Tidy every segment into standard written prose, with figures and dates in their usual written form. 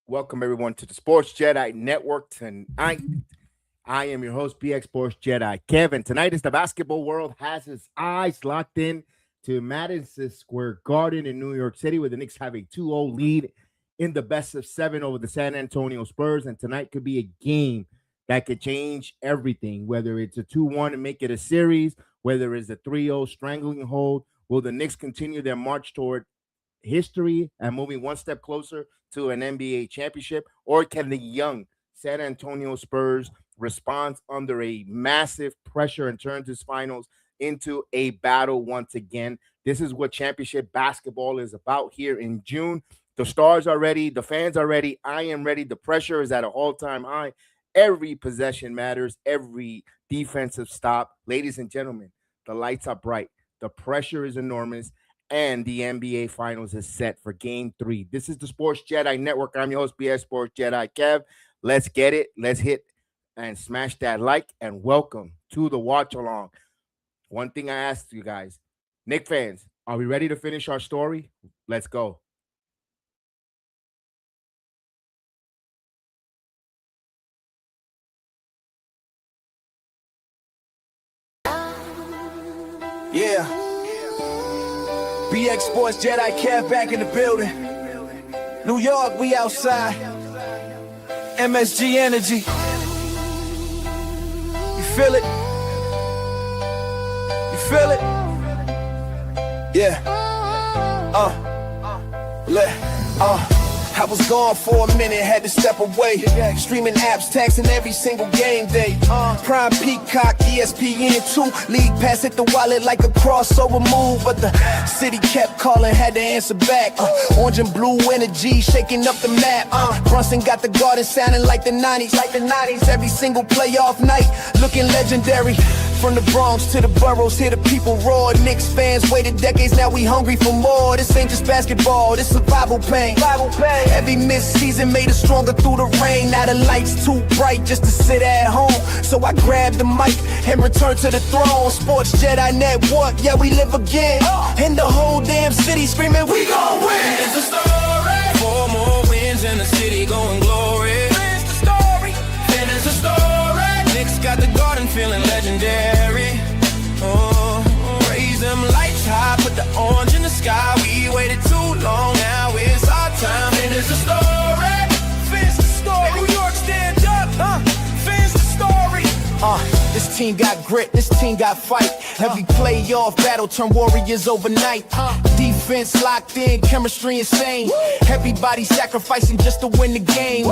Welcome everyone to the Sports Jedi Network. Tonight, I am your host, BX Sports Jedi Kevin. Tonight, as the basketball world has its eyes locked in to Madison Square Garden in New York City, where the Knicks have a 2-0 lead in the best of 7 over the San Antonio Spurs. And tonight could be a game that could change everything, whether it's a 2-1 and make it a series, whether it's a 3-0 strangling hold. Will the Knicks continue their march toward history and moving one step closer to an NBA championship, or can the young San Antonio Spurs respond under a massive pressure and turn this finals into a battle once again? This is what championship basketball is about here in June. The stars are ready, the fans are ready, I am ready. The pressure is at an all-time high. Every possession matters, every defensive stop. Ladies and gentlemen, the lights are bright, the pressure is enormous, and the NBA Finals is set for Game 3. This is the Sports Jedi Network. I'm your host, BS Sports Jedi Kev. Let's get it. Let's hit and smash that like, and welcome to the watch along. One thing I asked you guys, Knicks fans, are we ready to finish our story? Let's go. Yeah. BX Sports Jedi Kev back in the building. New York, we outside. MSG Energy. You feel it? You feel it? Yeah. I was gone for a minute, had to step away. Streaming apps, taxing every single game day. Prime Peacock, ESPN2. League pass hit the wallet like a crossover move. But the city kept calling, had to answer back. Orange and blue energy, shaking up the map. Brunson got the Garden sounding like the 90s. Every single playoff night, looking legendary. From the Bronx to the boroughs, hear the people roar. Knicks fans waited decades, now we hungry for more. This ain't just basketball, this survival pain. Every missed season made us stronger through the rain. Now the lights too bright just to sit at home. So I grabbed the mic and returned to the throne. Sports Jedi Network, yeah, we live again. And the whole damn city screaming, we gon' win. It's the story. 4 more wins and the city going glory. Finish the story. Finish the story. Knicks got the Garden feeling legendary. Raise them lights high, put the orange in the sky. We waited too long, now it's our time. Finish the story. Finish the story. Hey, New York, stand up. Finish the story. This team got grit, this team got fight. Every playoff battle turned warriors overnight. Defense locked in, chemistry insane. Everybody sacrificing just to win the game.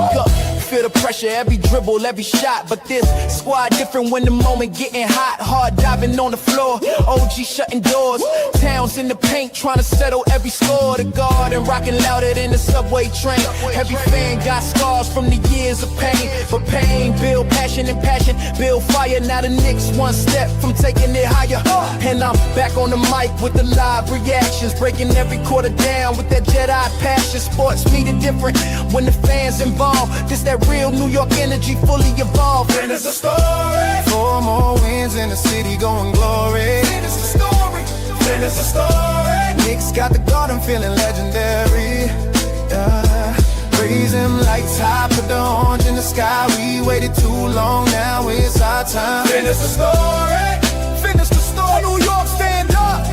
Feel the pressure, every dribble, every shot. But this squad different when the moment getting hot. Hard diving on the floor, OG shutting doors. Towns in the paint trying to settle every score. The Garden rocking louder than the subway train. Every fan got scars from the years of pain. But pain build passion, and passion build fire. Now the Knicks one step from taking it higher. And I'm back on the mic with the live reactions, breaking every quarter down with that Jedi passion. Sports mean it different when the fans involved. This that real New York energy fully evolved. Finish the story. 4 more wins in the city going glory. Finish the story. Finish the story. Knicks got the Garden feeling legendary. Raise them lights high, put the orange in the sky. We waited too long, now it's our time. Finish the story. Finish the story. New York, stand up.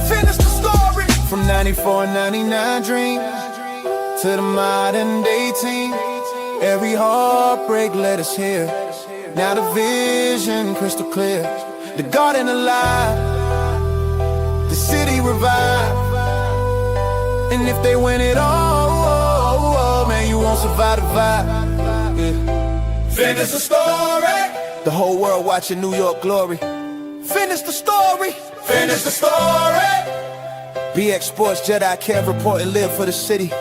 Finish the story. From 94, 99 dream to the modern day team. Every heartbreak let us hear. Now the vision crystal clear. The Garden alive, the city revived. And if they win it all, man, you won't survive the vibe. Yeah. Finish the story. The whole world watching New York glory. Finish the story. Finish the story. BX Sports Jedi Kev reporting live for the city.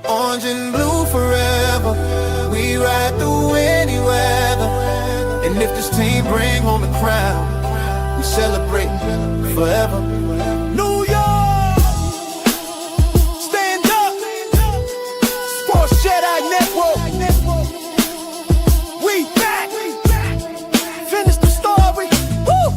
Orange and blue forever. We ride through any weather. And if this team bring home the crown, we celebrate forever. New York, stand up. Sports Jedi Network. We back. Finish the story. Woo!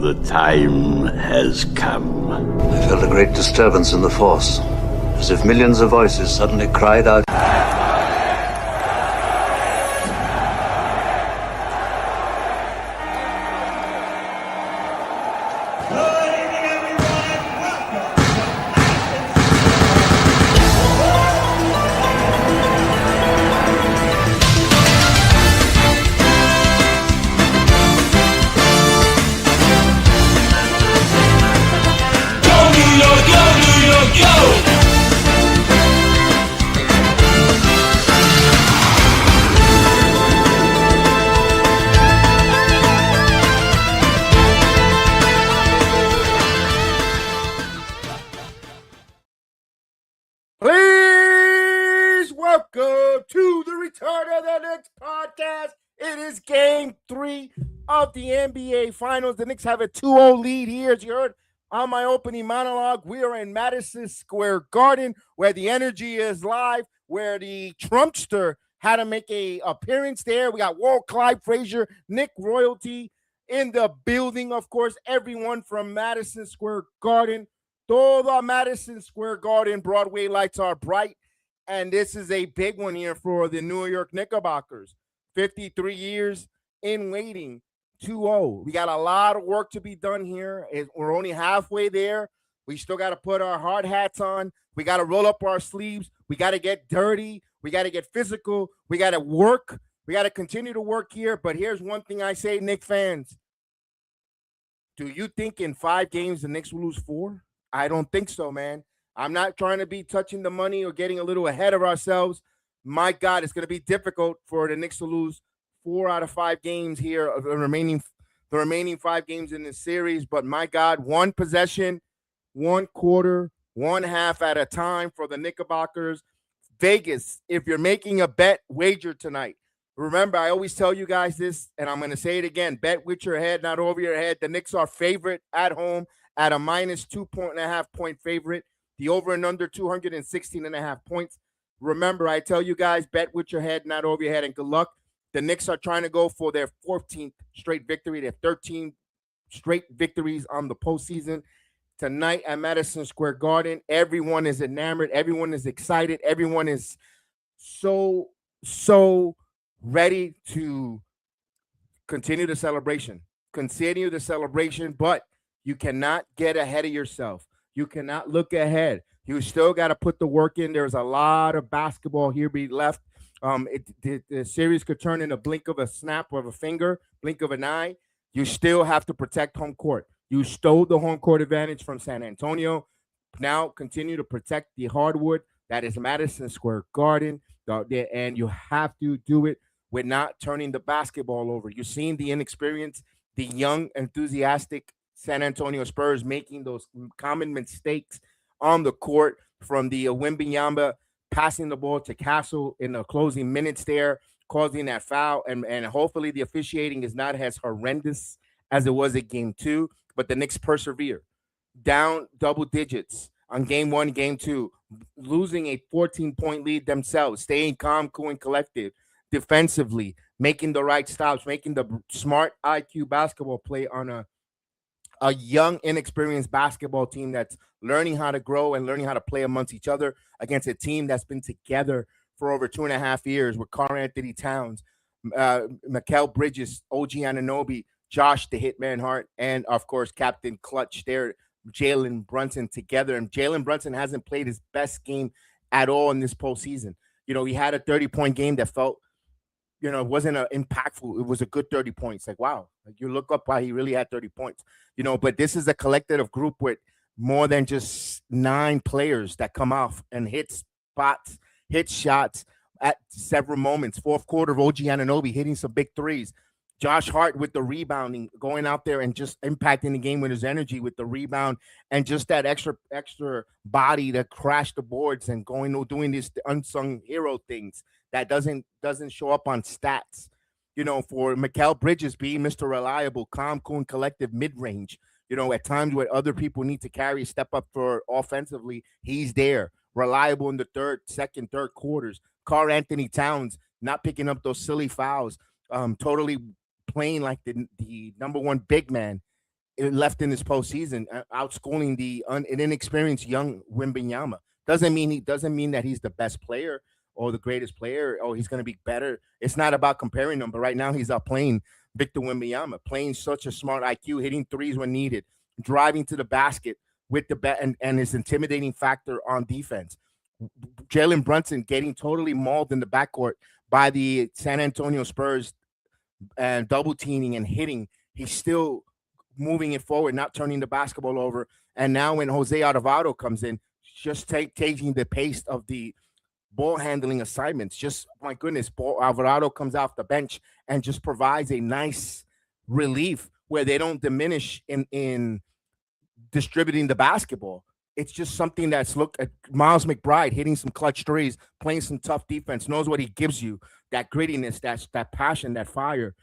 The time has come. I felt a great disturbance in the force, as if millions of voices suddenly cried out. Please welcome to the Return of the Knicks podcast. It is game 3 of the NBA Finals. The Knicks have a 2-0 lead here, as you heard on my opening monologue. We are in Madison Square Garden, where the energy is live, where the Trumpster had to make an appearance there. We got Walt Clyde Frazier, Nick Royalty in the building, of course, everyone from Madison Square Garden. Todo Madison Square Garden Broadway lights are bright, and this is a big one here for the New York Knickerbockers. 53 years in waiting, 2-0. We got a lot of work to be done here. We're only halfway there. We still got to put our hard hats on. We got to roll up our sleeves. We got to get dirty. We got to get physical. We got to work. We got to continue to work here. But here's one thing I say, Knicks fans. Do you think in 5 games the Knicks will lose 4? I don't think so, man. I'm not trying to be touching the money or getting a little ahead of ourselves. My God, it's going to be difficult for the Knicks to lose 4 out of 5 games here, of the remaining 5 games in this series. But my God, 1 possession, 1 quarter, 1 half at a time for the Knickerbockers. Vegas, if you're making a bet, wager tonight. Remember, I always tell you guys this, and I'm going to say it again. Bet with your head, not over your head. The Knicks are favorite at home at a minus 2.5 point favorite. The over and under 216.5 points. Remember, I tell you guys, bet with your head, not over your head, and good luck. The Knicks are trying to go for their 14th straight victory. They have 13 straight victories on the postseason. Tonight at Madison Square Garden, everyone is enamored. Everyone is excited. Everyone is so ready to continue the celebration. But you cannot get ahead of yourself. You cannot look ahead. You still got to put the work in. There's a lot of basketball here be left. The series could turn in a blink of a snap of a finger, blink of an eye. You still have to protect home court. You stole the home court advantage from San Antonio. Now continue to protect the hardwood that is Madison Square Garden, and you have to do it with not turning the basketball over. You're seeing the inexperience, the young, enthusiastic San Antonio Spurs making those common mistakes on the court, from the Wembanyama passing the ball to Castle in the closing minutes there, causing that foul. And hopefully the officiating is not as horrendous as it was at game 2, but the Knicks persevere. Down double digits on game 1, game 2, losing a 14-point lead themselves, staying calm, cool, and collected defensively, making the right stops, making the smart IQ basketball play on a young, inexperienced basketball team that's learning how to grow and learning how to play amongst each other against a team that's been together for over 2.5 years with Karl-Anthony Towns, Mikal Bridges, OG Anunoby, Josh the Hitman Hart, and, of course, Captain Clutch there, Jalen Brunson together. And Jalen Brunson hasn't played his best game at all in this postseason. You know, he had a 30-point game that felt, you know, it wasn't impactful. It was a good 30 points. Like, wow, like you look up why he really had 30 points, you know, but this is a collective group with more than just 9 players that come off and hit spots, hit shots at several moments. Fourth quarter, OG Anunoby hitting some big threes. Josh Hart with the rebounding, going out there and just impacting the game with his energy with the rebound and just that extra body that crashed the boards and doing these unsung hero things that doesn't show up on stats. You know, for Mikal Bridges being Mr. Reliable, calm, cool, and collective mid-range. You know, at times where other people need to carry, step up for offensively, he's there. Reliable in the second, third quarters. Karl-Anthony Towns not picking up those silly fouls. Totally playing like the number 1 big man left in this postseason, outscoring the an inexperienced young Wembanyama. Doesn't mean that he's the best player or the greatest player or he's going to be better. It's not about comparing them. But right now he's out playing Victor Wembanyama, playing such a smart IQ, hitting threes when needed, driving to the basket with the bat and his intimidating factor on defense. Jalen Brunson getting totally mauled in the backcourt by the San Antonio Spurs and double teaming and hitting. He's still moving it forward, not turning the basketball over. And now when Jose Alvarado comes in, just taking the pace of the ball handling assignments. Just my goodness, Alvarado comes off the bench and just provides a nice relief where they don't diminish in distributing the basketball. It's just something that's look at Miles McBride hitting some clutch threes, playing some tough defense, knows what he gives you, that grittiness, that passion, that fire.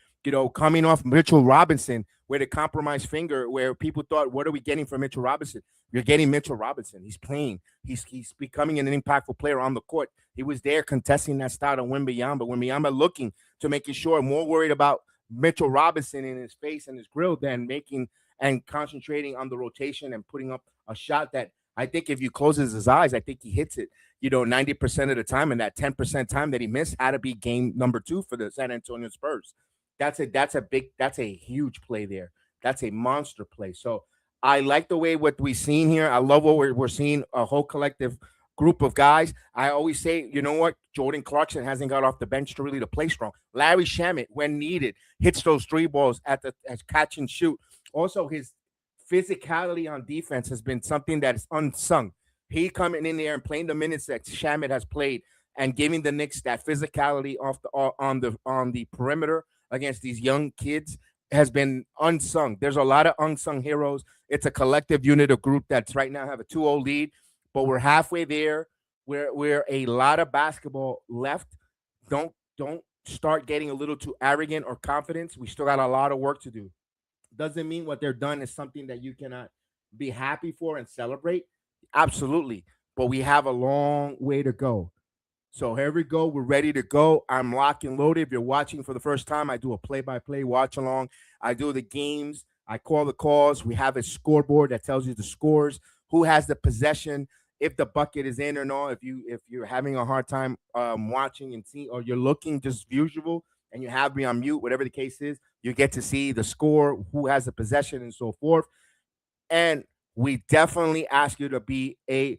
Coming off Mitchell Robinson with a compromised finger, where people thought, what are we getting from Mitchell Robinson? You're getting Mitchell Robinson. He's playing. He's becoming an impactful player on the court. He was there contesting that style of Wembanyama. Wembanyama looking to making sure, more worried about Mitchell Robinson in his face and his grill than making and concentrating on the rotation and putting up a shot that I think if you closes his eyes, I think he hits it, 90% of the time. And that 10% time that he missed had to be game number 2 for the San Antonio Spurs. That's a huge play there. That's a monster play. So I like the way what we've seen here. I love what we're seeing, a whole collective group of guys. I always say, you know what? Jordan Clarkson hasn't got off the bench to play strong. Larry Shamet, when needed, hits those 3 balls as catch and shoot. Also, his physicality on defense has been something that is unsung. He coming in there and playing the minutes that Shamet has played and giving the Knicks that physicality on the perimeter against these young kids has been unsung. There's a lot of unsung heroes. It's a collective unit of group that's right now have a 2-0 lead, but we're halfway there. We're a lot of basketball left. Don't start getting a little too arrogant or confident. We still got a lot of work to do. Doesn't mean what they're done is something that you cannot be happy for and celebrate. Absolutely. But we have a long way to go. So here we go. We're ready to go. I'm locked and loaded. If you're watching for the first time, I do a play-by-play watch along. I do the games. I call the calls. We have a scoreboard that tells you the scores, who has the possession, if the bucket is in or not. If you're having a hard time watching and seeing, or you're looking just visual and you have me on mute, whatever the case is, you get to see the score, who has the possession, and so forth. And we definitely ask you to be a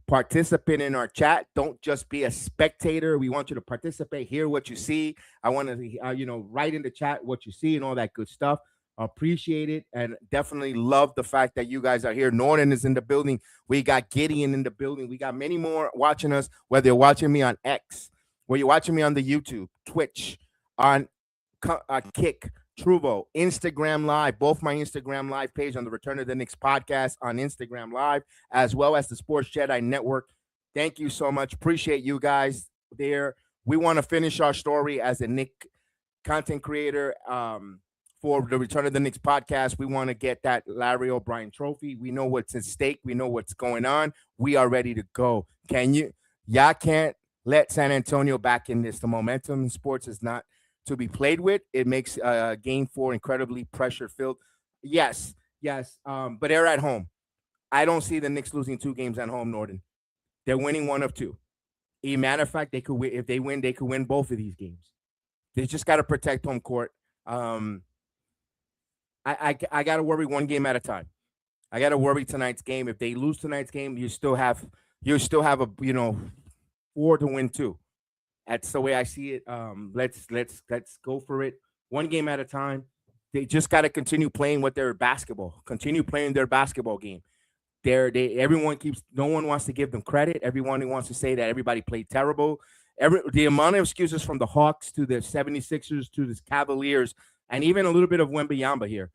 participant in our chat. Don't just be a spectator. We want you to participate, hear what you see. I want to, write in the chat what you see and all that good stuff. Appreciate it and definitely love the fact that you guys are here. Norton is in the building. We got Gideon in the building. We got many more watching us, whether you're watching me on X, whether you're watching me on the YouTube, Twitch, on Kick, Truvo, Instagram Live, both my Instagram Live page on the Return of the Knicks podcast on Instagram Live, as well as the Sports Jedi Network. Thank you so much. Appreciate you guys there. We want to finish our story as a Knick content creator for the Return of the Knicks podcast. We want to get that Larry O'Brien trophy. We know what's at stake. We know what's going on. We are ready to go. Y'all can't let San Antonio back in this. The momentum in sports is not to be played with. It makes game 4 incredibly pressure filled. Yes. But they're at home. I don't see the Knicks losing 2 games at home, Norton. They're winning 1 of 2. As a matter of fact, they could win. If they win, they could win both of these games. They just got to protect home court. I got to worry 1 game at a time. I got to worry tonight's game. If they lose tonight's game, you still have a 4 to win 2. That's the way I see it. Let's go for it. 1 game at a time. They just got to continue playing with their basketball. Continue playing their basketball game. No one wants to give them credit. Everyone wants to say that everybody played terrible. The amount of excuses from the Hawks to the 76ers to the Cavaliers, and even a little bit of Wembanyama here.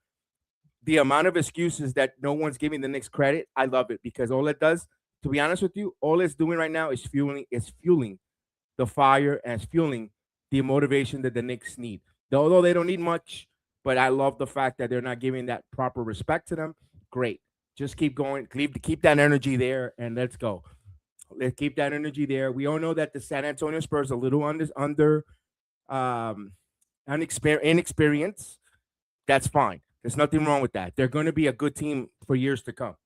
The amount of excuses that no one's giving the Knicks credit, I love it, because all it does, to be honest with you, all it's doing right now is fueling the fire and it's fueling the motivation that the Knicks need. Although they don't need much, but I love the fact that they're not giving that proper respect to them. Great. Just keep going. Keep that energy there, and let's go. Let's keep that energy there. We all know that the San Antonio Spurs are a little inexperienced. That's fine. There's nothing wrong with that. They're going to be a good team for years to come.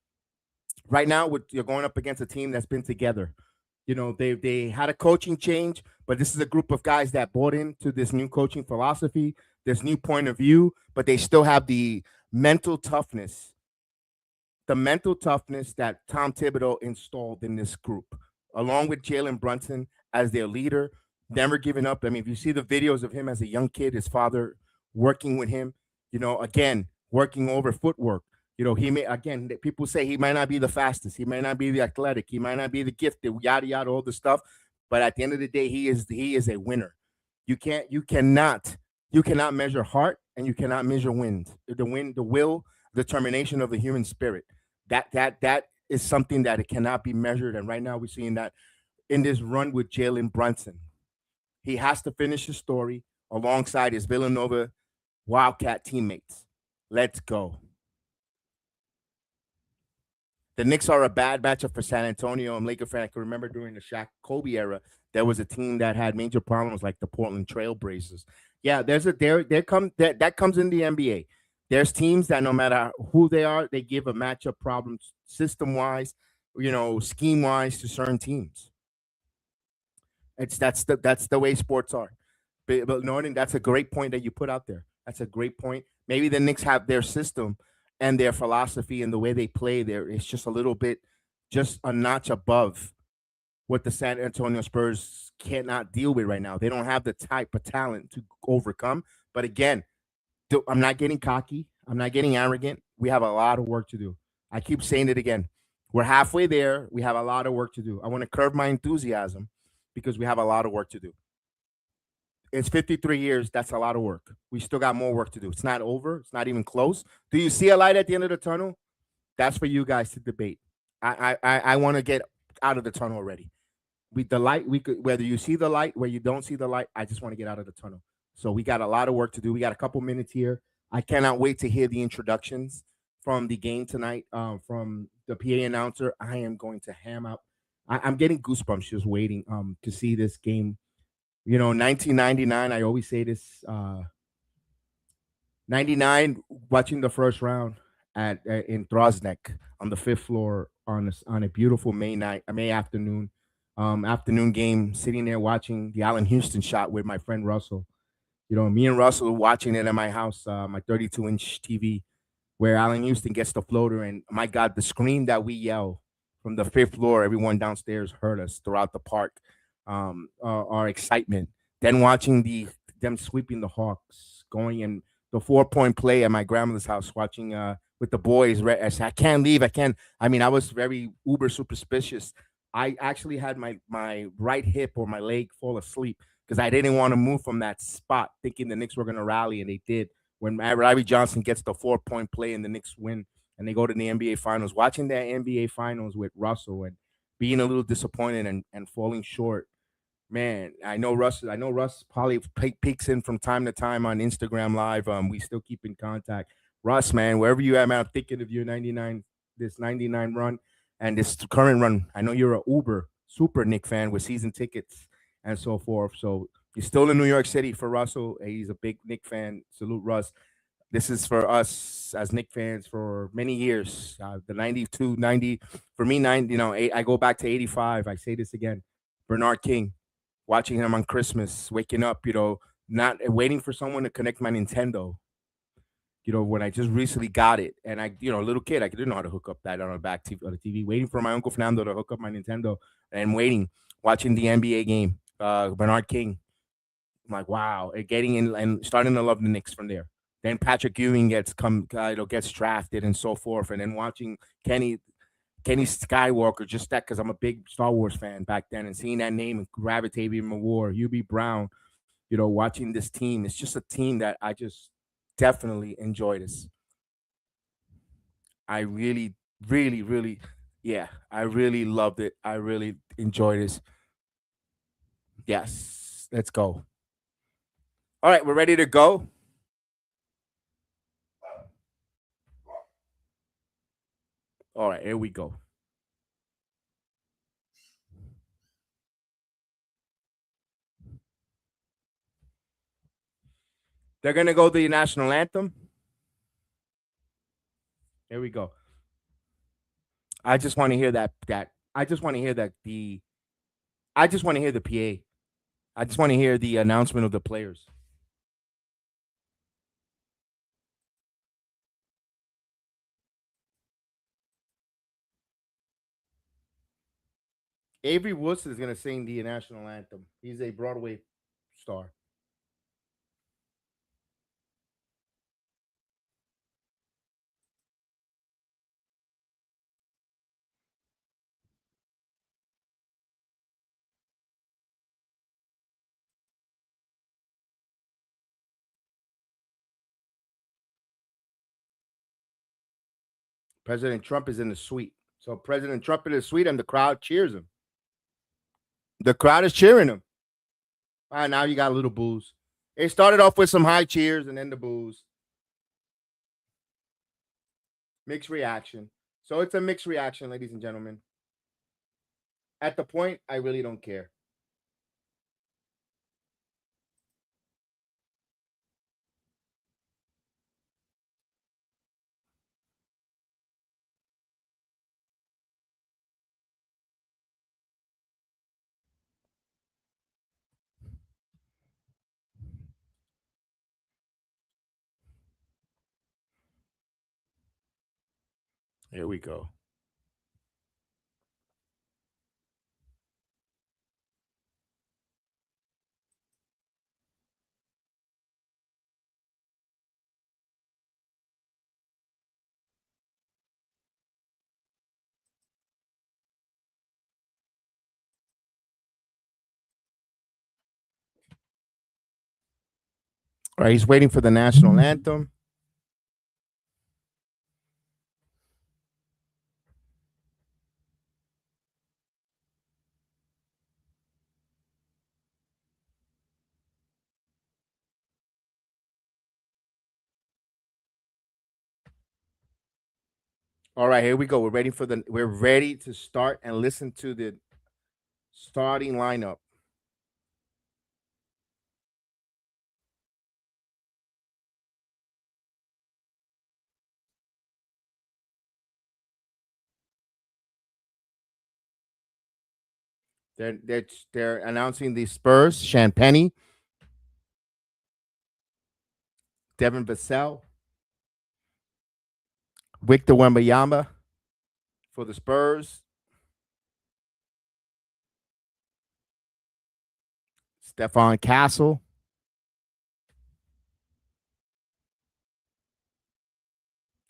Right now, you're going up against a team that's been together. They had a coaching change, but this is a group of guys that bought into this new coaching philosophy, this new point of view, but they still have mental toughness the mental toughness that Tom Thibodeau installed in this group, along with Jalen Brunson as their leader, never giving up. I mean, if you see the videos of him as a young kid, his father working with him, again, working over footwork. He may, again, people say he might not be the fastest, he might not be the athletic, he might not be the gifted, yada yada, all the stuff. But at the end of the day, he is a winner. You cannot measure heart, and you cannot measure the will, determination of the human spirit. That is something that it cannot be measured. And right now we're seeing that in this run with Jalen Brunson. He has to finish his story alongside his Villanova Wildcat teammates. Let's go. The Knicks are a bad matchup for San Antonio. I'm a Laker fan. I can remember during the Shaq Kobe era, there was a team that had major problems like the Portland Trailblazers. Yeah, that comes in the NBA. There's teams that no matter who they are, they give a matchup problem system wise, scheme wise to certain teams. That's the way sports are. But Norton, that's a great point that you put out there. That's a great point. Maybe the Knicks have their system and their philosophy and the way they play there. It's just a little bit, just a notch above what the San Antonio Spurs cannot deal with right now. They don't have the type of talent to overcome. But again, I'm not getting cocky. I'm not getting arrogant. We have a lot of work to do. I keep saying it again. We're halfway there. We have a lot of work to do. I want to curb my enthusiasm because we have a lot of work to do. It's 53 years. That's a lot of work. We still got more work to do. It's not over. It's not even close. Do you see a light at the end of the tunnel? That's for you guys to debate. I want to get out of the tunnel already. The light, we could, whether you see the light, where you don't see the light, I just want to get out of the tunnel. So we got a lot of work to do. We got a couple minutes here. I cannot wait to hear the introductions from the game tonight, from the PA announcer. I am going to ham out. I'm getting goosebumps just waiting to see this game. 1999. I always say this. 99, watching the first round at in Droznek on the fifth floor on a beautiful May afternoon, afternoon game, sitting there watching the Allen Houston shot with my friend Russell. Me and Russell watching it at my house, my 32-inch TV, where Allen Houston gets the floater, and my God, the scream that we yell from the fifth floor, everyone downstairs heard us throughout the park. Our excitement. Then watching them sweeping the Hawks, going in the 4-point play at my grandmother's house, watching with the boys. I said, I can't leave. I can't. I mean, I was very uber superstitious. I actually had my right hip or my leg fall asleep because I didn't want to move from that spot, thinking the Knicks were going to rally, and they did. When Ivy Johnson gets the 4-point play and the Knicks win, and they go to the NBA Finals, watching that NBA Finals with Russell and being a little disappointed and falling short. Man, I know Russ probably peeks in from time to time on Instagram Live. We still keep in contact. Russ, man, wherever you at, man, I'm thinking of your 99, this 99 run and this current run. I know you're a uber super Knick fan with season tickets and so forth. So you're still in New York City for Russell. He's a big Knick fan. Salute, Russ. This is for us as Knick fans for many years. The 92, 90, for me, 90, I go back to 85. I say this again. Bernard King, watching him on Christmas, waking up, not waiting for someone to connect my Nintendo. When I just recently got it, and a little kid, I didn't know how to hook up that on the TV, waiting for my Uncle Fernando to hook up my Nintendo and waiting, watching the NBA game, Bernard King. I'm like, wow, and getting in and starting to love the Knicks from there. Then Patrick Ewing gets drafted and so forth, and then watching Kenny Skywalker, just that because I'm a big Star Wars fan back then, and seeing that name and gravitating more, Hubie Brown, watching this team. It's just a team that I just definitely enjoy this. I really, really, really, yeah, I really loved it. I really enjoyed this. Yes, let's go. All right, we're ready to go. All right, here we go. They're going to go the national anthem. Here we go. I just want to hear that. I just want to hear that. I just want to hear the PA. I just want to hear the announcement of the players. Avery Wilson is going to sing the national anthem. He's a Broadway star. President Trump is in the suite. So President Trump in the suite and the crowd cheers him. The crowd is cheering him. All right, now you got a little booze. It started off with some high cheers and then the booze. Mixed reaction. So it's a mixed reaction, ladies and gentlemen. At the point, I really don't care. Here we go. All right, he's waiting for the national anthem. All right, here we go. We're ready to start and listen to the starting lineup. They're announcing the Spurs, Champagny, Devin Vassell, Victor Wembanyama for the Spurs, Stephon Castle,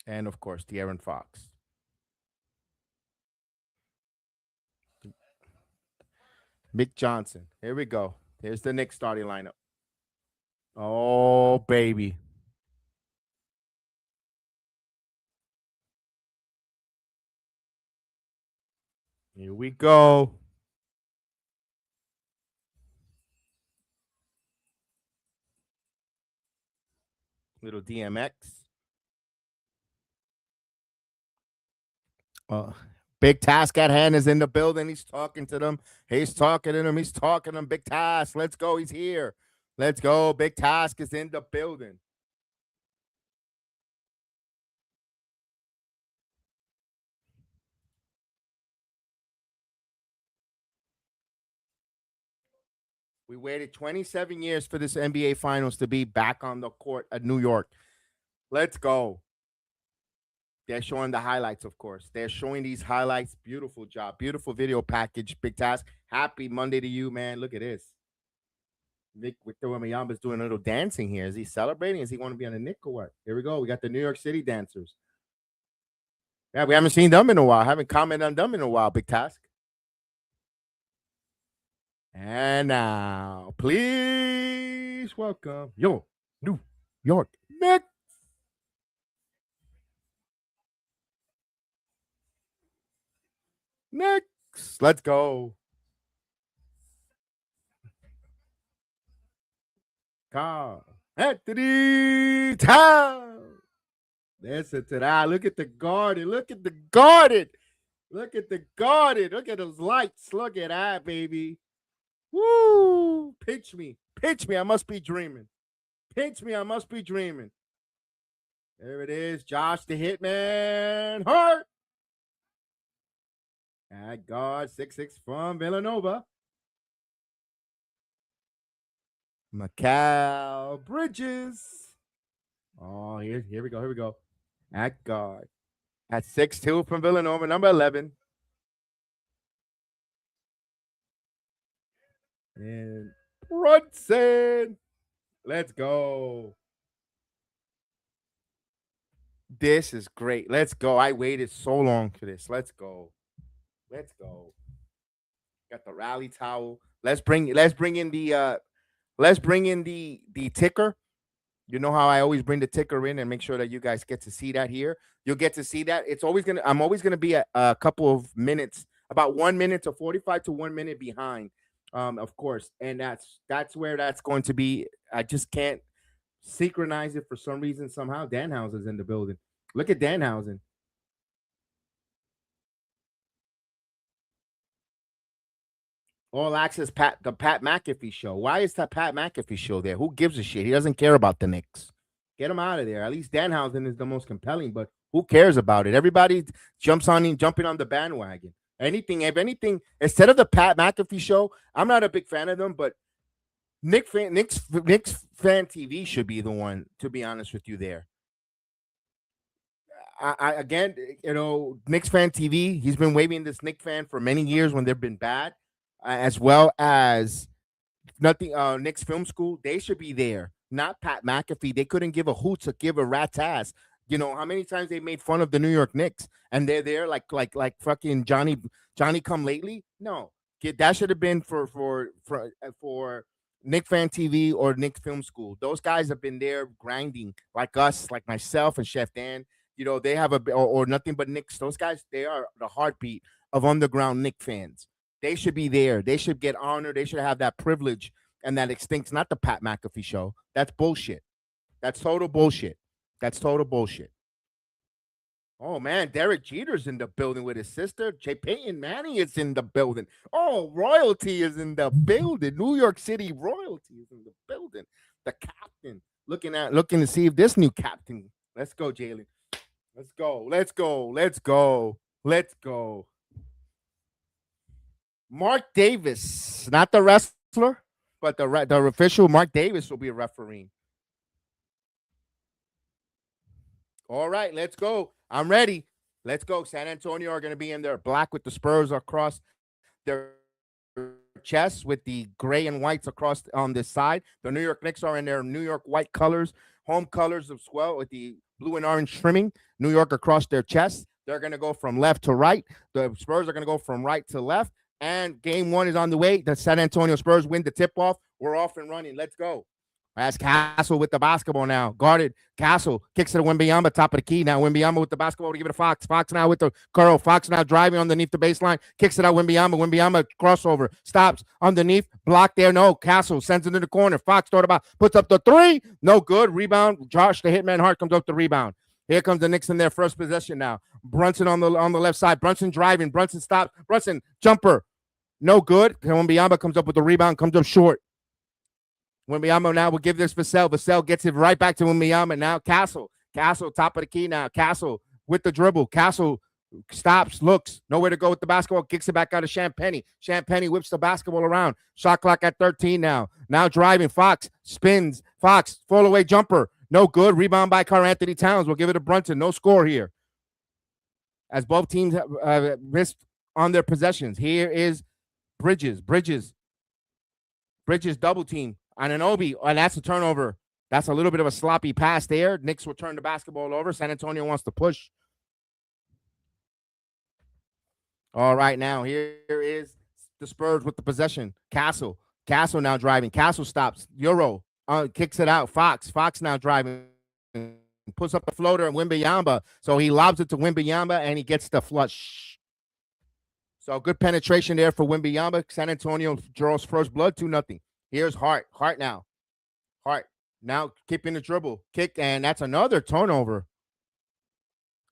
and of course, De'Aaron Fox. Mick Johnson. Here we go. Here's the Knicks starting lineup. Oh, baby. Here we go. Little DMX. Big Task at hand is in the building. He's talking to them. He's talking to them. He's talking to them. Big Task. Let's go. He's here. Let's go. Big Task is in the building. We waited 27 years for this NBA Finals to be back on the court at New York. Let's go. They're showing the highlights, of course. They're showing these highlights. Beautiful job. Beautiful video package. Big Task. Happy Monday to you, man. Look at this. Victor Wembanyama is doing a little dancing here. Is he celebrating? Is he want to be on a Knick or what? Here we go. We got the New York City dancers. Yeah, we haven't seen them in a while. Haven't commented on them in a while, Big Task. And now, please welcome your New York Knicks. Knicks. Let's go. Carl Anthony Towns. Listen to that. Look at the garden. Look at the garden. Look at the garden. Look at those lights. Look at that, baby. Woo! Pitch me. Pitch me. I must be dreaming. Pitch me. I must be dreaming. There it is. Josh the Hitman Hart. At guard, 6'6" from Villanova. Mikal Bridges. Oh, here we go. Here we go. At guard. At 6'2" from Villanova, number 11. And Brunson. Let's go. This is great. Let's go. I waited so long for this. Let's go. Let's go. Got the rally towel. Let's bring in the ticker. You know how I always bring the ticker in and make sure that you guys get to see that here. You'll get to see that. I'm always gonna be a couple of minutes, about 1 minute to 45 to 1 minute behind. Of course. And that's where that's going to be. I just can't synchronize it for some reason. Somehow Danhausen's in the building. Look at Danhausen. All access the Pat McAfee show. Why is that Pat McAfee show there? Who gives a shit? He doesn't care about the Knicks. Get him out of there. At least Danhausen is the most compelling, but who cares about it? Everybody jumping on the bandwagon. If anything, instead of the Pat McAfee show, I'm not a big fan of them, but Knicks fan TV should be the one, to be honest with you there. I again, Knicks fan TV, he's been waving this Knicks fan for many years when they've been bad, as well as Knicks Film School. They should be there, not Pat McAfee. They couldn't give a hoot to give a rat's ass. You know how many times they made fun of the New York Knicks, and they're there like fucking Johnny come lately. No, that should have been for Knicks Fan TV or Knicks Film School. Those guys have been there grinding like us, like myself and Chef Dan. They have or nothing but Knicks. Those guys, they are the heartbeat of underground Knicks fans. They should be there. They should get honored. They should have that privilege and that extinct. Not the Pat McAfee show. That's bullshit. That's total bullshit. That's total bullshit. Oh, man, Derek Jeter's in the building with his sister. Peyton Manning is in the building. Oh, royalty is in the building. New York City royalty is in the building. The captain looking to see if this new captain. Let's go, Jalen. Let's go. Let's go. Let's go. Let's go. Mark Davis, not the wrestler, but the official Mark Davis will be refereeing. All right, let's go. I'm ready. Let's go. San Antonio are going to be in there black with the Spurs across their chest with the gray and whites across on this side. The New York Knicks are in their New York white colors, home colors as well, with the blue and orange trimming. New York across their chest. They're going to go from left to right. The Spurs are going to go from right to left. And game one is on the way. The San Antonio Spurs win the tip-off. We're off and running. Let's go. That's Castle with the basketball now. Guarded. Castle kicks it to Wembanyama, top of the key. Now Wembanyama with the basketball to give it to Fox. Fox now with the curl. Fox now driving underneath the baseline. Kicks it out Wembanyama. Wembanyama crossover. Stops underneath. Block there. No. Castle sends it in the corner. Fox thought about. Puts up the three. No good. Rebound. Josh the Hitman Hart comes up the rebound. Here comes the Knicks in their first possession now. Brunson on the left side. Brunson driving. Brunson stops. Brunson jumper. No good. Wembanyama comes up with the rebound. Comes up short. Wembanyama now will give this Vassell. Vassell gets it right back to Wembanyama. Now Castle. Castle, top of the key now. Castle with the dribble. Castle stops, looks. Nowhere to go with the basketball. Kicks it back out of Champagny. Champagny whips the basketball around. Shot clock at 13 now. Now driving. Fox spins. Fox, fall away jumper. No good. Rebound by Karl-Anthony Towns. We'll give it to Brunson. No score here. As both teams have missed on their possessions. Here is Bridges double team. Anunoby, and that's a turnover. That's a little bit of a sloppy pass there. Knicks will turn the basketball over. San Antonio wants to push. All right, now here is the Spurs with the possession. Castle now driving. Castle stops. Euro kicks it out. Fox now driving. Puts up a floater and Wembanyama. So he lobs it to Wembanyama, and he gets the flush. So good penetration there for Wembanyama. San Antonio draws first blood, 2-0. Here's Hart. Hart now keeping the dribble. Kick, and that's another turnover.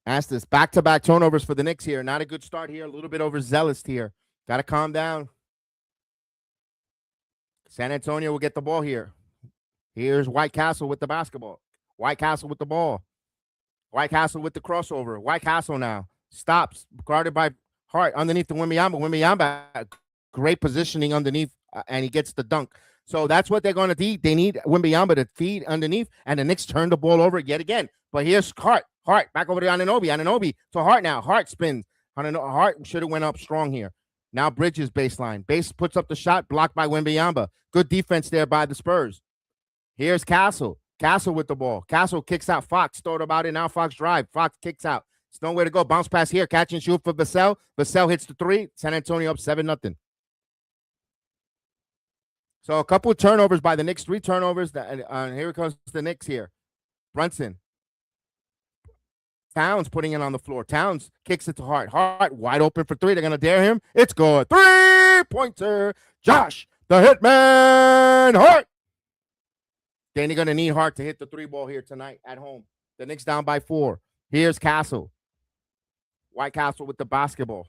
That's this back-to-back turnovers for the Knicks here. Not a good start here. A little bit overzealous here. Got to calm down. San Antonio will get the ball here. Here's White Castle with the basketball. White Castle with the ball. White Castle with the crossover. White Castle now stops, guarded by Hart underneath the Wembanyama. Wembanyama, great positioning underneath, and he gets the dunk. So that's what they're going to need. They need Wembanyama to feed underneath, and the Knicks turn the ball over yet again. But here's Hart. Hart back over to Anunoby. Anunoby to Hart now. Hart spins. Hart should have went up strong here. Now Bridges baseline. Base puts up the shot, blocked by Wembanyama. Good defense there by the Spurs. Here's Castle. Castle with the ball. Castle kicks out. Fox thought about it. Now Fox drive. Fox kicks out. It's nowhere to go. Bounce pass here. Catch and shoot for Vassell. Vassell hits the three. San Antonio up 7-0. So a couple of turnovers by the Knicks. 3 turnovers. And here comes the Knicks here. Brunson. Towns putting it on the floor. Towns kicks it to Hart. Hart wide open for 3. They're going to dare him. It's good. 3-pointer. Josh, the hitman, Hart. Then they're going to need Hart to hit the 3 ball here tonight at home. The Knicks down by 4. Here's Castle. White Castle with the basketball.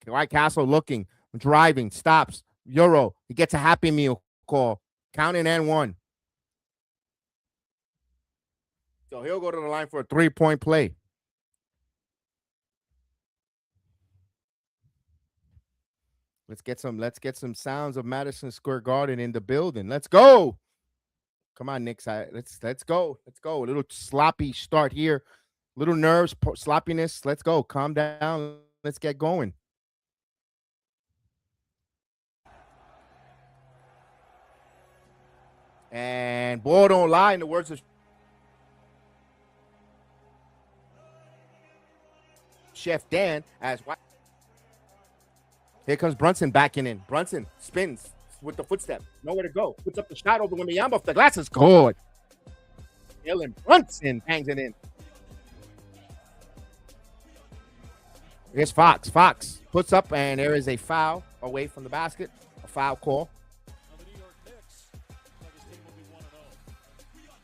White Castle looking, driving, stops. Euro. He gets a Happy Meal call. Counting and 1. So he'll go to the line for a 3-point play. Let's get some sounds of Madison Square Garden in the building. Let's go. Come on, Knicks. Let's go. Let's go. A little sloppy start here. Little nerves, sloppiness. Let's go. Calm down. Let's get going. And ball don't lie, in the words of Chef Dan, as White. Here comes Brunson backing in. Brunson spins with the footstep. Nowhere to go. Puts up the shot over Wembanyama off the glass. Is good. Jalen Brunson hangs it in. Here's Fox. Fox puts up, and there is a foul away from the basket. A foul call. Now the New York Knicks, this team will be 1-0.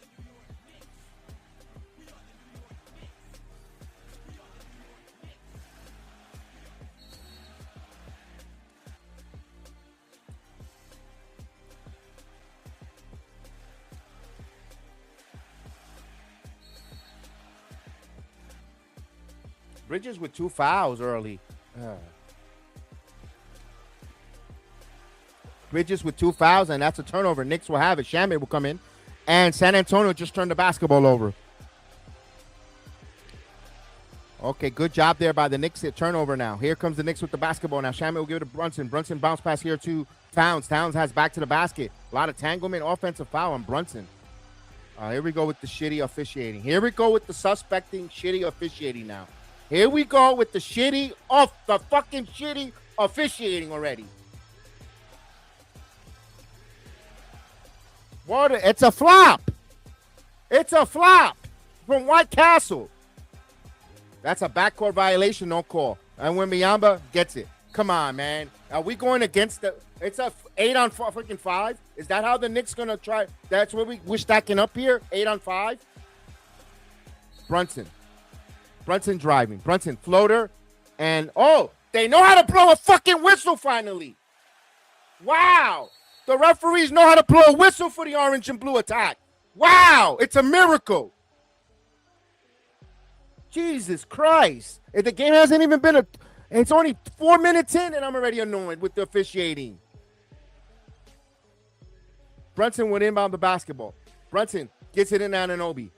Bridges with 2 fouls early. Bridges with 2 fouls, and that's a turnover. Knicks will have it. Shamet will come in. And San Antonio just turned the basketball over. Okay, good job there by the Knicks at turnover now. Here comes the Knicks with the basketball now. Shamet will give it to Brunson. Brunson bounce pass here to Towns. Towns has back to the basket. A lot of tanglement, offensive foul on Brunson. Here we go with the shitty officiating. Here we go with the suspecting shitty officiating now. Here we go with the shitty officiating already. What? It's a flop. It's a flop from White Castle. That's a backcourt violation, no call. And Wembanyama gets it. Come on, man. Are we going against the? It's a 8-on-5. Is that how the Knicks gonna try? That's where we're stacking up here. 8-on-5. Brunson driving. Brunson floater. And, they know how to blow a fucking whistle finally. Wow. The referees know how to blow a whistle for the orange and blue attack. Wow. It's a miracle. Jesus Christ. If the game hasn't even been it's only 4 minutes in and I'm already annoyed with the officiating. Brunson went inbound the basketball. Brunson gets it in Anunoby.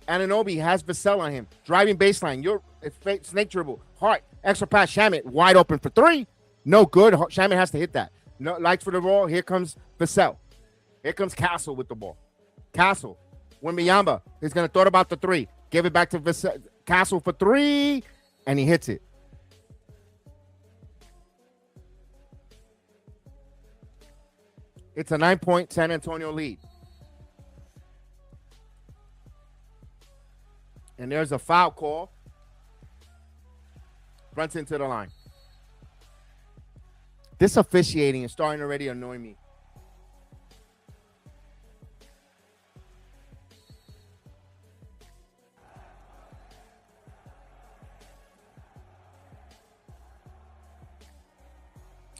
Anunoby has Vassell on him. Driving baseline. Snake dribble. Hart. Extra pass. Shamet wide open for 3. No good. Shamet has to hit that. No lights for the ball. Here comes Vassell. Here comes Castle with the ball. Castle. Wembanyama is going to throw about the 3. Give it back to Vassell. Castle for 3. And he hits it. It's a 9-point San Antonio lead. And there's a foul call. Brunson to the line. This officiating is starting to already annoy me.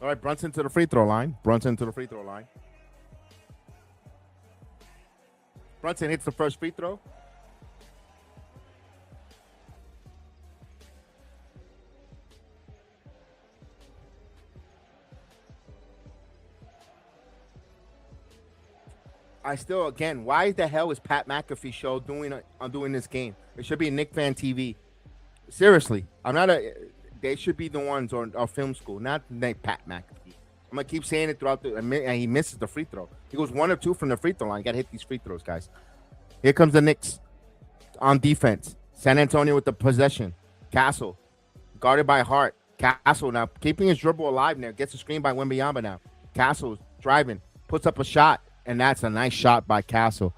All right, Brunson to the free throw line. Brunson hits the first free throw. again, why the hell is Pat McAfee show doing this game? It should be Knick Fan TV. Seriously, they should be the ones on our film school, not Pat McAfee. I'm gonna keep saying it throughout and he misses the free throw. He goes 1 or 2 from the free throw line. Got to hit these free throws, guys. Here comes the Knicks on defense. San Antonio with the possession. Castle guarded by Hart. Castle now keeping his dribble alive now. Gets a screen by Wembanyama now. Castle driving, puts up a shot, and that's a nice shot by Castle.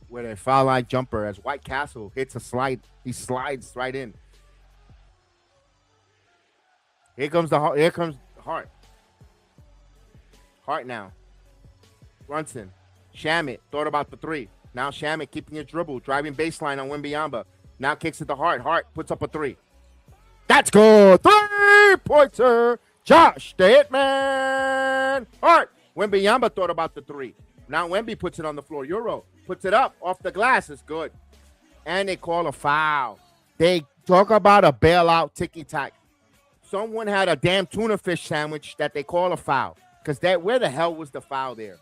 With a foul line jumper as White Castle hits a slide. He slides right in. Here comes Hart. Hart now. Brunson. Shamet thought about the 3. Now Shamet keeping his dribble, driving baseline on Wembanyama. Now kicks it to Hart. Hart puts up a 3. That's good. 3-pointer. Josh, the hitman. Hart. Wembanyama thought about the 3. Now Wemby puts it on the floor. Euro puts it up off the glass. It's good. And they call a foul. They talk about a bailout ticky-tack. Someone had a damn tuna fish sandwich that they call a foul. Because where the hell was the foul there?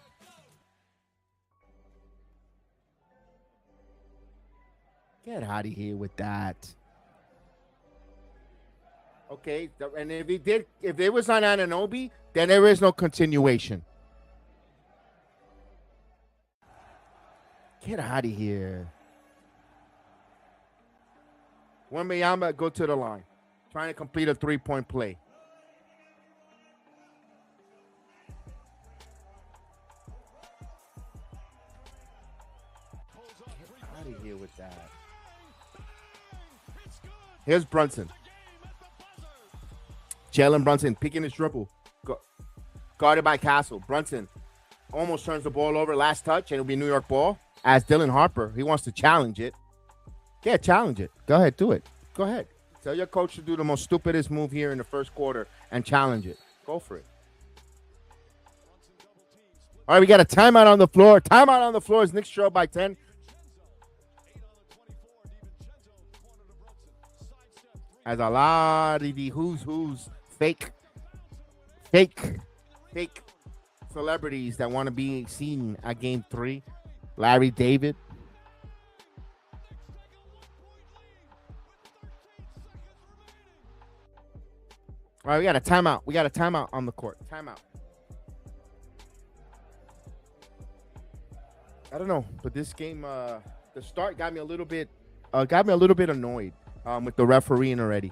Get out of here with that. Okay, and if it was on Anunoby, then there is no continuation. Get out of here. Wembanyama go to the line, trying to complete a 3-point play. Get out of here with that. Here's Brunson. Jalen Brunson picking his dribble. Guarded by Castle. Brunson almost turns the ball over. Last touch, and it'll be New York ball. As Dylan Harper, he wants to challenge it. Yeah, challenge it. Go ahead, do it. Go ahead. Tell your coach to do the most stupidest move here in the first quarter and challenge it. Go for it. All right, we got a timeout on the floor. Timeout on the floor is Knicks trail by 10. As a lot of the who's fake celebrities that want to be seen at Game 3. Larry David. All right, we got a timeout. We got a timeout on the court. Timeout. I don't know, but this game, the start got me a little bit annoyed with the refereeing already.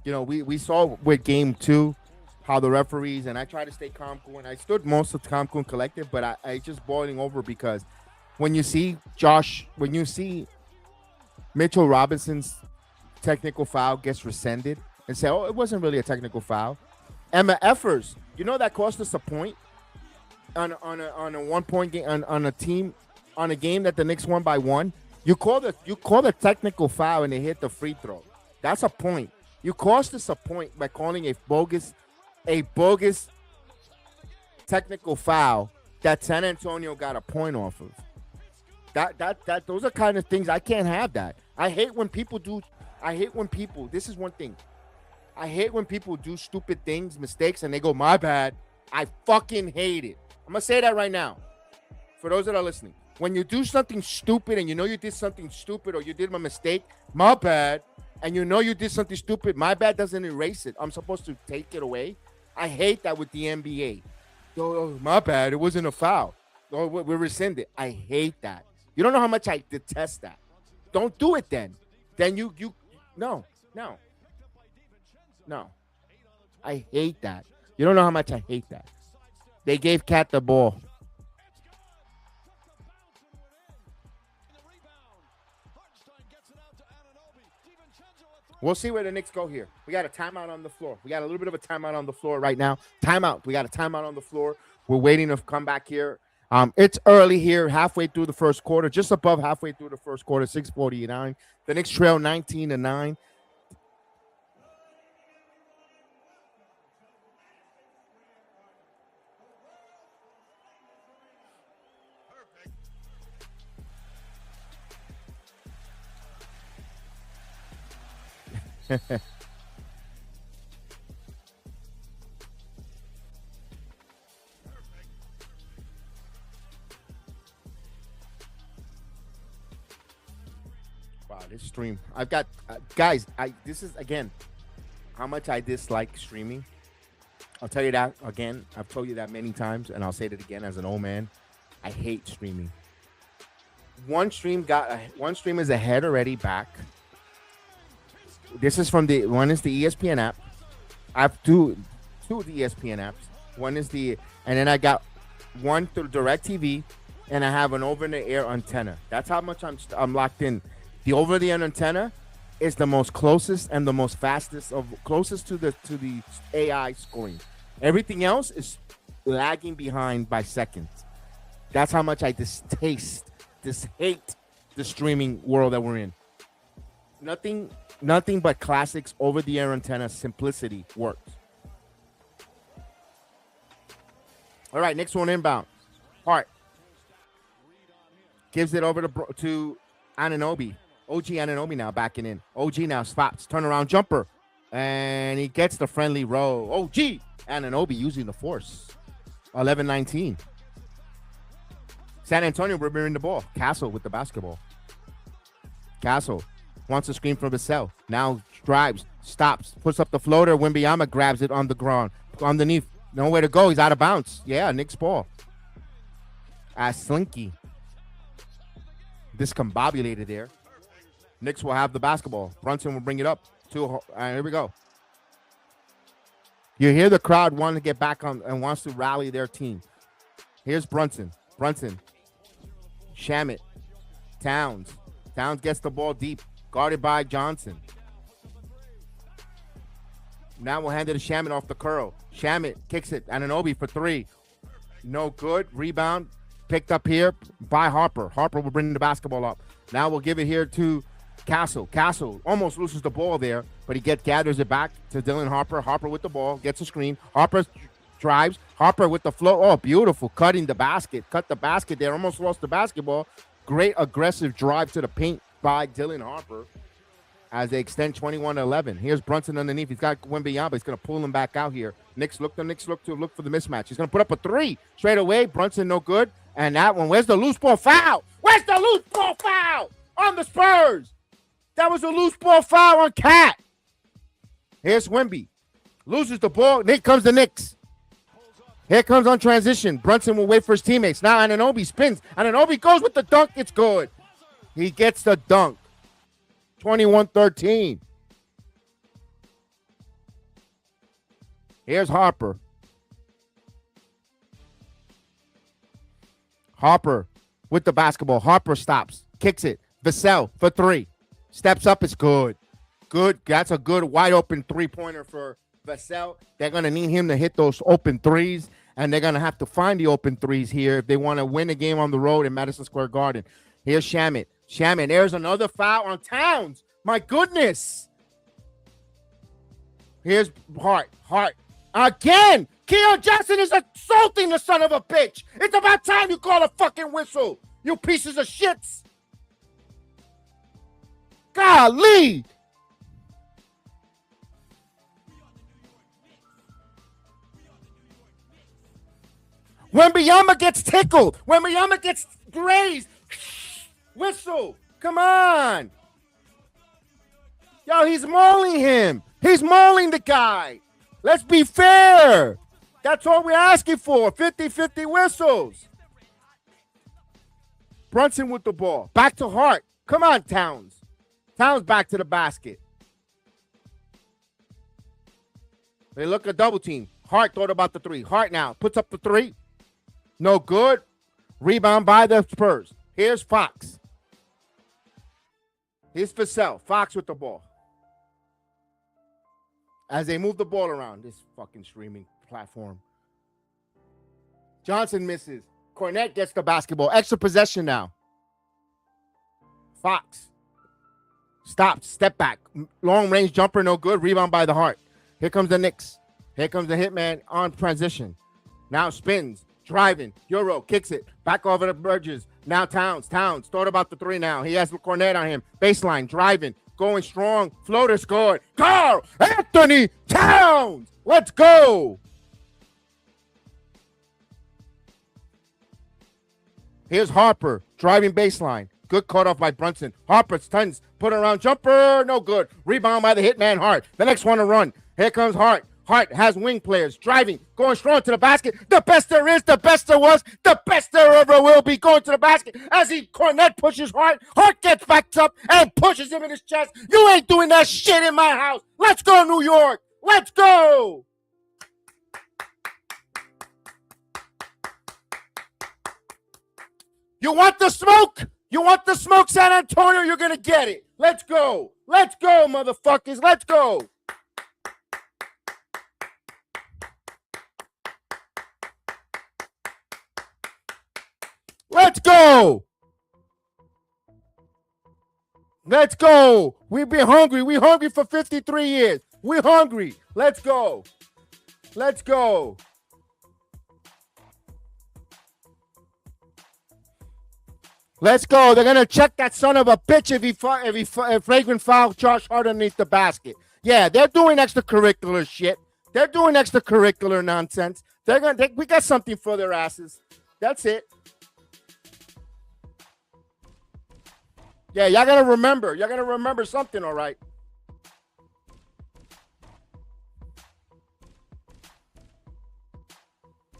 You know, we saw with Game 2 how the referees, and I tried to stay calm, cool, and I stood most of the calm, cool, and collected, but I just boiling over because when you see Mitchell Robinson's technical foul gets rescinded and say, oh, it wasn't really a technical foul. Emma Effers, you know that cost us a point on a 1-point game on a game that the Knicks won by 1. You call the technical foul and they hit the free throw. That's a point. You cost us a point by calling a bogus technical foul that San Antonio got a point off of. That those are kind of things I can't have that. I hate when people this is one thing. I hate when people do stupid things, mistakes, and they go, my bad. I fucking hate it. I'm going to say that right now. For those that are listening. When you do something stupid and you know you did something stupid or you did a mistake, my bad, and you know you did something stupid, my bad doesn't erase it. I'm supposed to take it away. I hate that with the NBA. Oh, my bad. It wasn't a foul. Oh, we rescinded. I hate that. You don't know how much I detest that. Don't do it then. Then no. I hate that. You don't know how much I hate that. They gave Cat the ball. We'll see where the Knicks go here. We got a timeout on the floor. We got a little bit of a timeout on the floor right now. Timeout. We got a timeout on the floor. We're waiting to come back here. It's early here, halfway through the first quarter, just above halfway through the first quarter, 6:49. The Knicks trail 19-9. Wow, this stream. I've got guys. This is again how much I dislike streaming. I'll tell you that again. I've told you that many times, and I'll say it again as an old man. I hate streaming. One stream is ahead already back. This is from one is the ESPN app. I have two of the ESPN apps. One is and then I got one through DirecTV, and I have an over-the-air antenna. That's how much I'm locked in. The over-the-air antenna is the most closest and the most closest to the AI scoring. Everything else is lagging behind by seconds. That's how much I hate the streaming world that we're in. Nothing but classics, over-the-air antenna, simplicity works. All right, next one inbound. Hart gives it over to Anunoby. OG Anunoby now backing in. OG now spots, turnaround jumper, and he gets the friendly roll. OG Anunoby using the force. 11-19. San Antonio removing the ball. Castle with the basketball. Castle wants to screen from Vassell. Now drives, stops, puts up the floater. Wembanyama grabs it on the ground. Underneath, nowhere to go. He's out of bounds. Yeah, Knicks ball. Slinky. Discombobulated there. Knicks will have the basketball. Brunson will bring it up. Here we go. You hear the crowd wanting to get back on and wants to rally their team. Here's Brunson. Shamet. Towns gets the ball deep. Guarded by Johnson. Now we'll hand it to Shamet off the curl. Shamet kicks it. Anunoby for three. No good. Rebound. Picked up here by Harper. Harper will bring the basketball up. Now we'll give it here to Castle. Castle almost loses the ball there, but he gathers it back to Dylan Harper. Harper with the ball. Gets a screen. Harper drives. Harper with the flow. Oh, beautiful. Cutting the basket. Cut the basket there. Almost lost the basketball. Great aggressive drive to the paint by Dylan Harper as they extend 21-11. Here's Brunson underneath. He's got Wembanyama. He's going to pull him back out here. Knicks look for the mismatch. He's going to put up a three straight away. Brunson no good. And that one, where's the loose ball foul? Where's the loose ball foul on the Spurs? That was a loose ball foul on Cat. Here's Wemby. Loses the ball. Nick comes the Knicks. Here comes on transition. Brunson will wait for his teammates. Now Anunoby spins. Anunoby goes with the dunk. It's good. He gets the dunk. 21-13. Here's Harper. Harper with the basketball. Harper stops. Kicks it. Vassell for three. Steps up. It's good. Good. That's a good wide open three-pointer for Vassell. They're going to need him to hit those open threes, and they're going to have to find the open threes here if they want to win a game on the road in Madison Square Garden. Here's Shamet. There's another foul on Towns. My goodness. Here's Hart. Again. Keon Jackson is assaulting the son of a bitch. It's about time you call a fucking whistle. You pieces of shits. Golly. Wembanyama gets tickled. Wembanyama gets grazed. Whistle. Come on. Yo, he's mauling him. He's mauling the guy. Let's be fair. That's all we're asking for. 50-50 whistles. Brunson with the ball. Back to Hart. Come on, Towns. Towns back to the basket. They look a double team. Hart thought about the three. Hart now puts up the three. No good. Rebound by the Spurs. Here's Fox. Here's Vassell. Fox with the ball. As they move the ball around this fucking streaming platform. Johnson misses. Cornette gets the basketball. Extra possession now. Fox. Stops. Step back. Long range jumper. No good. Rebound by the Hart. Here comes the Knicks. Here comes the hitman on transition. Now spins. Driving. Euro. Kicks it. Back over the Bridges. Now Towns. Thought about the three now. He has Cornette on him. Baseline. Driving. Going strong. Floater scored. Karl Anthony Towns. Let's go. Here's Harper. Driving baseline. Good cutoff by Brunson. Harper turns, put around jumper, no good. Rebound by the hitman Hart. The next one to run. Here comes Hart. Hart has wing players driving, going strong to the basket. The best there is, the best there was, the best there ever will be. Going to the basket as Cornette pushes Hart. Hart gets backed up and pushes him in his chest. You ain't doing that shit in my house. Let's go, New York. Let's go. You want the smoke? You want the smoke, San Antonio? You're going to get it. Let's go. Let's go, motherfuckers. Let's go. Let's go. Let's go. We've been hungry. We're hungry for 53 years. We're hungry. Let's go. Let's go. Let's go. They're going to check that son of a bitch if he flagrant foul Josh Hart underneath the basket. Yeah, they're doing extracurricular shit. They're doing extracurricular nonsense. We got something for their asses. That's it. Yeah, y'all got to remember. Y'all got to remember something, all right?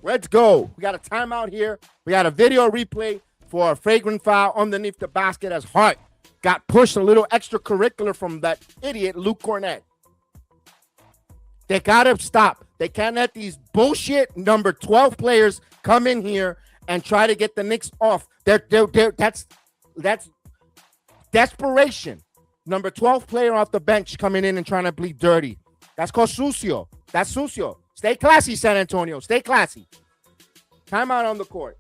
Let's go. We got a timeout here. We got a video replay for a flagrant foul underneath the basket as Hart got pushed a little extracurricular from that idiot Luke Cornette. They got to stop. They can't let these bullshit number 12 players come in here and try to get the Knicks off. That's desperation. Number 12 player off the bench coming in and trying to bleed dirty. That's called sucio. That's sucio. Stay classy, San Antonio. Stay classy. Timeout on the court.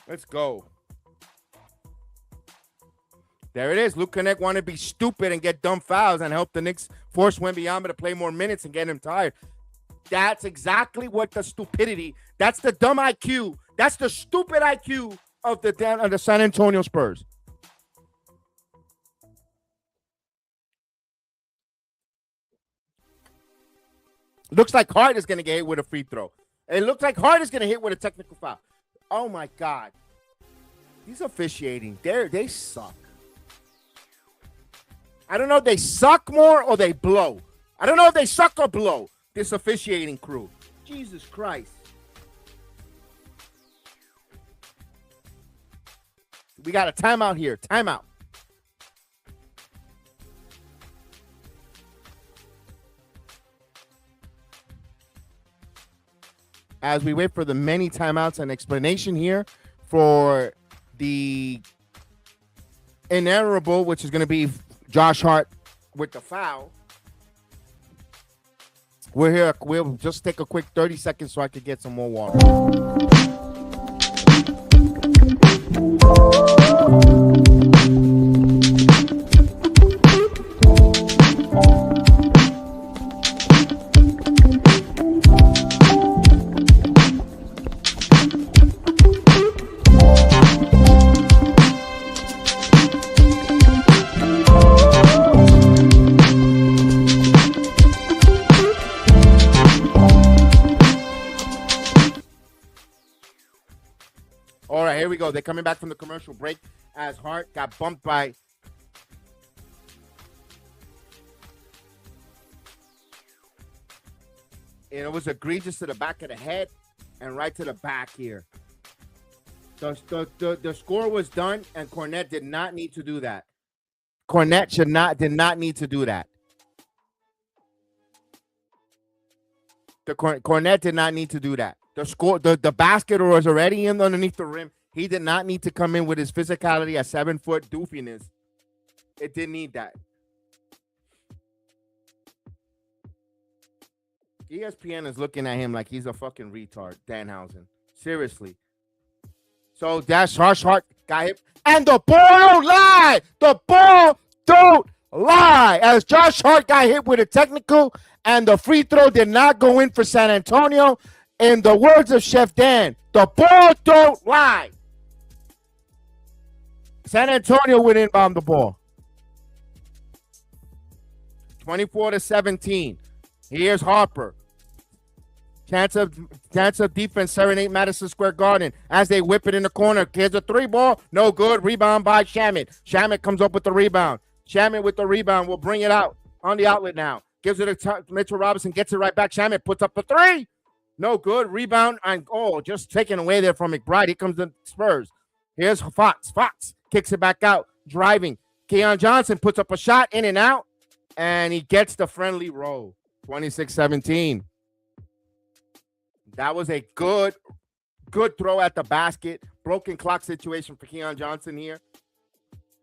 Let's go. There it is. Luke Cornette wanted to be stupid and get dumb fouls and help the Knicks force Wembanyama to play more minutes and get him tired. That's exactly what the stupidity. That's the dumb IQ. That's the stupid IQ of the San Antonio Spurs. Looks like Hart is going to get hit with a free throw. It looks like Hart is going to hit with a technical foul. Oh, my God. These officiating, they suck. I don't know if they suck more or they blow. I don't know if they suck or blow, this officiating crew. Jesus Christ. We got a timeout here. Timeout. As we wait for the many timeouts and explanation here for the inerrable, which is going to be Josh Hart with the foul. We're here. We'll just take a quick 30 seconds so I can get some more water. Here we go. They're coming back from the commercial break as Hart got bumped by it was egregious to the back of the head and right to the back here. The score was done, and Cornette did not need to do that. Cornette did not need to do that. Cornette did not need to do that. The basket was already in underneath the rim. He did not need to come in with his physicality at 7-foot doofiness. It didn't need that. ESPN is looking at him like he's a fucking retard, Danhausen. Seriously. So Josh Hart got hit. And the ball don't lie. The ball don't lie. As Josh Hart got hit with a technical and the free throw did not go in for San Antonio. In the words of Chef Dan, the ball don't lie. San Antonio would inbound the ball. 24-17. Here's Harper. Chance of defense, serenade Madison Square Garden as they whip it in the corner. Here's a 3-ball. No good. Rebound by Shamet. Shamet comes up with the rebound. Shamet with the rebound will bring it out on the outlet now. Gives it to Mitchell Robinson. Gets it right back. Shamet puts up a 3. No good. Rebound. And just taken away there from McBride. Here comes the Spurs. Here's Fox. Fox kicks it back out. Driving. Keon Johnson puts up a shot in and out. And he gets the friendly roll. 26-17. That was a good throw at the basket. Broken clock situation for Keon Johnson here.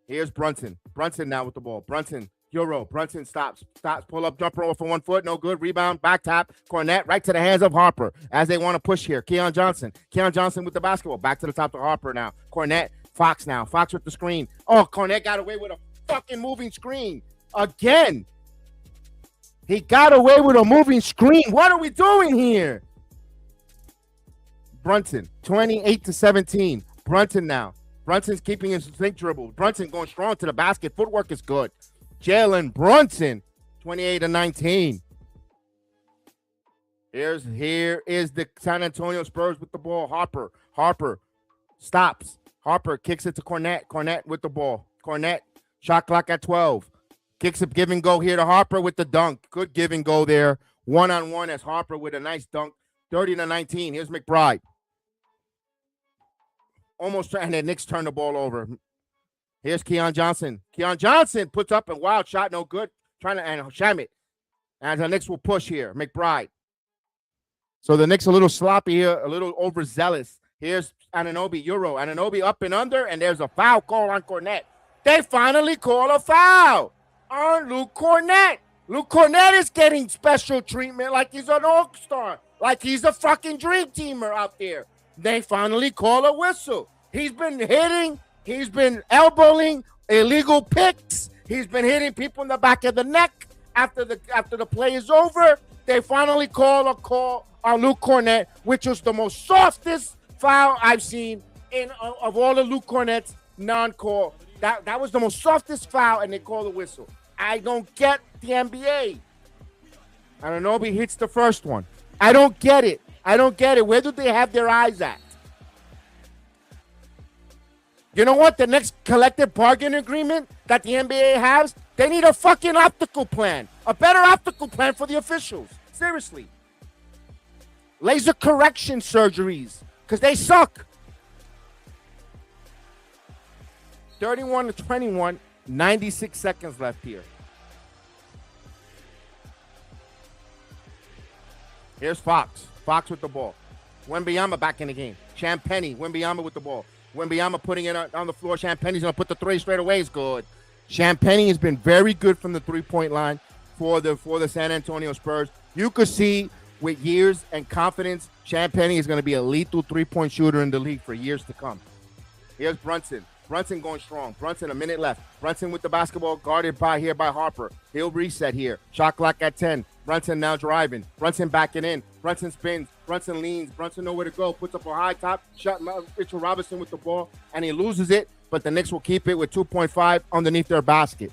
Here's Brunson. Brunson now with the ball. Brunson, Euro. Brunson stops. Pull up, jumper over for 1 foot. No good. Rebound, back tap. Cornette right to the hands of Harper as they want to push here. Keon Johnson. Keon Johnson with the basketball. Back to the top to Harper now. Cornette. Fox now. Fox with the screen. Oh, Cornette got away with a fucking moving screen. Again. He got away with a moving screen. What are we doing here? Brunson, 28-17. Brunson now. Brunson's keeping his think dribble. Brunson going strong to the basket. Footwork is good. Jalen Brunson, 28-19. Here is the San Antonio Spurs with the ball. Harper stops. Harper kicks it to Cornette. Cornette with the ball. Cornette, shot clock at 12. Kicks it, give and go here to Harper with the dunk. Good give and go there. One-on-one as Harper with a nice dunk. 30-19. Here's McBride. Almost trying, and the Knicks turn the ball over. Here's Keon Johnson. Keon Johnson puts up a wild shot, no good. Trying to, and Shamet. And the Knicks will push here. McBride. So the Knicks a little sloppy here, a little overzealous. Here's Anunoby, Euro. Anunoby up and under, and there's a foul call on Cornette. They finally call a foul on Luke Cornette. Luke Cornette is getting special treatment like he's an all-star, like he's a fucking dream teamer out there. They finally call a whistle. He's been hitting. He's been elbowing illegal picks. He's been hitting people in the back of the neck after the play is over. They finally call a call on Luke Cornette, which was the most softest foul I've seen of all of Luke Cornette's non-call. That was the most softest foul, and they call the whistle. I don't get the NBA. Anunoby hits the first one. I don't get it. Where do they have their eyes at? You know what? The next collective bargaining agreement that the NBA has, they need a fucking optical plan. A better optical plan for the officials. Seriously. Laser correction surgeries. Because they suck. 31-21. 96 seconds left here. Here's Fox. Fox with the ball. Wembanyama back in the game. Champagnie. Wembanyama with the ball. Wembanyama putting it on the floor. Champagnie's going to put the 3 straight away. Is good. Champagnie has been very good from the 3-point line for the San Antonio Spurs. You could see with years and confidence, Champagnie is going to be a lethal 3-point shooter in the league for years to come. Here's Brunson. Brunson going strong. Brunson, a minute left. Brunson with the basketball guarded by Harper. He'll reset here. Shot clock at 10. Brunson now driving. Brunson backing in. Brunson spins. Brunson leans. Brunson nowhere to go. Puts up a high top. Shot Mitchell Robinson with the ball, and he loses it, but the Knicks will keep it with 2.5 underneath their basket.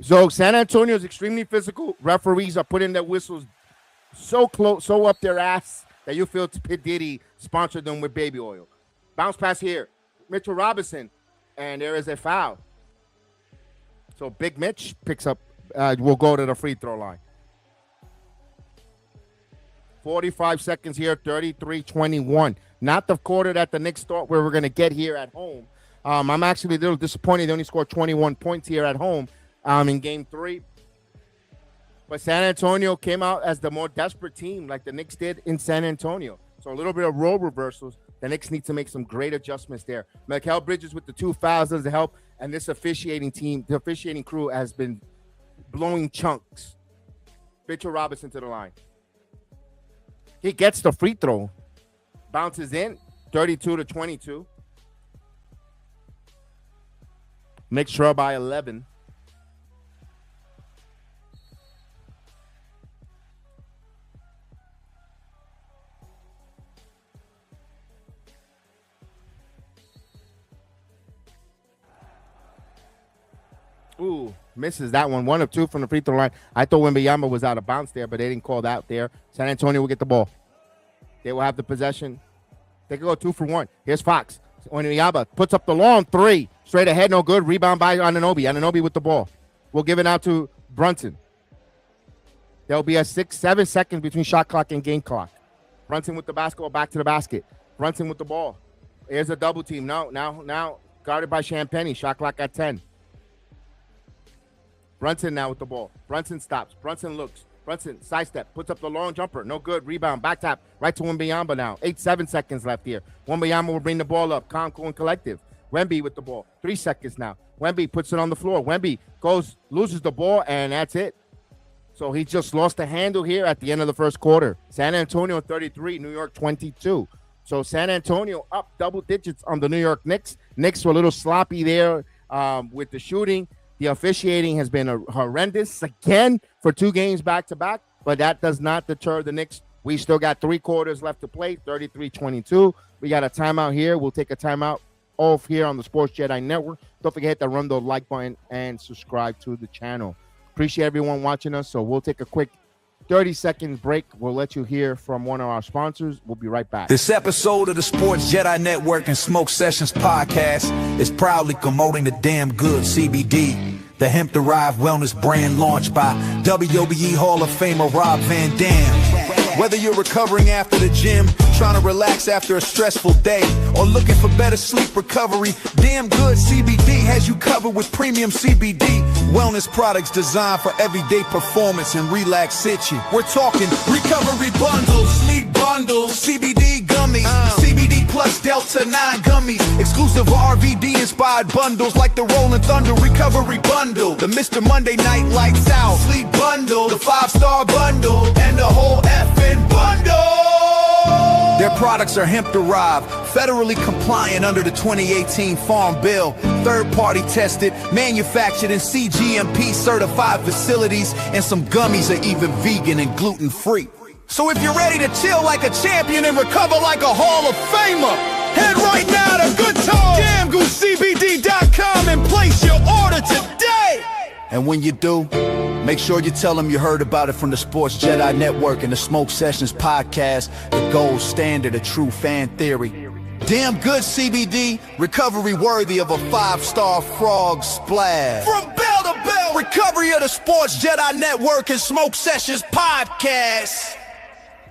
So San Antonio is extremely physical. Referees are putting their whistles so close, so up their ass that you feel P. Diddy sponsored them with baby oil. Bounce pass here. Mitchell Robinson, and there is a foul. So Big Mitch picks up, will go to the free throw line. 45 seconds here, 33-21. Not the quarter that the Knicks thought we were going to get here at home. I'm actually a little disappointed they only scored 21 points here at home in Game 3. But San Antonio came out as the more desperate team like the Knicks did in San Antonio. So a little bit of role reversals. The Knicks need to make some great adjustments there. Mikal Bridges with the 2 fouls doesn't help. And this officiating team, the officiating crew has been blowing chunks. Mitchell Robinson to the line. He gets the free throw. Bounces in, 32-22. Knicks trail by 11. Ooh, misses that one. 1 of 2 from the free throw line. I thought Wembanyama was out of bounds there, but they didn't call that there. San Antonio will get the ball. They will have the possession. They can go 2 for 1. Here's Fox. Wembanyama puts up the long 3. Straight ahead, no good. Rebound by Anunoby. Anunoby with the ball. We'll give it out to Brunson. There'll be a 6-7 seconds between shot clock and game clock. Brunson with the basketball, back to the basket. Brunson with the ball. Here's a double team. Now guarded by Champagny. Shot clock at 10. Brunson now with the ball. Brunson stops. Brunson looks. Brunson sidestep. Puts up the long jumper. No good. Rebound. Back tap. Right to Wembanyama now. 8-7 seconds left here. Wembanyama will bring the ball up. Calm, cool, and collective. Wemby with the ball. 3 seconds now. Wemby puts it on the floor. Wemby loses the ball, and that's it. So he just lost the handle here at the end of the first quarter. San Antonio 33, New York 22. So San Antonio up double digits on the New York Knicks. Knicks were a little sloppy there with the shooting. The officiating has been horrendous again for 2 games back-to-back, but that does not deter the Knicks. We still got 3 quarters left to play, 33-22. We got a timeout here. We'll take a timeout off here on the Sports Jedi Network. Don't forget to run the like button and subscribe to the channel. Appreciate everyone watching us, so we'll take a quick 30-second break. We'll let you hear from one of our sponsors. We'll be right back. This episode of the Sports Jedi Network and Smoke Sessions podcast is proudly promoting the Damn Good CBD, the hemp-derived wellness brand launched by WWE Hall of Famer Rob Van Dam. Whether you're recovering after the gym, trying to relax after a stressful day, or looking for better sleep recovery, Damn Good CBD has you covered with premium CBD wellness products designed for everyday performance and relaxation. We're talking recovery bundles, sleep bundles, CBD gummies, CBD plus Delta 9 gummies, exclusive RVD inspired bundles like the Rolling Thunder Recovery Bundle, the Mr. Monday Night Lights Out Sleep Bundle, the 5-star bundle, and the whole effing bundle. Their products are hemp-derived, federally compliant under the 2018 Farm Bill, third-party tested, manufactured in CGMP-certified facilities, and some gummies are even vegan and gluten-free. So if you're ready to chill like a champion and recover like a Hall of Famer, head right now to GoodTime.com and place your order today. And when you do, make sure you tell them you heard about it from the Sports Jedi Network and the Smoke Sessions podcast, the gold standard of true fan theory. Damn Good CBD, recovery worthy of a 5-star frog splash. From bell to bell, recovery of the Sports Jedi Network and Smoke Sessions podcast.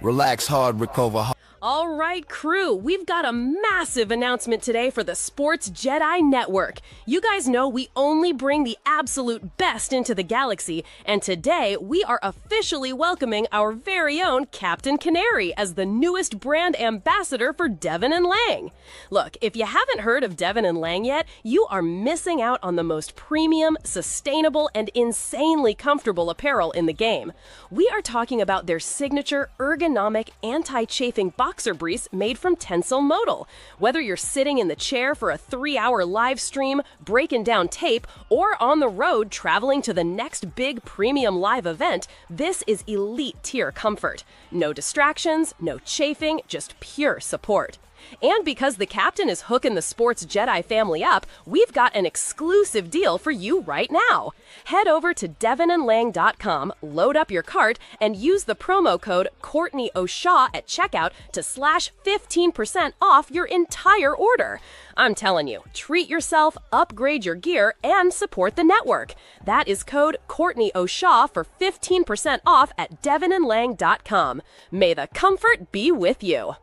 Relax hard, recover hard. All right, crew, we've got a massive announcement today for the Sports Jedi Network. You guys know we only bring the absolute best into the galaxy, and today we are officially welcoming our very own Captain Canary as the newest brand ambassador for Devin and Lang. Look, if you haven't heard of Devin and Lang yet, you are missing out on the most premium, sustainable, and insanely comfortable apparel in the game. We are talking about their signature ergonomic anti-chafing boxer briefs made from Tencel Modal. Whether you're sitting in the chair for a 3-hour live stream, breaking down tape, or on the road traveling to the next big premium live event, this is elite tier comfort. No distractions, no chafing, just pure support. And because the captain is hooking the Sports Jedi family up, we've got an exclusive deal for you right now. Head over to devinandlang.com, load up your cart, and use the promo code Courtney O'Shaw at checkout to slash 15% off your entire order. I'm telling you, treat yourself, upgrade your gear, and support the network. That is code Courtney O'Shaw for 15% off at devinandlang.com. May the comfort be with you.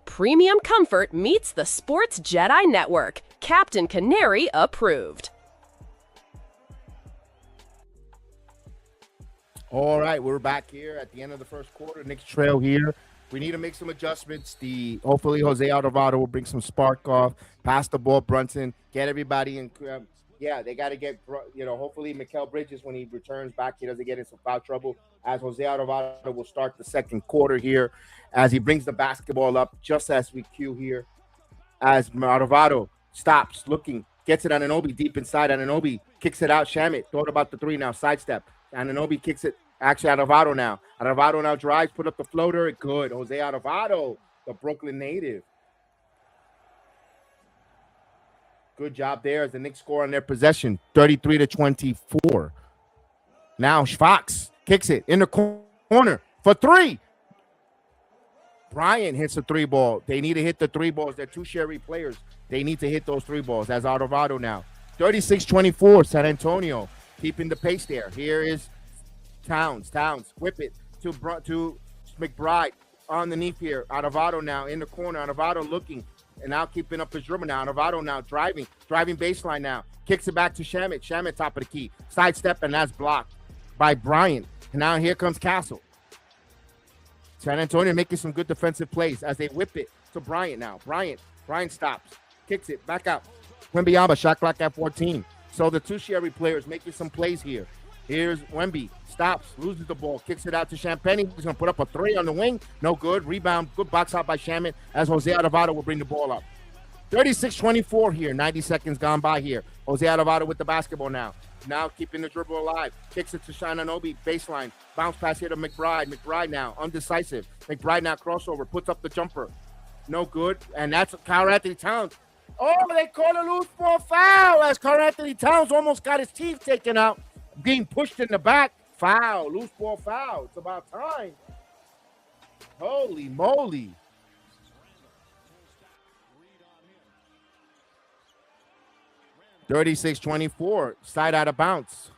Premium comfort meets the Sports Jedi Network. Captain Canary approved. All right, we're back here at the end of the first quarter. Knicks trail here. We need to make some adjustments. Hopefully Jose Alvarado will bring some spark off, pass the ball, Brunson, get everybody in. They got to get, hopefully Mikal Bridges, when he returns back, he doesn't get in some foul trouble, as Jose Alvarado will start the second quarter here as he brings the basketball up just as we cue here. As Alvarado stops, looking, gets it on Anunoby deep inside. Anunoby kicks it out. Shamit thought about the 3 now, sidestep. Anunoby kicks it. Actually, Alvarado now. Alvarado now drives, put up the floater. Good. Jose Alvarado, the Brooklyn native. Good job there as the Knicks score on their possession, 33-24. Now Fox kicks it in the corner for three. Bryant hits a three ball. They need to hit the three balls. They're two Sherry players. They need to hit those three balls. That's Alvarado now. 36-24, San Antonio keeping the pace there. Here is Towns. Whip it to McBride underneath here. Alvarado now in the corner. Alvarado looking and now keeping up his dribble now. Alvarado now driving baseline now. Kicks it back to Shamet. Shamet top of the key. Sidestep, and that's blocked by Bryant. And now here comes Castle. San Antonio making some good defensive plays as they whip it to Bryant now. Bryant stops, kicks it back out. Wembyama, shot clock at 14. So the two Sherry players making some plays here. Here's Wemby, stops, loses the ball, kicks it out to Champagne. He's going to put up a three on the wing. No good. Rebound, good box out by Shamet as Jose Alvarado will bring the ball up. 36-24 here, 90 seconds gone by here. Jose Alvarado with the basketball now. Now keeping the dribble alive. Kicks it to Shananobi, baseline. Bounce pass here to McBride. McBride now, undecisive. McBride now crossover, puts up the jumper. No good, and that's Karl Anthony Towns. Oh, they call a loose ball foul as Karl Anthony Towns almost got his teeth taken out. Being pushed in the back. Foul, loose ball foul. It's about time. Holy moly. $36-24, side out of bounds.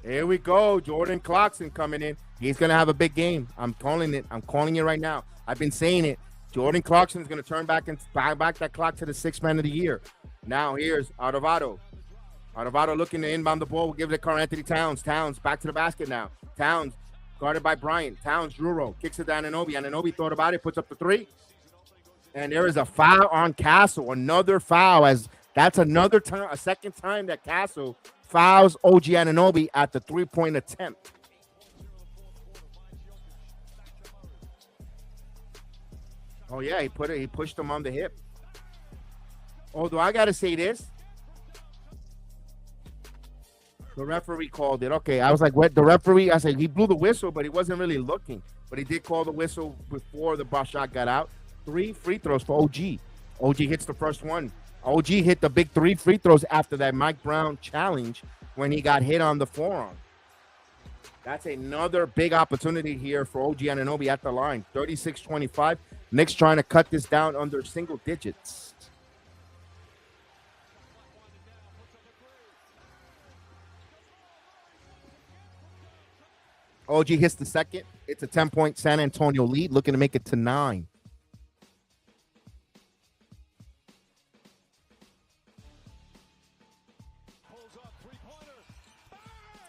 Here we go. Jordan Clarkson coming in. He's going to have a big game. I'm calling it. I'm calling it right now. I've been saying it. Jordan Clarkson is going to turn back and back that clock to the sixth man of the year. Now here's Alvarado. Alvarado looking to inbound the ball. We'll give it to Karl Anthony Towns. Towns back to the basket now. Towns guarded by Bryant. Towns, Juro, kicks it down to Anunoby. Anunoby thought about it, puts up the three. And there is a foul on Castle. Another foul, as that's another time, a second time that Castle fouls OG Anunoby at the three-point attempt. Oh, yeah, he pushed him on the hip. Although I got to say this. The referee called it. Okay, I was like, what? The referee, I said, he blew the whistle, but he wasn't really looking. But he did call the whistle before the ball shot got out. 3 free throws for OG. OG hits the first one. OG hit the big 3 free throws after that Mike Brown challenge when he got hit on the forearm. That's another big opportunity here for OG Anunoby at the line. 36-25. Knicks trying to cut this down under single digits. OG hits the second. It's a 10-point San Antonio lead, looking to make it to 9.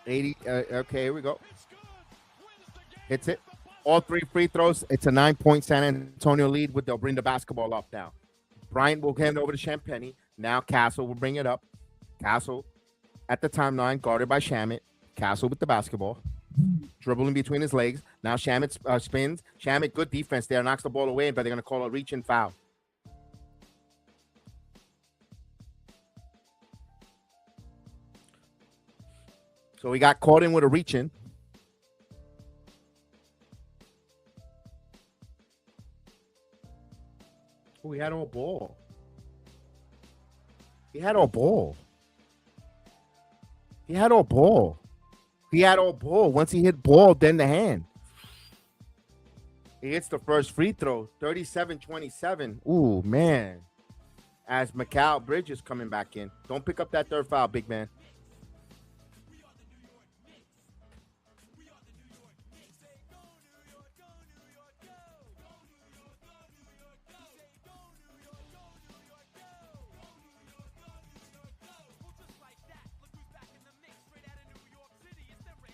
Okay, here we go. Hits it. All 3 free throws. It's a 9-point San Antonio lead. They'll bring the basketball up now. Bryant will hand over to Champagne. Now Castle will bring it up. Castle at the timeline, guarded by Shamet. Castle with the basketball. Dribbling between his legs. Now Shamet spins. Shamet, good defense there. Knocks the ball away, but they're going to call a reach and foul. So we got caught in with a reach in. Oh, he had all ball. He had all ball. He had all ball. He had all ball. Once he hit ball, then the hand. He hits the first free throw, 37-27. Ooh, man. As Mikal Bridges coming back in. Don't pick up that third foul, big man.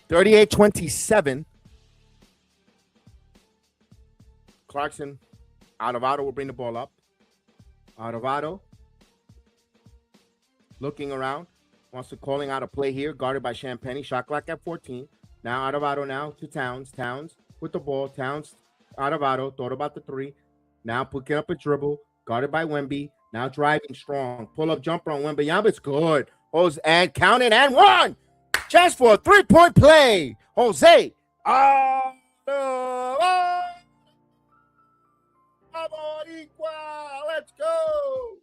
$38-27. Clarkson, Alvarado will bring the ball up. Alvarado looking around, wants to calling out a play here, guarded by Champagne. Shot clock at 14. Now Alvarado now to Towns. Towns with the ball. Towns, Alvarado thought about the 3. Now picking up a dribble, guarded by Wemby. Now driving strong. Pull up jumper on Wemby. It's good. And counted and 1. Chance for a 3-point play. Jose Alvarado. Boricua. Let's go.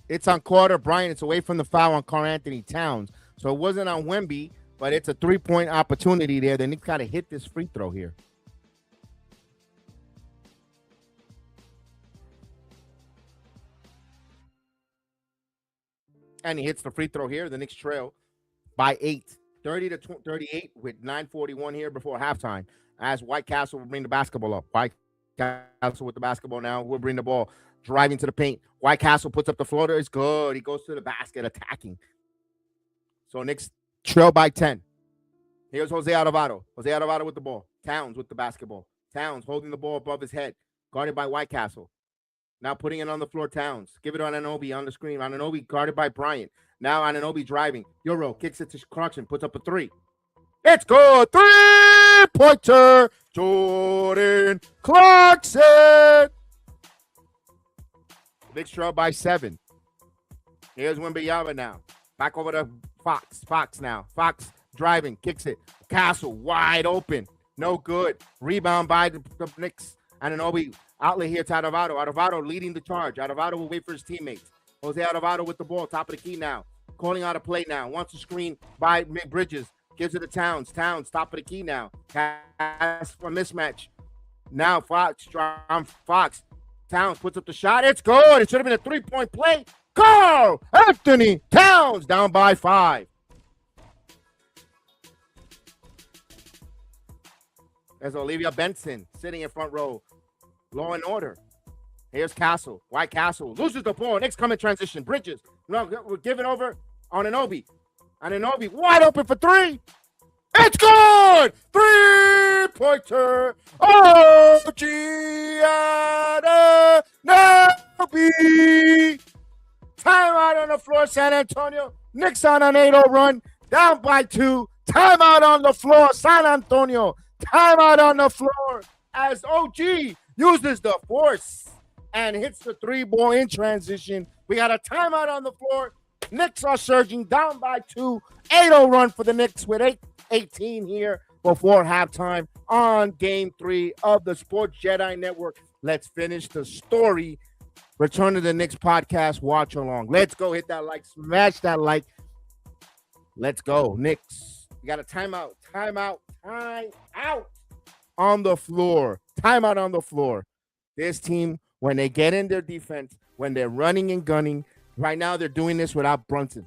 It's on Carter Bryant. It's away from the foul on Karl Anthony Towns. So it wasn't on Wemby, but it's a three-point opportunity there. The Knicks got to hit this free throw here. And he hits the free throw here. The Knicks trail by 8, 30-38 with 9:41 here before halftime. As White Castle will bring the basketball up. White Castle with the basketball now. We'll bring the ball. Driving to the paint. White Castle puts up the floater. It's good. He goes to the basket attacking. So Knicks trail by 10. Here's Jose Alvarado. Jose Alvarado with the ball. Towns with the basketball. Towns holding the ball above his head. Guarded by White Castle. Now putting it on the floor, Towns. Give it on Anunoby on the screen. Anunoby guarded by Bryant. Now Anunoby driving. Euro kicks it to Clarkson. Puts up a 3. It's good. 3-pointer. Jordan Clarkson. Knicks trail by 7. Here's Wembanyama now. Back over to Fox. Fox now. Fox driving. Kicks it. Castle wide open. No good. Rebound by the Knicks. Anunoby outlet here to Alvarado. Alvarado leading the charge. Alvarado will wait for his teammates. Jose Alvarado with the ball. Top of the key now. Calling out a play now. Wants a screen by Bridges. Gives it to Towns. Towns top of the key now. Pass for mismatch. Now Fox. Fox. Towns puts up the shot. It's good. It should have been a 3-point play. Karl Anthony Towns down by 5. There's Olivia Benson sitting in front row. Law and order. Here's Castle. White Castle loses the ball. Knicks come in transition. Bridges. No, we're giving over on Anunoby. Anunoby wide open for 3. It's good! 3-pointer. Oh, Anunoby. Timeout on the floor, San Antonio. Knicks on an 8-0 run. Down by 2. Timeout on the floor, San Antonio. Timeout on the floor as OG uses the force and hits the 3-ball in transition. We got a timeout on the floor. Knicks are surging down by 2. 8-0 run for the Knicks with 8:18 here before halftime on Game 3 of the Sports Jedi Network. Let's finish the story. Return to the Knicks podcast. Watch along. Let's go. Hit that like. Smash that like. Let's go. Knicks. You got a timeout. Timeout. Timeout on the floor. Timeout on the floor. This team, when they get in their defense, when they're running and gunning, right now they're doing this without Brunson.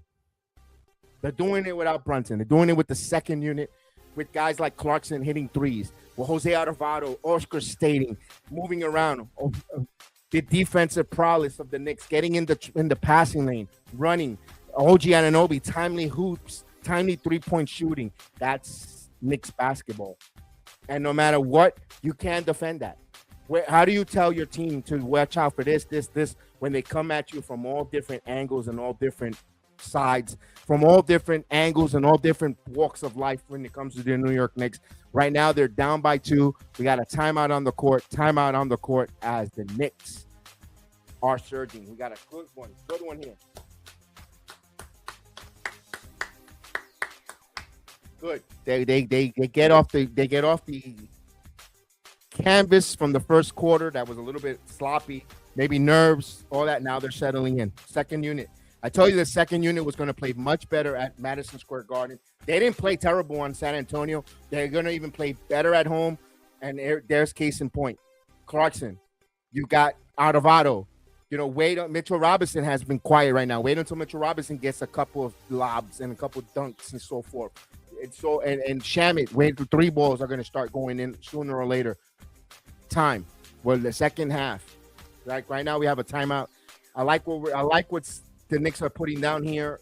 They're doing it without Brunson. They're doing it with the second unit, with guys like Clarkson hitting threes, with Jose Alvarado orchestrating, moving around. The defensive prowess of the Knicks, getting in the passing lane, running. OG Anunoby, timely hoops, timely three-point shooting. That's Knicks basketball. And no matter what, you can't defend that. How do you tell your team to watch out for this, when they come at you from all different angles and all different sides, from all different angles and all different walks of life when it comes to the New York Knicks? Right now, they're down by 2. We got a timeout on the court. Timeout on the court as the Knicks are surging. We got a good one here. Good. They get off the canvas from the first quarter. That was a little bit sloppy, maybe nerves, all that. Now they're settling in. Second unit. I told you the second unit was going to play much better at Madison Square Garden. They didn't play terrible on San Antonio. They're going to even play better at home. And there's case in point. Clarkson, you got Alvarado. Mitchell Robinson has been quiet right now. Wait until Mitchell Robinson gets a couple of lobs and a couple of dunks and so forth. And Shamit, wait till 3 balls are going to start going in sooner or later. Time. Well, the second half. Like right now, we have a timeout. I like what the Knicks are putting down here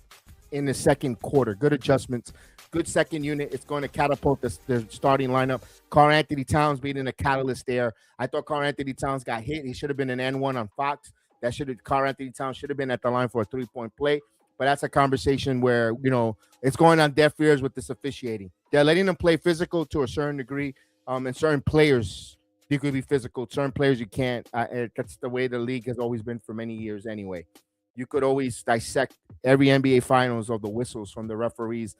in the second quarter. Good adjustments. Good second unit. It's going to catapult the starting lineup. Karl Anthony Towns being a catalyst there. I thought Karl Anthony Towns got hit. He should have been an N1 on Fox. Karl Anthony Towns should have been at the line for a 3-point play. but that's a conversation where, it's going on deaf ears with this officiating. They're letting them play physical to a certain degree, and certain players, you could be physical. Certain players you can't. That's the way the league has always been for many years anyway. You could always dissect every NBA Finals of the whistles from the referees.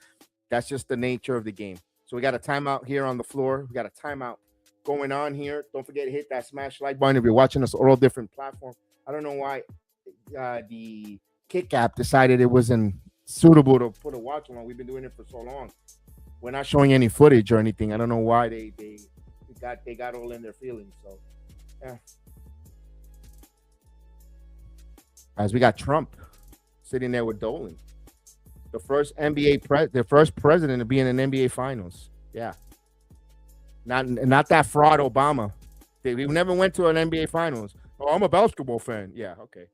That's just the nature of the game. So we got a timeout here on the floor. We got a timeout going on here. Don't forget to hit that smash like button if you're watching us on all different platforms. I don't know why the Kick app decided it wasn't suitable to put a watch on. We've been doing it for so long. We're not showing any footage or anything. I don't know why they got all in their feelings. So, yeah. As we got Trump sitting there with Dolan, the first the first president to be in an NBA Finals. Yeah, not that fraud Obama. We never went to an NBA Finals. Oh, I'm a basketball fan. Yeah, okay.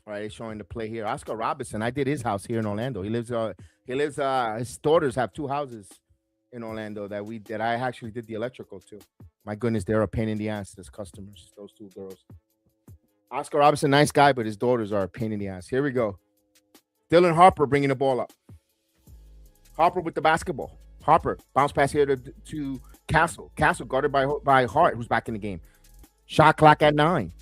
All right, showing the play here. Oscar Robertson. I did his house here in Orlando. He lives. His daughters have 2 houses in Orlando that I actually did the electrical to. My goodness, they're a pain in the ass as customers. Those 2 girls. Oscar Robertson, nice guy, but his daughters are a pain in the ass. Here we go. Dylan Harper bringing the ball up. Harper with the basketball. Harper bounce pass here to Castle. Castle guarded by Hart, who's back in the game. Shot clock at 9.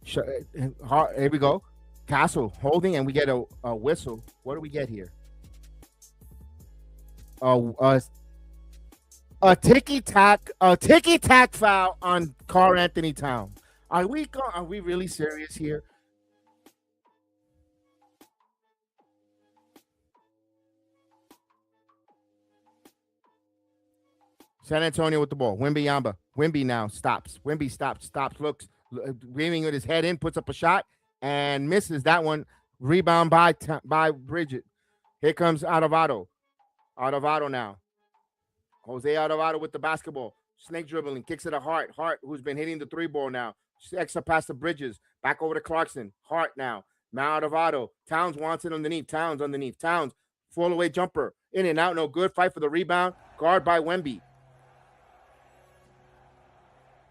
Here we go. Castle holding, and we get a whistle. What do we get here? A ticky-tack foul on Karl Anthony Towns. Are we really serious here? San Antonio with the ball. Wemby Yamba. Wemby now stops. Wemby stops, looks, waving with his head in, puts up a shot, and misses that one. Rebound by Bridget. Here comes Adovado. Adovado now. Jose Adovado with the basketball. Snake dribbling. Kicks it to Hart. Hart, who's been hitting the 3-ball now. Extra pass to Bridges. Back over to Clarkson. Hart now. Now Adovado. Towns wants it underneath. Towns. Fall away jumper. In and out. No good. Fight for the rebound. Guard by Wemby.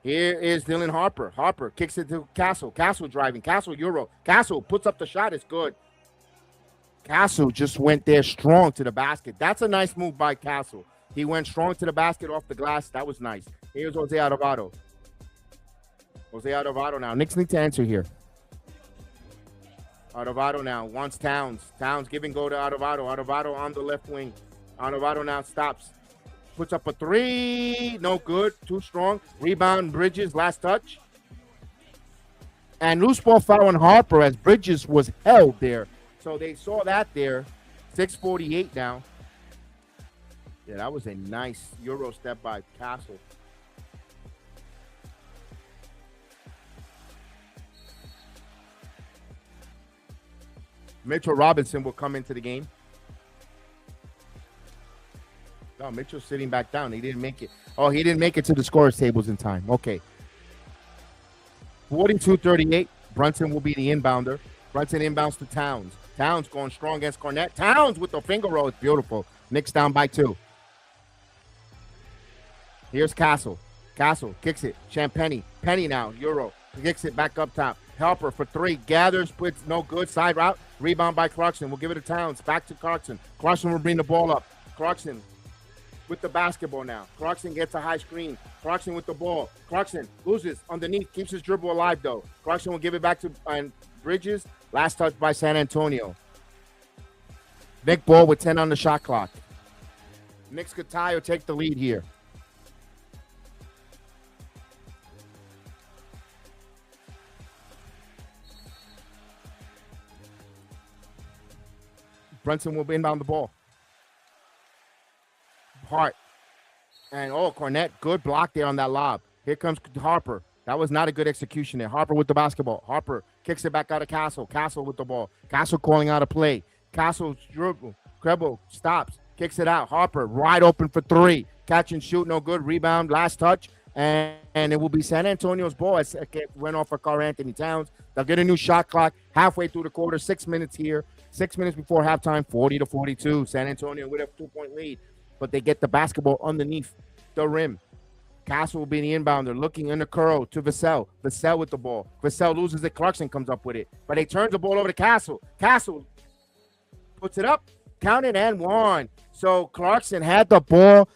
Here is Dylan Harper. Harper kicks it to Castle. Castle driving. Castle Euro. Castle puts up the shot. It's good. Castle just went there strong to the basket. That's a nice move by Castle. He went strong to the basket off the glass. That was nice. Here's Jose Adovado. Jose Adovado now. Knicks need to answer here. Adovado now wants Towns. Towns give and go to Adovado. Adovado on the left wing. Adovado now stops. Puts up a 3. No good. Too strong. Rebound, Bridges. Last touch. And loose ball foul on Harper as Bridges was held there. So they saw that there. 6:48 now. Yeah, that was a nice Euro step by Castle. Mitchell Robinson will come into the game. No, Mitchell's sitting back down. He didn't make it. Oh, he didn't make it to the scorers tables in time. Okay. 42-38. Brunson will be the inbounder. Brunson inbounds to Towns. Towns going strong against Cornette. Towns with the finger roll. It's beautiful. Knicks down by 2. Here's Castle. Castle kicks it. Champagny. Penny now. Euro. Kicks it back up top. Helper for 3. Gathers. Puts no good. Side route. Rebound by Clarkson. We'll give it to Towns. Back to Clarkson. Clarkson will bring the ball up. Clarkson with the basketball now. Clarkson gets a high screen. Clarkson with the ball. Clarkson loses underneath. Keeps his dribble alive, though. Clarkson will give it back to Bridges. Last touch by San Antonio. Nick Ball with 10 on the shot clock. Knicks could tie or take the lead here. Brunson will inbound the ball. Hart. And, Cornette, good block there on that lob. Here comes Harper. That was not a good execution there. Harper with the basketball. Harper kicks it back out of Castle. Castle with the ball. Castle calling out a play. Castle dribble. Krebel stops. Kicks it out. Harper wide open for 3. Catch and shoot. No good. Rebound. Last touch. And it will be San Antonio's ball. It went off for Karl Anthony Towns. They'll get a new shot clock halfway through the quarter. 6 minutes here. 6 minutes before halftime, 40-42. San Antonio with a 2-point lead, but they get the basketball underneath the rim. Castle will be the inbounder, looking in the curl to Vassell. Vassell with the ball. Vassell loses it. Clarkson comes up with it, but he turns the ball over to Castle. Castle puts it up, counted, and won. So Clarkson had the ball,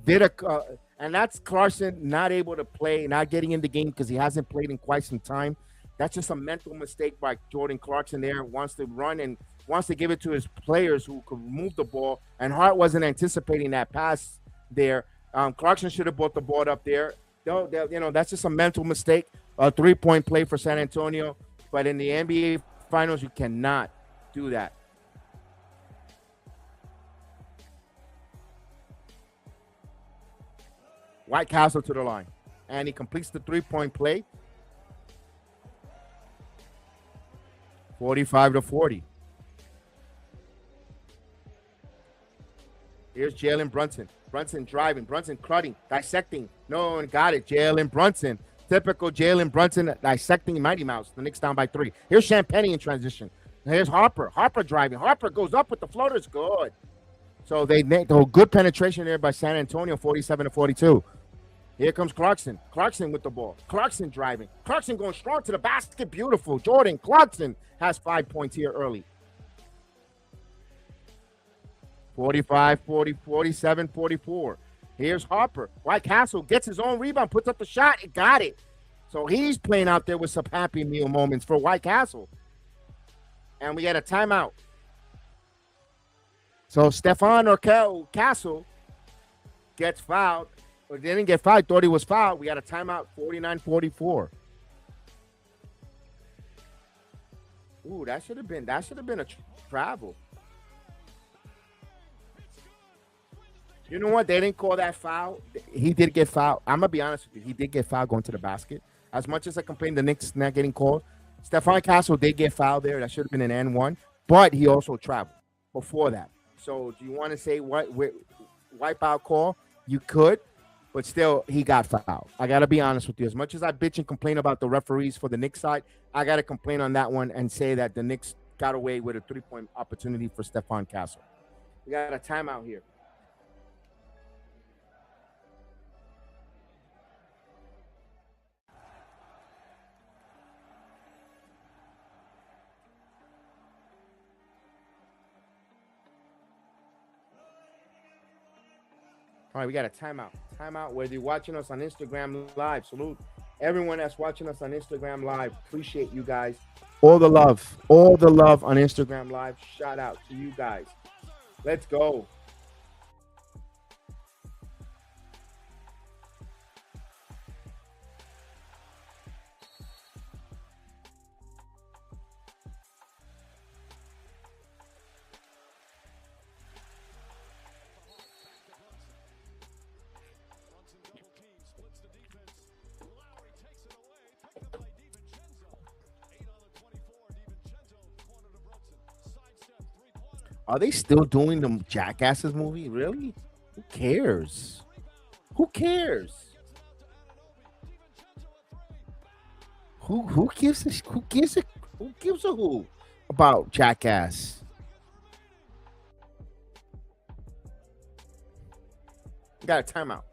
and that's Clarkson not able to play, not getting in the game because he hasn't played in quite some time. That's just a mental mistake by Jordan Clarkson there. Wants to run and wants to give it to his players who could move the ball, and Hart wasn't anticipating that pass there. Clarkson should have brought the board up there. That's just a mental mistake. A 3-point play for San Antonio. But in the NBA Finals, you cannot do that. White Castle to the line. And he completes the 3-point play. 45-40. Here's Jalen Brunson. Brunson driving. Brunson cutting. Dissecting. No one got it. Jalen Brunson. Typical Jalen Brunson dissecting Mighty Mouse. The Knicks down by 3. Here's Champagne in transition. Here's Harper. Harper driving. Harper goes up with the floaters. Good. So they make a good penetration there by San Antonio, 47-42. Here comes Clarkson. Clarkson with the ball. Clarkson driving. Clarkson going strong to the basket. Beautiful. Jordan Clarkson has 5 points here early. 45, 40, 47, 44. Here's Harper. White Castle gets his own rebound, puts up the shot. He got it. So he's playing out there with some happy meal moments for White Castle. And we get a timeout. So Stefan Castle gets fouled. Or didn't get fouled. Thought he was fouled. We got a timeout, 49-44. Ooh, that should have been a travel. You know what? They didn't call that foul. He did get fouled. I'm going to be honest with you. He did get fouled going to the basket. As much as I complained the Knicks not getting called, Stefan Castle did get fouled there. That should have been an N1. But he also traveled before that. So do you want to say wipeout call? You could. But still, he got fouled. I got to be honest with you. As much as I bitch and complain about the referees for the Knicks side, I got to complain on that one and say that the Knicks got away with a 3-point opportunity for Stefan Castle. We got a timeout here. All right, we got a timeout. Timeout, whether you're watching us on Instagram Live. Salute everyone that's watching us on Instagram Live. Appreciate you guys. All the love on Instagram Live. Shout out to you guys. Let's go. Are they still doing the Jackasses movie? Really? Who cares? Who cares? Who gives a who about Jackass? We got a timeout.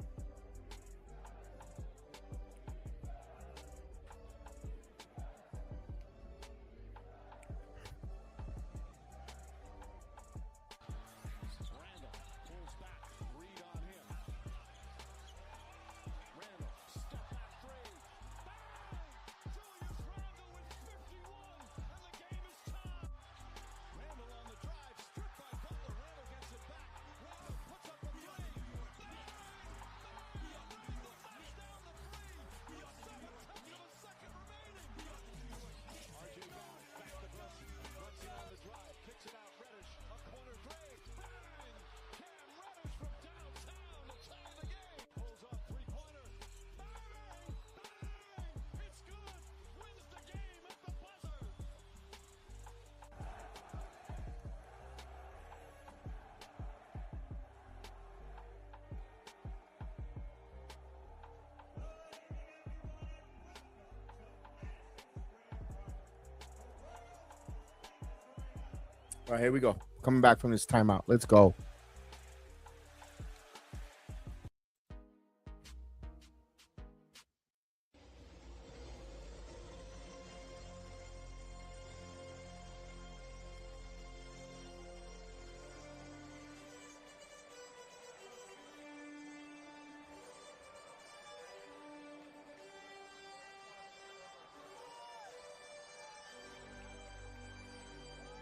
All right, here we go. Coming back from this timeout. Let's go.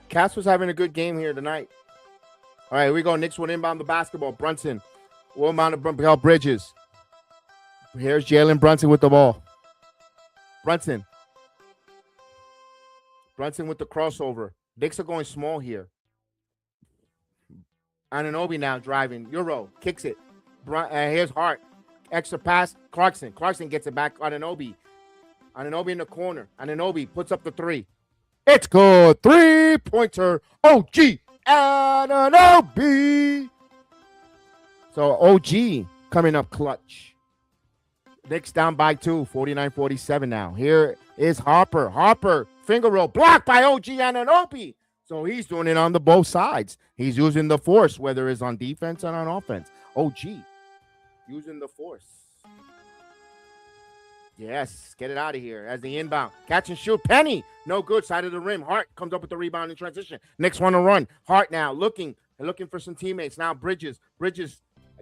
Castle's having a good game here tonight. All right, here we go. Knicks will inbound the basketball. Brunson will inbound the Bridges. Here's Jalen Brunson with the ball. Brunson with the crossover. Knicks are going small here. Anunoby now driving. Euro kicks it. Here's Hart. Extra pass. Clarkson gets it back. Anunoby in the corner. Anunoby puts up the three. It's good. 3-pointer. OG Anunoby. So OG coming up clutch. Knicks down by 2. 49-47 now. Here is Harper. Harper. Finger roll. Blocked by OG Anunoby. So he's doing it on the both sides. He's using the force, whether it's on defense and on offense. OG using the force. Yes, get it out of here as the inbound. Catch and shoot. Penny, no good. Side of the rim. Hart comes up with the rebound in transition. Knicks want to run. Hart now looking for some teammates. Now Bridges,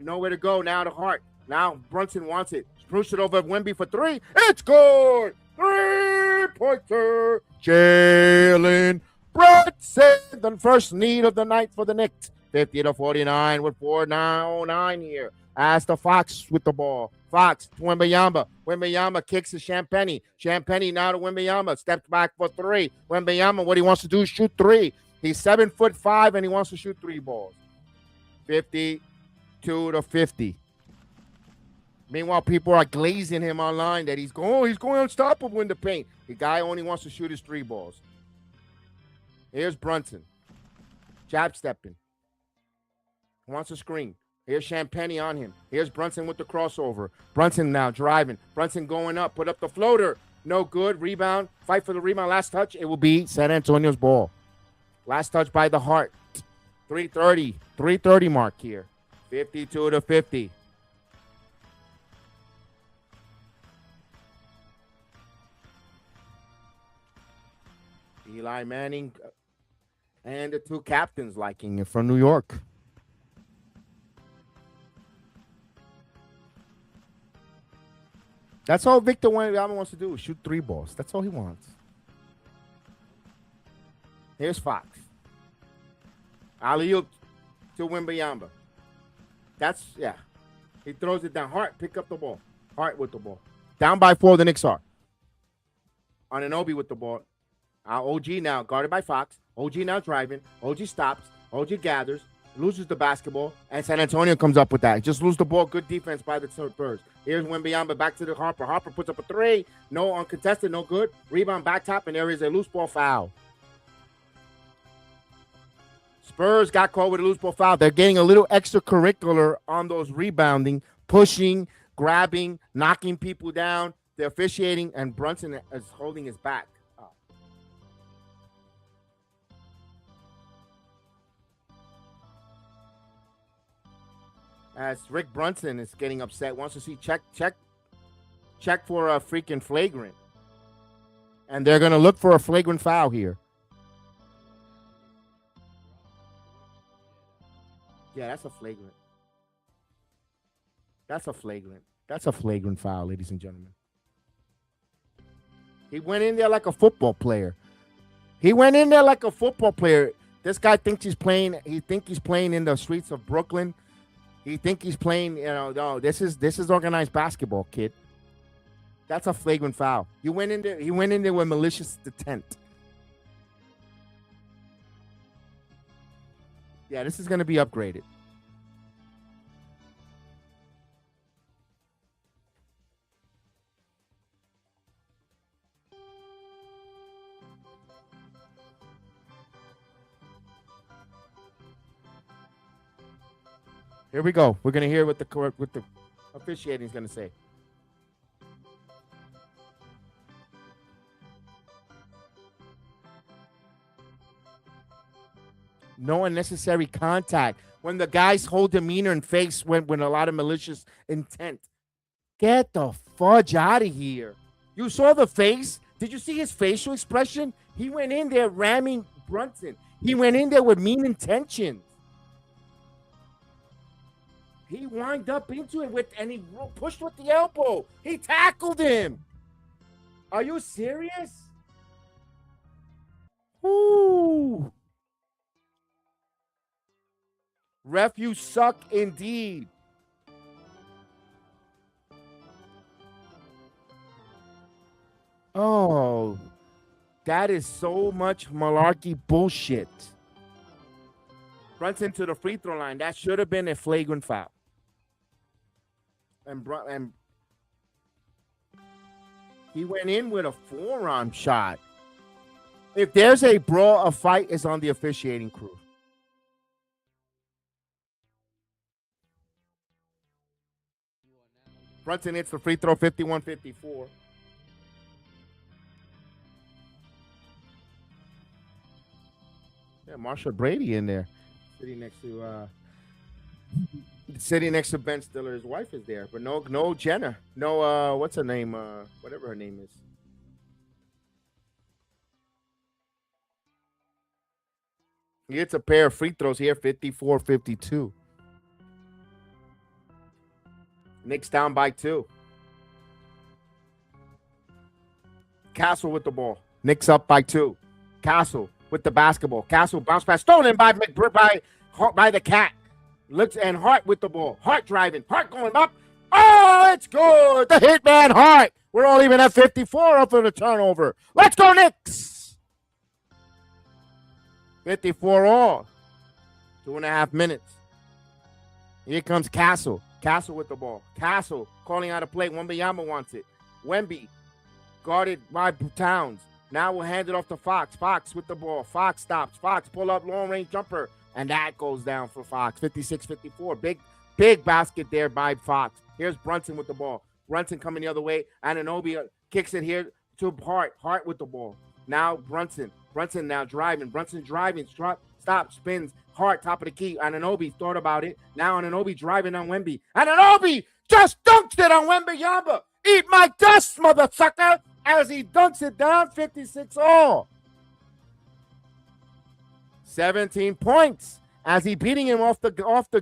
nowhere to go. Now to Hart. Now Brunson wants it. Spruce it over Wemby for three. It's good. 3-pointer. Jalen Brunson, the first need of the night for the Knicks. 50-49 with 4:09 here. As the Fox with the ball. Fox to Wembanyama. Wembanyama kicks to Champagny. Champagny now to Wembanyama. Steps back for three. Wembanyama, what he wants to do is shoot three. He's 7'5" and he wants to shoot three balls. 52-50. Meanwhile, people are glazing him online that he's going unstoppable in the paint. The guy only wants to shoot his three balls. Here's Brunson. Jab stepping. Wants a screen. Here's Champagny on him. Here's Brunson with the crossover. Brunson now driving. Brunson going up. Put up the floater. No good. Rebound. Fight for the rebound. Last touch. It will be San Antonio's ball. Last touch by the Hart. 3:30 mark here. 52-50. Eli Manning and the two captains liking it from New York. That's all Victor Wembanyama wants to do, shoot three balls. That's all he wants. Here's Fox. Alley-oop to Wembanyama. He throws it down. Hart, pick up the ball. Hart with the ball. Down by 4, the Knicks are. Anunoby with the ball. OG now, guarded by Fox. OG now driving. OG stops. OG gathers. Loses the basketball. And San Antonio comes up with that. He just lose the ball. Good defense by the Spurs. Here's Wembanyama back to the Harper. Harper puts up a three. No uncontested. No good. Rebound back top. And there is a loose ball foul. Spurs got caught with a loose ball foul. They're getting a little extracurricular on those rebounding, pushing, grabbing, knocking people down. They're officiating, and Brunson is holding his back. As Rick Brunson is getting upset, wants to see check for a freaking flagrant. And they're going to look for a flagrant foul here. Yeah, that's a flagrant. That's a flagrant foul, ladies and gentlemen. He went in there like a football player. This guy thinks he's playing. He thinks he's playing in the streets of Brooklyn. He think he's playing, no, this is organized basketball, kid. That's a flagrant foul. He went in there with malicious intent. Yeah, this is going to be upgraded. Here we go. We're going to hear what the officiating is going to say. No unnecessary contact. When the guy's whole demeanor and face went with a lot of malicious intent. Get the fudge out of here. You saw the face? Did you see his facial expression? He went in there ramming Brunson. He went in there with mean intentions. He wind up into it and he pushed with the elbow. He tackled him. Are you serious? Ooh. Ref, you suck indeed. Oh, that is so much malarkey bullshit. Brunson to the free throw line. That should have been a flagrant foul. And he went in with a forearm shot. If there's a brawl, a fight is on the officiating crew. Brunson hits the free throw, 51-54. Yeah, Marsha Brady in there, sitting next to Ben Stiller. His wife is there, but no Jenna, no what's her name? Whatever her name is. He hits a pair of free throws here, 54-52. Knicks down by 2. Castle with the ball. Knicks up by 2. Castle with the basketball. Castle bounce pass stolen by the Cat. Looks and Hart with the ball. Hart driving. Hart going up. Oh, it's good. The hitman Hart. We're all even at 54 up for the turnover. Let's go Knicks. 54 all. 2.5 minutes. Here comes Castle. Castle with the ball. Castle calling out a play. Wembanyama wants it. Wemby guarded by Towns. Now we'll hand it off to Fox. Fox with the ball. Fox stops. Fox pull up long range jumper. And that goes down for Fox. 56-54. Big basket there by Fox. Here's Brunson with the ball. Brunson coming the other way. Anunoby kicks it here to Hart. Hart with the ball. Now Brunson. Brunson now driving. Brunson driving. Stop. Spins. Hart, top of the key. Anunoby thought about it. Now Anunoby driving on Wemby. Anunoby just dunks it on Wembanyama. Eat my dust, mother sucker, as he dunks it down 56 all. 17 points as he beating him off the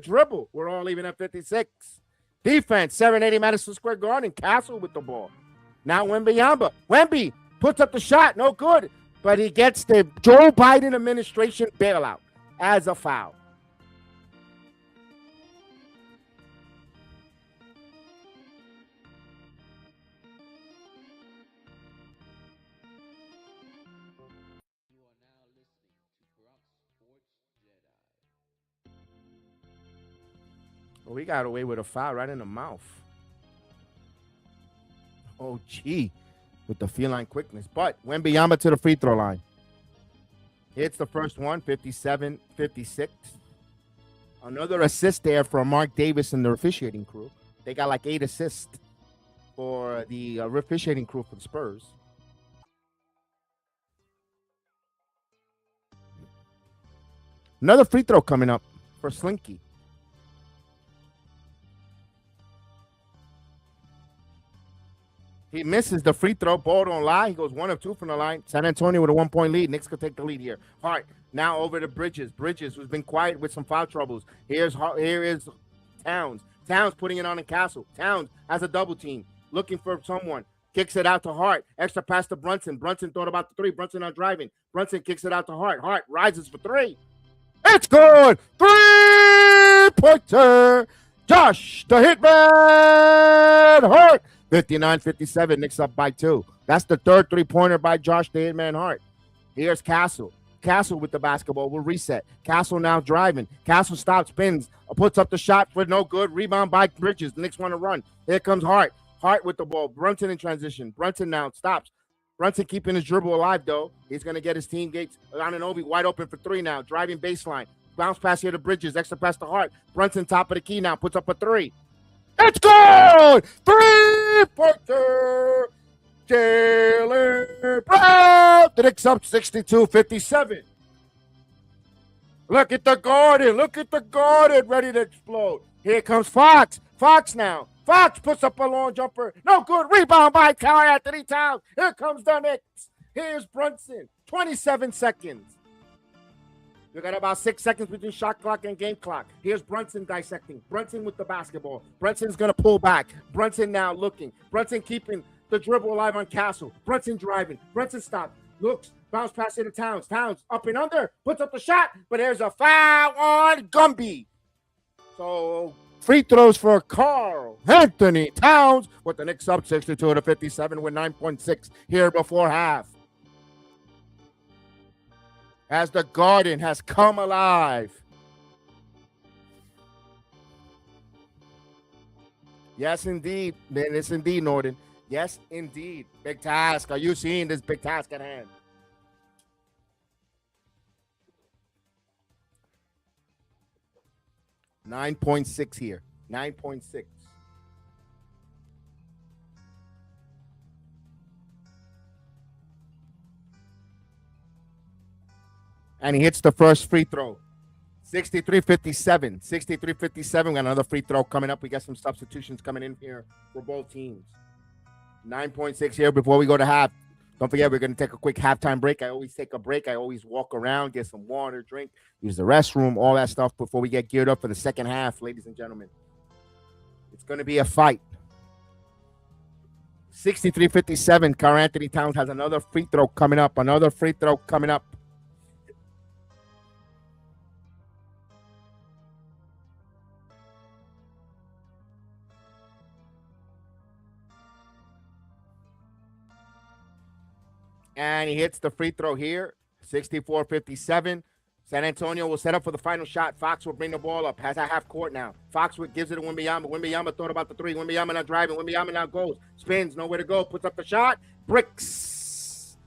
dribble. We're all even at 56. Defense, 780 Madison Square Garden. Castle with the ball. Now Wembanyama. Wemby puts up the shot. No good. But he gets the Joe Biden administration bailout as a foul. Well, we got away with a foul right in the mouth. Oh, gee. With the feline quickness. But Wembanyama to the free throw line. Hits the first one, 57-56. Another assist there from Mark Davis and the officiating crew. They got like 8 assists for the officiating crew for the Spurs. Another free throw coming up for Slinky. He misses the free throw. Ball don't lie. He goes 1 of 2 from the line. San Antonio with a 1-point lead. Knicks could take the lead here. Hart now over to Bridges. Bridges, who's been quiet with some foul troubles. Here is Towns. Towns putting it on in Castle. Towns has a double team. Looking for someone. Kicks it out to Hart. Extra pass to Brunson. Brunson thought about the 3. Brunson not driving. Brunson kicks it out to Hart. Hart rises for 3. It's good. 3-pointer. Josh, the hitman Hart. 59-57, Knicks up by 2. That's the third 3-pointer by Josh, the hitman Hart. Here's Castle. Castle with the basketball. We'll reset. Castle now driving. Castle stops, spins, puts up the shot for no good. Rebound by Bridges. The Knicks want to run. Here comes Hart. Hart with the ball. Brunson in transition. Brunson now stops. Brunson keeping his dribble alive, though. He's going to get his teammates. Anunoby wide open for 3 now. Driving baseline. Bounce pass here to Bridges. Extra pass to Hart. Brunson top of the key now. Puts up a 3. It's good! 3-pointer! Jalen Brown! The Knicks up 62-57. Look at the Garden. Look at the Garden ready to explode. Here comes Fox. Fox now. Fox puts up a long jumper. No good. Rebound by Karl Anthony Towns. Here comes the Knicks. Here's Brunson. 27 seconds. You got about 6 seconds between shot clock and game clock. Here's Brunson dissecting. Brunson with the basketball. Brunson's going to pull back. Brunson now looking. Brunson keeping the dribble alive on Castle. Brunson driving. Brunson stops. Looks. Bounce pass into Towns. Towns up and under. Puts up the shot. But there's a foul on Gumby. So free throws for Karl Anthony Towns with the Knicks up 62-57 with 9.6 here before half. As the Garden has come alive. Yes, indeed. Yes, indeed, Norton. Yes, indeed. Big task. Are you seeing this big task at hand? $9.6 here. 9.6. And he hits the first free throw. 63-57. 63-57. We got another free throw coming up. We got some substitutions coming in here for both teams. 9.6 here before we go to half. Don't forget, we're going to take a quick halftime break. I always take a break. I always walk around, get some water, drink, use the restroom, all that stuff before we get geared up for the second half, ladies and gentlemen. It's going to be a fight. 63-57. Karl Anthony Towns has another free throw coming up. Another free throw coming up. And he hits the free throw here, 64-57. San Antonio will set up for the final shot. Fox will bring the ball up. Has a half court now. Fox gives it to Wembanyama. Wembanyama thought about the three. Wembanyama now driving. Wembanyama now goes. Spins, nowhere to go. Puts up the shot. Bricks.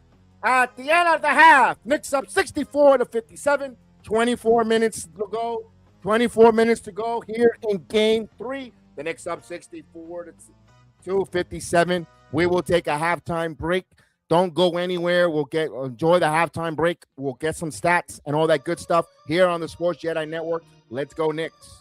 At the end of the half, Knicks up 64-57. 24 minutes to go. 24 minutes to go here in game 3. The Knicks up 64-57. We will take a halftime break. Don't go anywhere. We'll enjoy the halftime break. We'll get some stats and all that good stuff here on the Sports Jedi Network. Let's go, Knicks.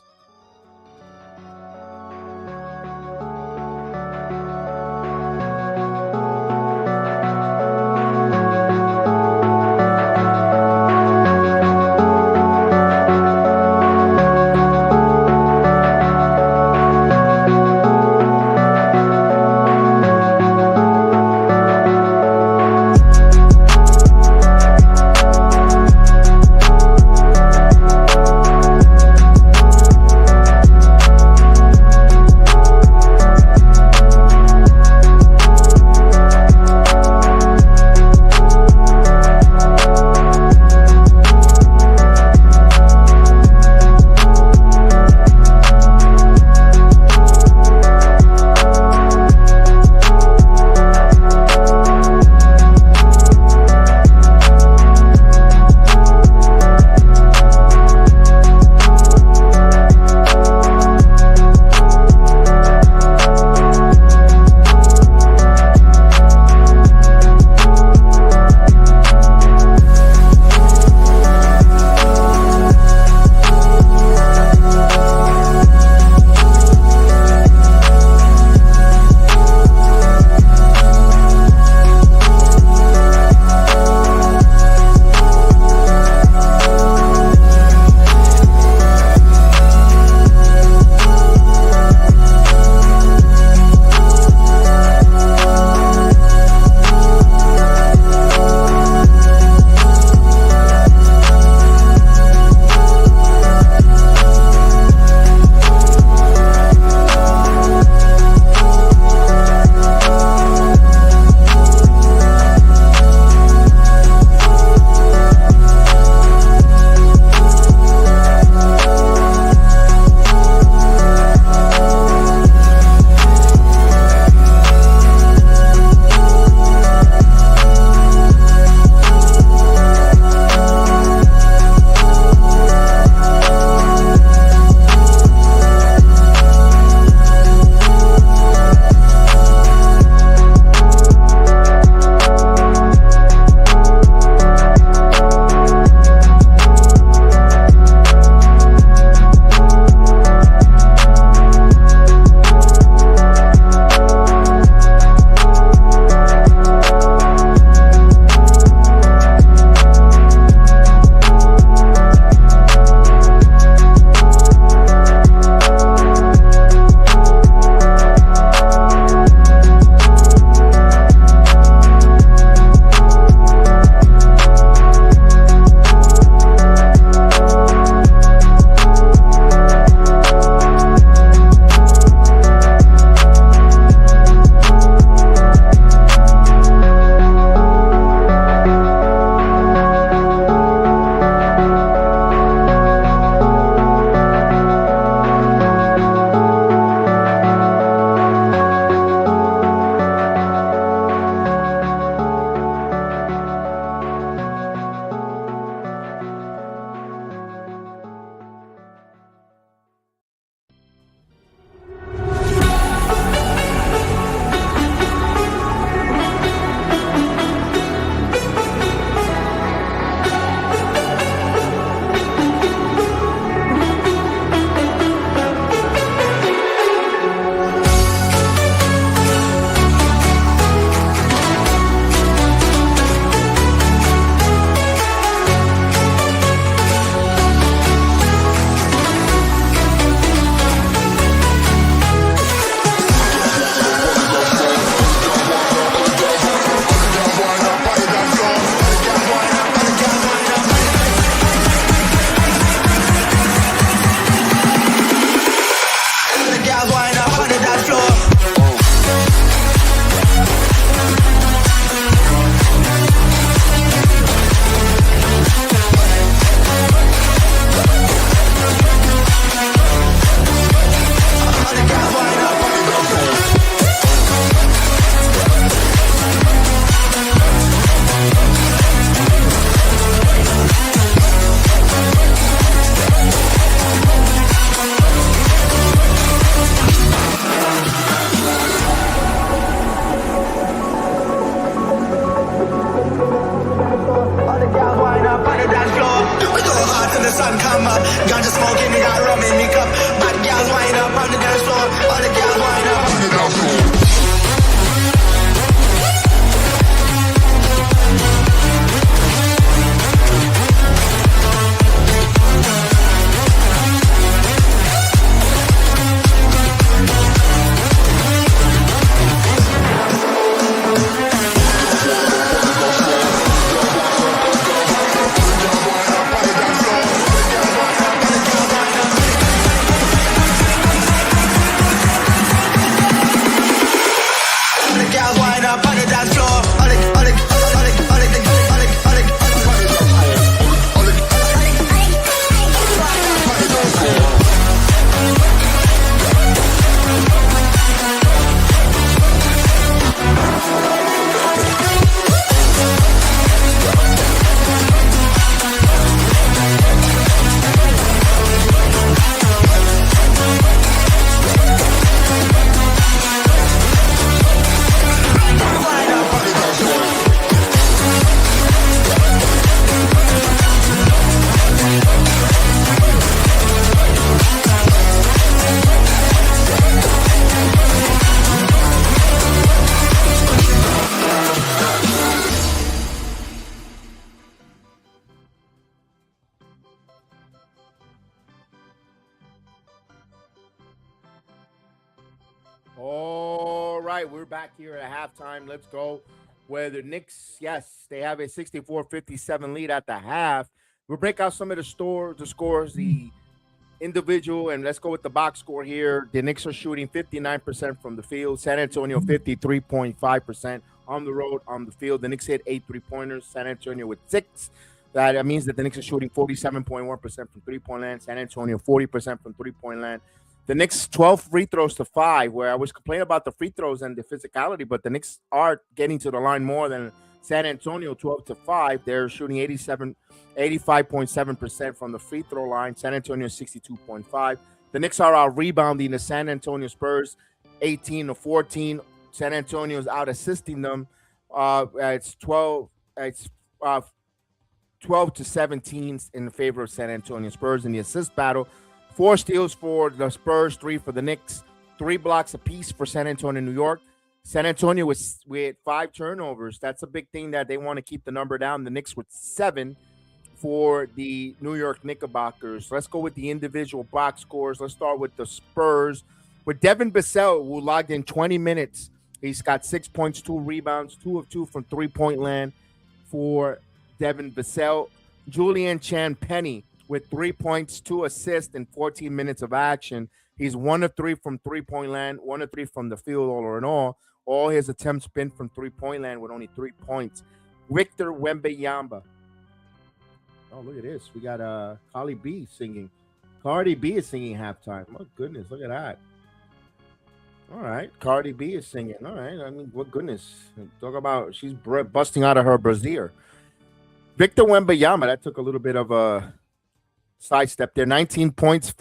right, we're back here at halftime. Let's go. Where the Knicks, yes, they have a 64-57 lead at the half. We'll break out some of the scores, the individual, and let's go with the box score here. The Knicks are shooting 59% from the field. San Antonio 53.5% on the road, on the field. The Knicks hit 8 3-pointers. San Antonio with 6. That means that the Knicks are shooting 47.1% from three-point land. San Antonio 40% from three-point land. The Knicks 12 free throws to 5, where I was complaining about the free throws and the physicality, but the Knicks are getting to the line more than San Antonio 12 to 5. They're shooting 85.7% from the free throw line. San Antonio 62.5. The Knicks are out rebounding the San Antonio Spurs 18 to 14. San Antonio is out assisting them. It's 12 to 17 in favor of San Antonio Spurs in the assist battle. 4 steals for the Spurs, 3 for the Knicks, 3 blocks apiece for San Antonio, New York. San Antonio with 5 turnovers. That's a big thing that they want to keep the number down. The Knicks with 7 for the New York Knickerbockers. Let's go with the individual box scores. Let's start with the Spurs. With Devin Vassell, who logged in 20 minutes. He's got 6 points, 2 rebounds, 2 of 2 from three-point land for Devin Vassell. Julian Chan-Penny with 3 points, 2 assists, and 14 minutes of action. He's 1 of 3 from three-point land, 1 of 3 from the field, all in all. All his attempts been from three-point land with only 3 points. Victor Wembanyama. Oh, look at this. We got Cardi B singing. Cardi B is singing halftime. Oh, goodness. Look at that. All right. Cardi B is singing. All right. I mean, what goodness. Talk about she's busting out of her brassiere. Victor Wembanyama, that took a little bit of a sidestep there. 19 points,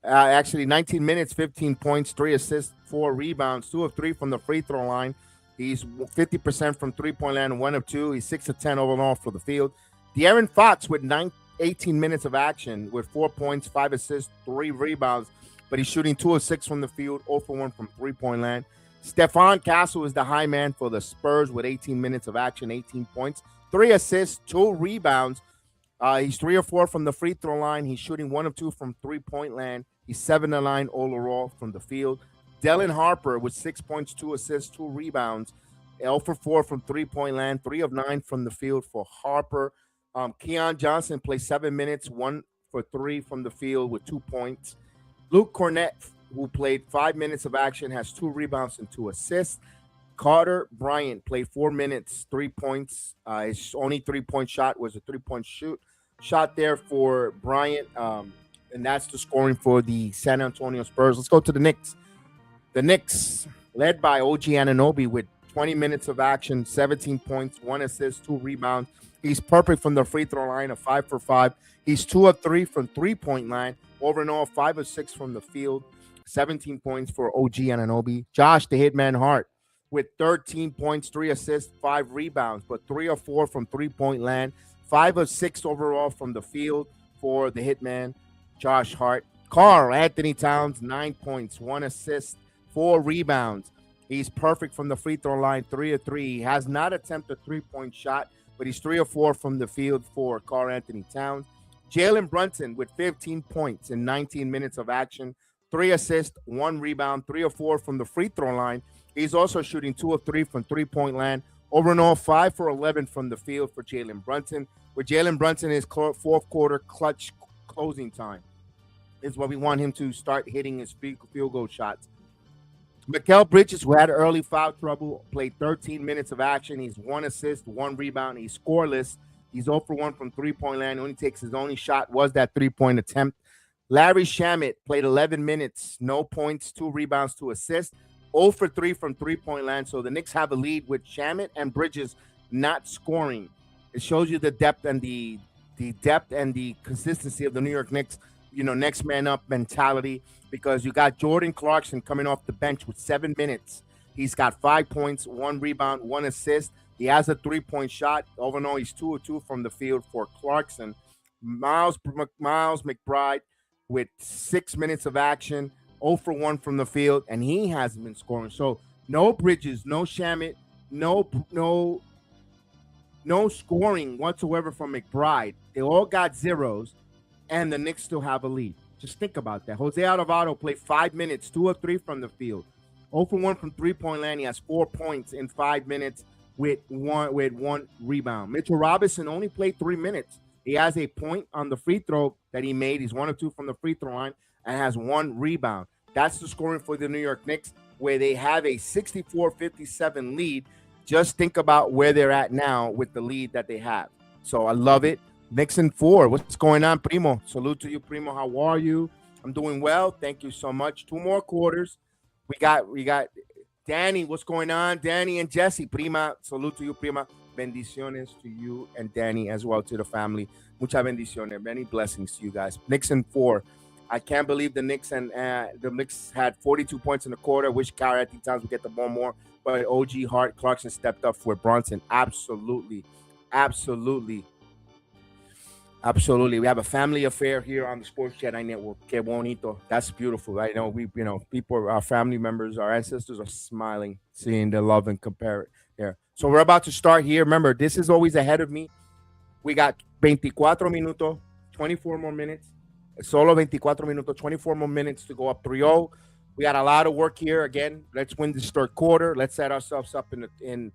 19 minutes, 15 points, 3 assists, 4 rebounds, 2 of 3 from the free throw line. He's 50% from three-point land, 1 of 2. He's 6 of 10 overall for the field. De'Aaron Fox with 18 minutes of action with 4 points, 5 assists, 3 rebounds, but he's shooting 2 of 6 from the field, 0 for 1 from three-point land. Stephon Castle is the high man for the Spurs with 18 minutes of action, 18 points, 3 assists, 2 rebounds. He's 3 or 4 from the free throw line. He's shooting 1 of 2 from three-point land. He's 7 of 9 overall from the field. Dylan Harper with 6 points, 2 assists, 2 rebounds, 0 for 4 from three-point land, 3 of 9 from the field for Harper. Keon Johnson plays 7 minutes, 1 for 3 from the field with 2 points. Luke Cornett, who played 5 minutes of action, has 2 rebounds and 2 assists. Carter Bryant played 4 minutes, 3 points. His only 3-point shot was a 3-point shot there for Bryant. And that's the scoring for the San Antonio Spurs. Let's go to the Knicks. The Knicks, led by OG Anunoby with 20 minutes of action, 17 points, 1 assist, 2 rebounds. He's perfect from the free throw line, of 5 for 5. He's 2 of 3 from three-point line. Over and all, 5 of 6 from the field. 17 points for OG Anunoby. Josh, the Hitman Hart, with 13 points, 3 assists, 5 rebounds, but 3 of 4 from three-point land. 5 of 6 overall from the field for the Hitman, Josh Hart. Karl Anthony Towns, 9 points, 1 assist, 4 rebounds. He's perfect from the free throw line, 3 of 3. He has not attempted a 3-point shot, but he's 3 of 4 from the field for Karl Anthony Towns. Jalen Brunson with 15 points in 19 minutes of action, 3 assists, 1 rebound, 3 of 4 from the free throw line. He's also shooting 2 of 3 from three-point land. Over and all, 5 for 11 from the field for Jalen Brunson. With Jalen Brunson, his fourth quarter clutch closing time is what we want him to start hitting his field goal shots. Mikal Bridges, who had early foul trouble, played 13 minutes of action. He's 1 assist, 1 rebound. He's scoreless. He's 0 for 1 from three-point land. Only takes his only shot was that 3-point attempt. Larry Shamet played 11 minutes, no points, 2 rebounds, 2 assists. 0 for 3 from three-point land. So the Knicks have a lead with Shamet and Bridges not scoring. It shows you the depth and the consistency of the New York Knicks, next man up mentality, because you got Jordan Clarkson coming off the bench with 7 minutes. He's got 5 points, 1 rebound, 1 assist. He has a 3-point shot. Overall, he's 2 of 2 from the field for Clarkson. Miles McBride with 6 minutes of action, 0 for 1 from the field, and he hasn't been scoring. So no Bridges, no Shamet, no scoring whatsoever from McBride. They all got zeros, and the Knicks still have a lead. Just think about that. Jose Alvarado played 5 minutes, 2 of 3 from the field. 0 for 1 from three-point land. He has 4 points in 5 minutes with one rebound. Mitchell Robinson only played 3 minutes. He has a point on the free throw that he made. He's 1 of 2 from the free throw line and has 1 rebound. That's the scoring for the New York Knicks, where they have a 64-57 lead. Just think about where they're at now with the lead that they have. So I love it. Knicks in 4. What's going on, Primo? Salute to you, Primo. How are you? I'm doing well. Thank you so much. 2 more quarters. We got Danny. What's going on? Danny and Jesse. Prima. Salute to you, Prima. Bendiciones to you and Danny as well, to the family. Muchas bendiciones. Many blessings to you guys. Knicks in 4. I can't believe the Knicks had 42 points in the quarter. Wish Kyrie Towns would get the ball more, but OG Hart Clarkson stepped up for Brunson. Absolutely. We have a family affair here on the Sports Jedi Network. Que bonito. That's beautiful. I know people, our family members, our ancestors are smiling, seeing the love and compare it there. So we're about to start here. Remember, this is always ahead of me. We got 24 minutos, 24 more minutes. Solo 24 minutos, 24 more minutes to go up 3-0. We got a lot of work here. Again, let's win this third quarter. Let's set ourselves up in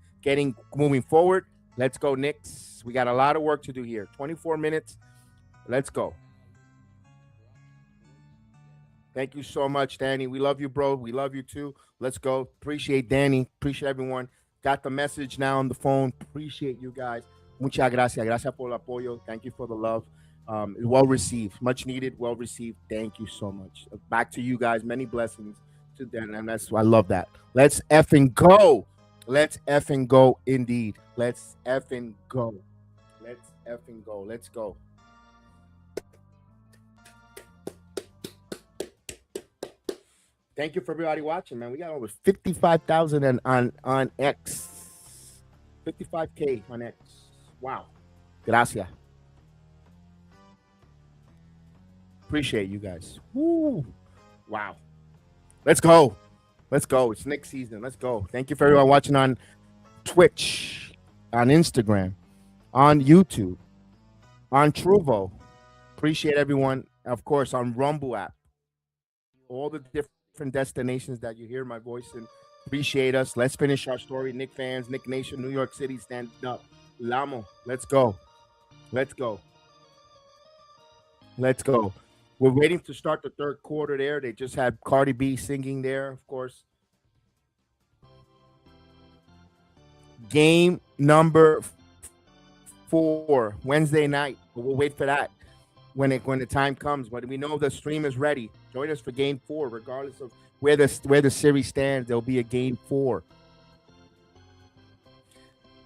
moving forward. Let's go, Knicks. We got a lot of work to do here. 24 minutes. Let's go. Thank you so much, Danny. We love you, bro. We love you too. Let's go. Appreciate Danny. Appreciate everyone. Got the message now on the phone. Appreciate you guys. Muchas gracias. Gracias por el apoyo. Thank you for the love. Well received. Much needed. Well received. Thank you so much. Back to you guys. Many blessings to them. And I love that. Let's effing go. Let's effing go indeed. Let's effing go. Let's effing go. Let's go. Thank you for everybody watching, man. We got over 55,000 on X. 55K on X. Wow. Gracias. Appreciate you guys. Woo. Wow. Let's go. Let's go. It's Knicks season. Let's go. Thank you for everyone watching on Twitch, on Instagram, on YouTube, on Truvo. Appreciate everyone. Of course, on Rumble app. All the different destinations that you hear my voice in. Appreciate us. Let's finish our story. Knick fans, Knick Nation, New York City, stand up. Lamo. Let's go. Let's go. Let's go. We're waiting to start the third quarter there. They just had Cardi B singing there, of course. Game number 4, Wednesday night. We'll wait for that when the time comes. But we know the stream is ready. Join us for game 4, regardless of where the series stands. There'll be a game 4.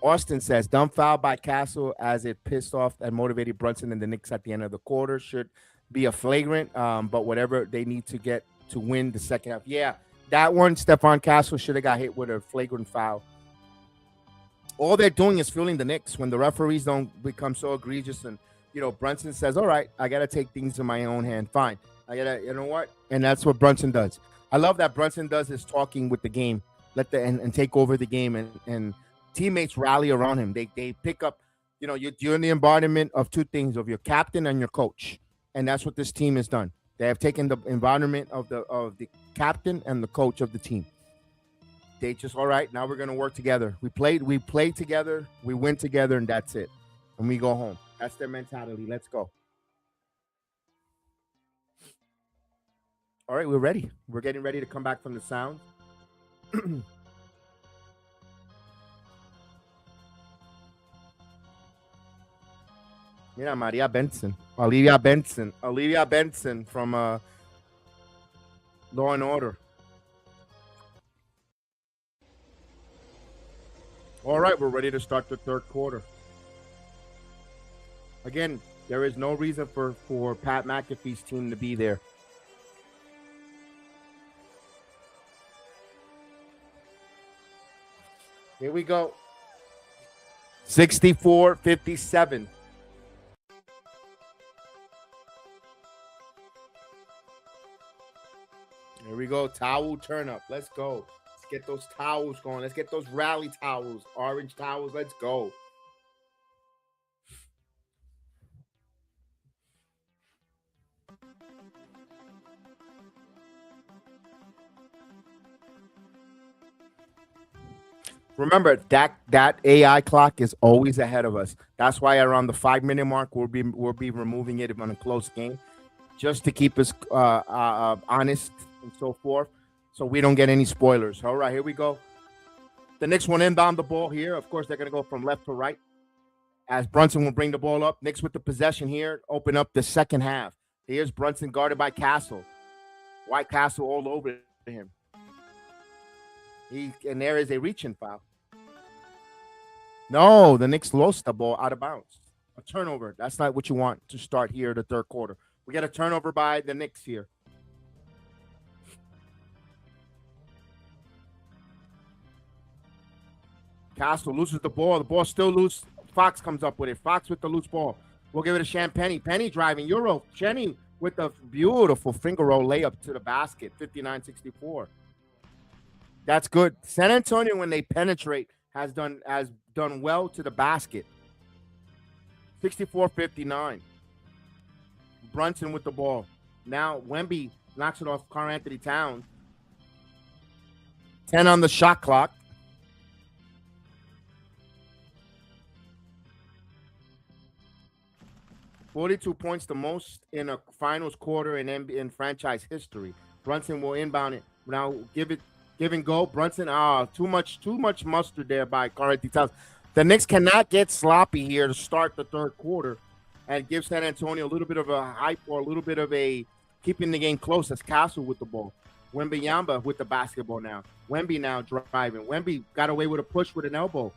Austin says, dumb foul by Castle as it pissed off and motivated Brunson and the Knicks at the end of the quarter. Should be a flagrant, but whatever they need to get to win the second half. Yeah, that one, Stephon Castle should have got hit with a flagrant foul. All they're doing is fueling the Knicks when the referees don't become so egregious. And, Brunson says, all right, I got to take things in my own hand. Fine. I got to, you know what? And that's what Brunson does. I love that Brunson does his talking with the game, and take over the game, and teammates rally around him. They pick up, you're in the embodiment of 2 things, of your captain and your coach. And that's what this team has done. They have taken the environment of the captain and the coach of the team. They just, all right, now we're going to work together. We played together, we win together, and that's it. And we go home. That's their mentality. Let's go. All right, we're ready. We're getting ready to come back from the sound. Mira, Olivia Benson from Law and Order. All right, we're ready to start the third quarter. Again, there is no reason for Pat McAfee's team to be there. Here we go. 64-57. Here we go. Towel turn up. Let's go. Let's get those towels going. Let's get those rally towels. Orange towels. Let's go. Remember that AI clock is always ahead of us. That's why around the 5 minute mark we'll be removing it on a close game, just to keep us honest and so forth, so we don't get any spoilers. All right, here we go. The Knicks will inbound the ball here. Of course, they're going to go from left to right as Brunson will bring the ball up. Knicks with the possession here, open up the second half. Here's Brunson guarded by Castle. White Castle all over him. And there is a reaching foul. No, the Knicks lost the ball out of bounds. A turnover. That's not what you want to start here the third quarter. We got a turnover by the Knicks here. Castle loses the ball. The ball still loose. Fox comes up with it. Fox with the loose ball. We'll give it to Champagny. Penny driving. Euro. Cheney with the beautiful finger roll layup to the basket. 59-64. That's good. San Antonio, when they penetrate, has done well to the basket. 64-59. Brunson with the ball. Now Wemby knocks it off Karl Anthony Towns. 10 on the shot clock. $42 points, the most in a finals quarter in franchise history. Brunson will inbound it. Now give and go. Brunson, too much mustard there by Karl Anthony Towns. The Knicks cannot get sloppy here to start the third quarter and give San Antonio a little bit of a hype or a little bit of a keeping the game close as Castle with the ball. Wembanyama with the basketball now. Wemby now driving. Wemby got away with a push with an elbow.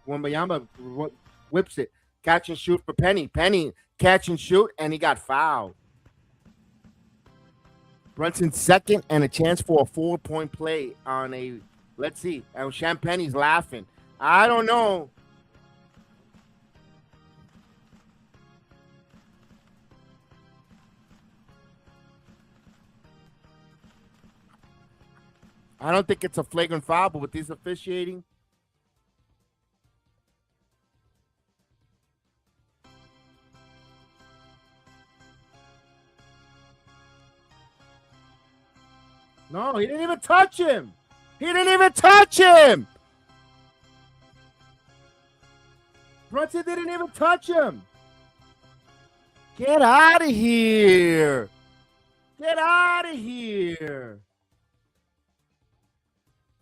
Wembanyama whips it. Catch and shoot for Penny. Penny catch and shoot, and he got fouled. Brunson's second and a chance for a 4-point play on a, let's see. And Champagne's laughing. I don't know. I don't think it's a flagrant foul, but with this officiating, no, he didn't even touch him. He didn't even touch him. Brunson didn't even touch him. Get out of here. Get out of here.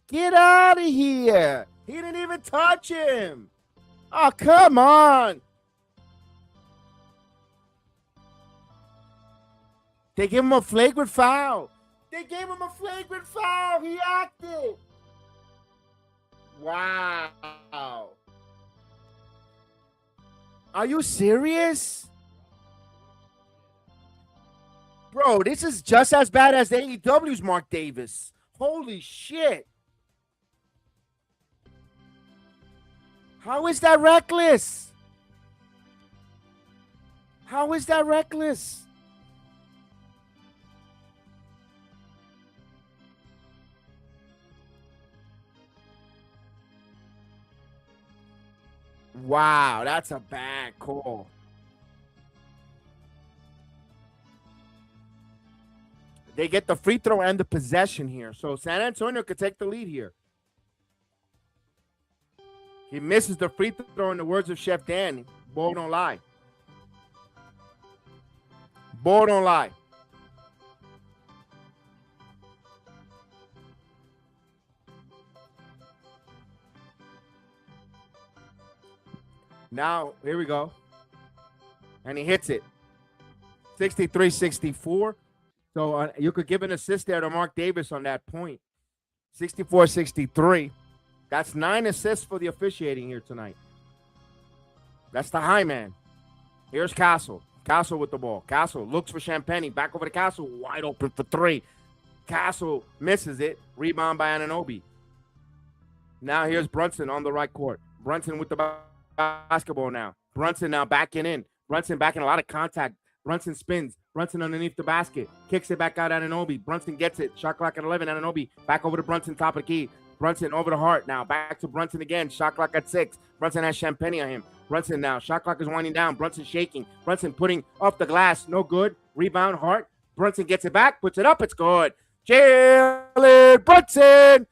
Get out of here. He didn't even touch him. Oh, come on. They give him a flagrant foul. They gave him a flagrant foul. He acted. Wow. Are you serious? Bro, this is just as bad as AEW's Mark Davis. Holy shit. How is that reckless? How is that reckless? Wow, that's a bad call. They get the free throw and the possession here. So San Antonio could take the lead here. He misses the free throw in the words of Chef Dan. Ball don't lie. Ball don't lie. Now, here we go. And he hits it. 63-64. So you could give an assist there to Mark Davis on that point. 64-63. That's 9 assists for the officiating here tonight. That's the high man. Here's Castle. Castle with the ball. Castle looks for Champagny. Back over to Castle. Wide open for 3. Castle misses it. Rebound by Anunoby. Now here's Brunson on the right court. Brunson with the basketball now. Brunson now backing in. Brunson backing a lot of contact. Brunson spins. Brunson underneath the basket. Kicks it back out Anunoby. Brunson gets it. Shot clock at 11. Anunoby back over to Brunson, top of the key. Brunson over the heart now. Back to Brunson again. Shot clock at 6. Brunson has Champagny on him. Brunson now. Shot clock is winding down. Brunson shaking. Brunson putting up the glass. No good. Rebound, Hart. Brunson gets it back. Puts it up. It's good. Jalen Brunson.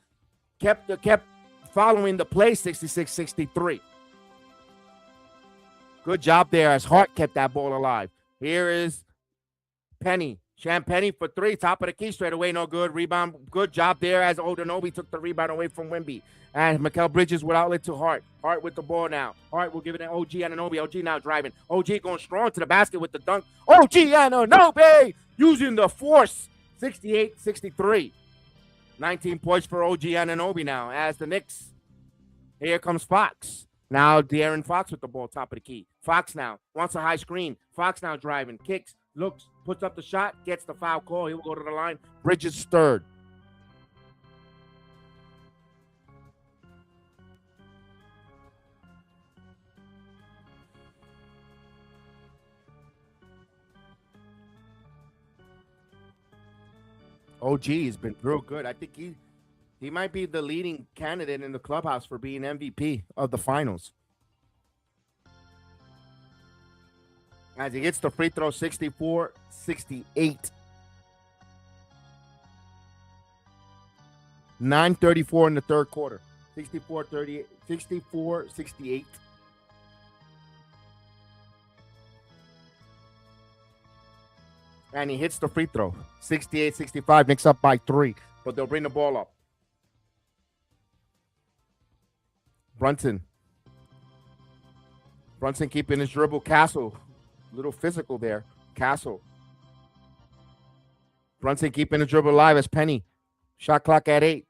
kept following the play, 66-63. Good job there as Hart kept that ball alive. Here is Penny. Penny for three, top of the key straight away, no good. Rebound, good job there as Odunobi took the rebound away from Wimby. And Mikal Bridges with outlet to Hart. Hart with the ball now. Hart will give it to OG Anunoby. OG now driving. OG going strong to the basket with the dunk. OG Anunoby using the force. 68-63. 19 points for OG Anunoby now as the Knicks. Here comes Fox. Now De'Aaron Fox with the ball, top of the key. Fox now wants a high screen. Fox now driving, kicks, looks, puts up the shot, gets the foul call. He'll go to the line. Bridges third. OG has been real good. I think he might be the leading candidate in the clubhouse for being MVP of the finals. As he gets the free throw, 64-68. 9:34 in the third quarter. 64-68. And he hits the free throw. 68-65. Knicks up by 3. But they'll bring the ball up. Brunson keeping his dribble. Castle. Little physical there. Castle. Brunson keeping the dribble alive as Penny. Shot clock at 8.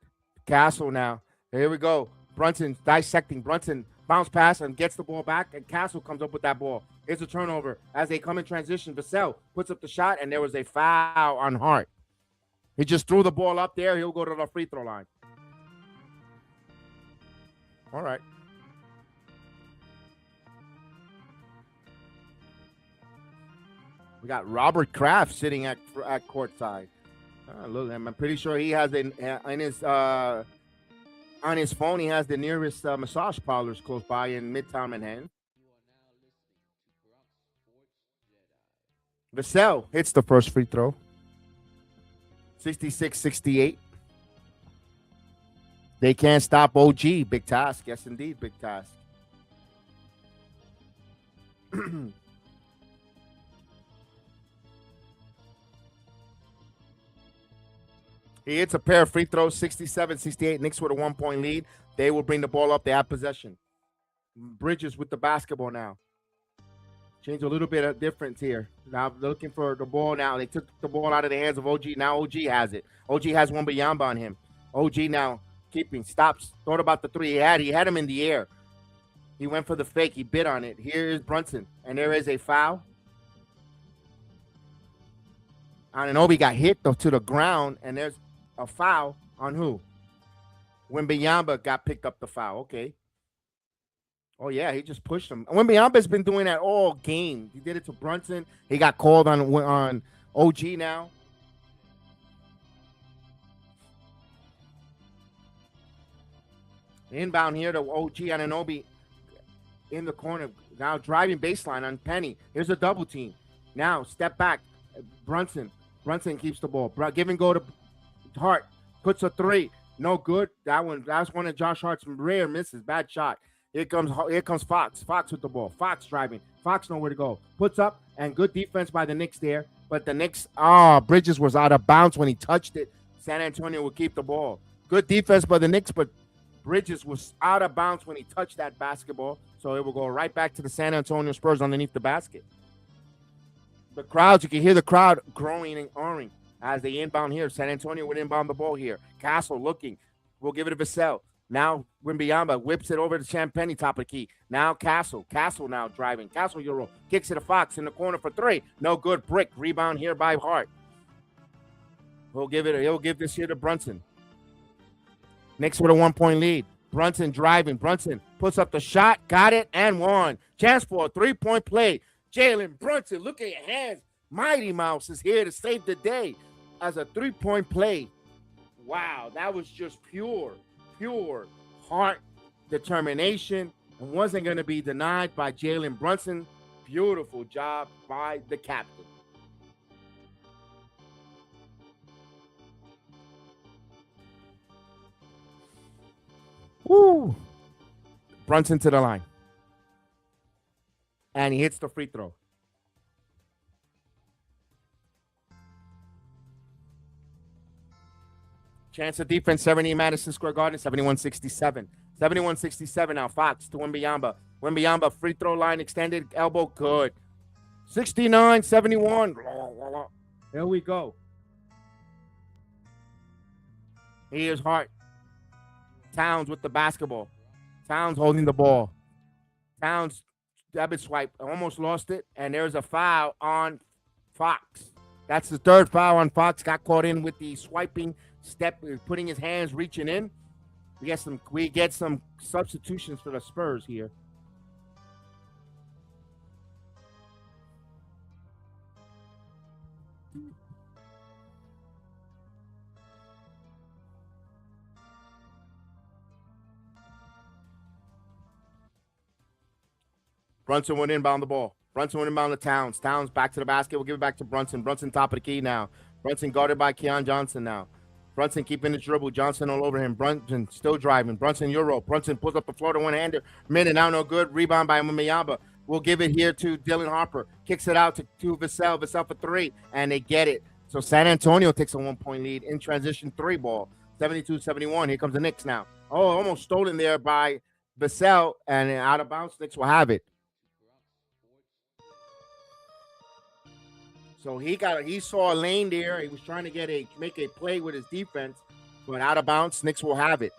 Castle now. Here we go. Brunson dissecting. Brunson bounce pass and gets the ball back. And Castle comes up with that ball. Here's a turnover. As they come in transition, Vassell puts up the shot, and there was a foul on Hart. He just threw the ball up there. He'll go to the free throw line. All right. We got Robert Kraft sitting at courtside. Look, I'm pretty sure he has on his phone. He has the nearest massage parlors close by in Midtown Manhattan. Vassell hits the first free throw. 66-68. They can't stop OG. Big task. Yes, indeed, big task. He hits a pair of free throws, 67-68. Knicks with a 1-point lead. They will bring the ball up. They have possession. Bridges with the basketball now. Change a little bit of difference here. Now they're looking for the ball now. They took the ball out of the hands of OG. Now OG has it. OG has one Biyamba on him. OG now keeping, stops, thought about the three. He had him in the air. He went for the fake. He bit on it. Here is Brunson. And there is a foul. Anunoby got hit to the ground, and there's a foul on who? Wembanyama got picked up the foul. Okay. Oh, yeah, he just pushed him. Wembanyama's been doing that all game. He did it to Brunson. He got called on OG now. Inbound here to OG Anunoby in the corner. Now driving baseline on Penny. Here's a double team. Now step back. Brunson keeps the ball. Give and go to Hart. Puts a three. No good. That's one of Josh Hart's rare misses. Bad shot. Here comes Fox. Fox with the ball. Fox driving. Fox nowhere to go. Puts up, and good defense by the Knicks there. But the Knicks, Bridges was out of bounds when he touched it. San Antonio will keep the ball. Good defense by the Knicks, but Bridges was out of bounds when he touched that basketball. So it will go right back to the San Antonio Spurs underneath the basket. The crowds, you can hear the crowd growing and roaring as they inbound here. San Antonio would inbound the ball here. Castle looking. We'll give it to Vassell. Now Wembanyama whips it over to Champagny, top of the key. Now Castle now driving. Castle Euro kicks it to Fox in the corner for three. No good. Brick. Rebound here by Hart. He'll give this here to Brunson. Knicks with a 1-point lead. Brunson driving. Brunson puts up the shot. Got it and won. Chance for a 3-point play. Jalen Brunson, look at your hands. Mighty Mouse is here to save the day as a 3-point play. Wow, that was just pure heart determination and wasn't going to be denied by Jalen Brunson. Beautiful job by the captain. Woo. Brunson to the line. And he hits the free throw. Chance of defense, 70 Madison Square Garden, 71-67. 71-67 now. Fox to Wembanyama. Wembanyama, free throw line, extended elbow, good. 69-71. Here we go. Here's Hart. Towns with the basketball. Towns holding the ball. Towns, debit swipe, almost lost it, and there's a foul on Fox. That's the third foul on Fox. Got caught in with the swiping step, putting his hands, reaching in. We get some substitutions for the Spurs here. Brunson went inbound the ball. Brunson went inbound to Towns. Towns back to the basket. We'll give it back to Brunson. Brunson top of the key now. Brunson guarded by Keon Johnson now. Brunson keeping his dribble. Johnson all over him. Brunson still driving. Brunson Euro. Brunson pulls up the floor to one-hander. Minute now, no good. Rebound by Wembanyama. We'll give it here to Dylan Harper. Kicks it out to Vassell. Vassell for three, and they get it. So San Antonio takes a 1-point lead in transition three ball. 72-71. Here comes the Knicks now. Oh, almost stolen there by Vassell, and out of bounds. Knicks will have it. So he saw a lane there. He was trying to make a play with his defense, but out of bounds. Knicks will have it.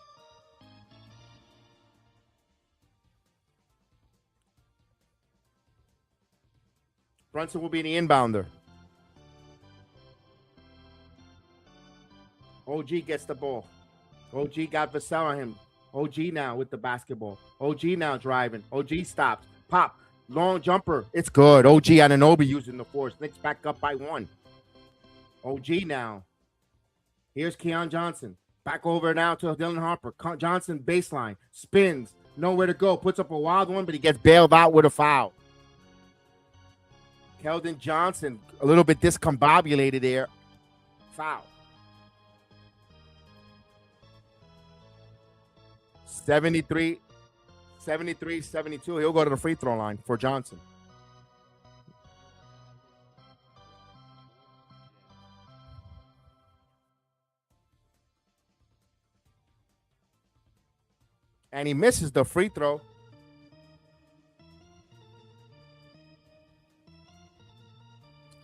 Brunson will be the inbounder. OG gets the ball. OG got Vassell on him. OG now with the basketball. OG now driving. OG stops. Pop. Long jumper. It's good. OG Anunoby using the force. Knicks back up by 1. OG now. Here's Keon Johnson. Back over now to Dylan Harper. Johnson baseline. Spins. Nowhere to go. Puts up a wild one, but he gets bailed out with a foul. Keldon Johnson, a little bit discombobulated there. Foul. 73-72. He'll go to the free throw line for Johnson. And he misses the free throw.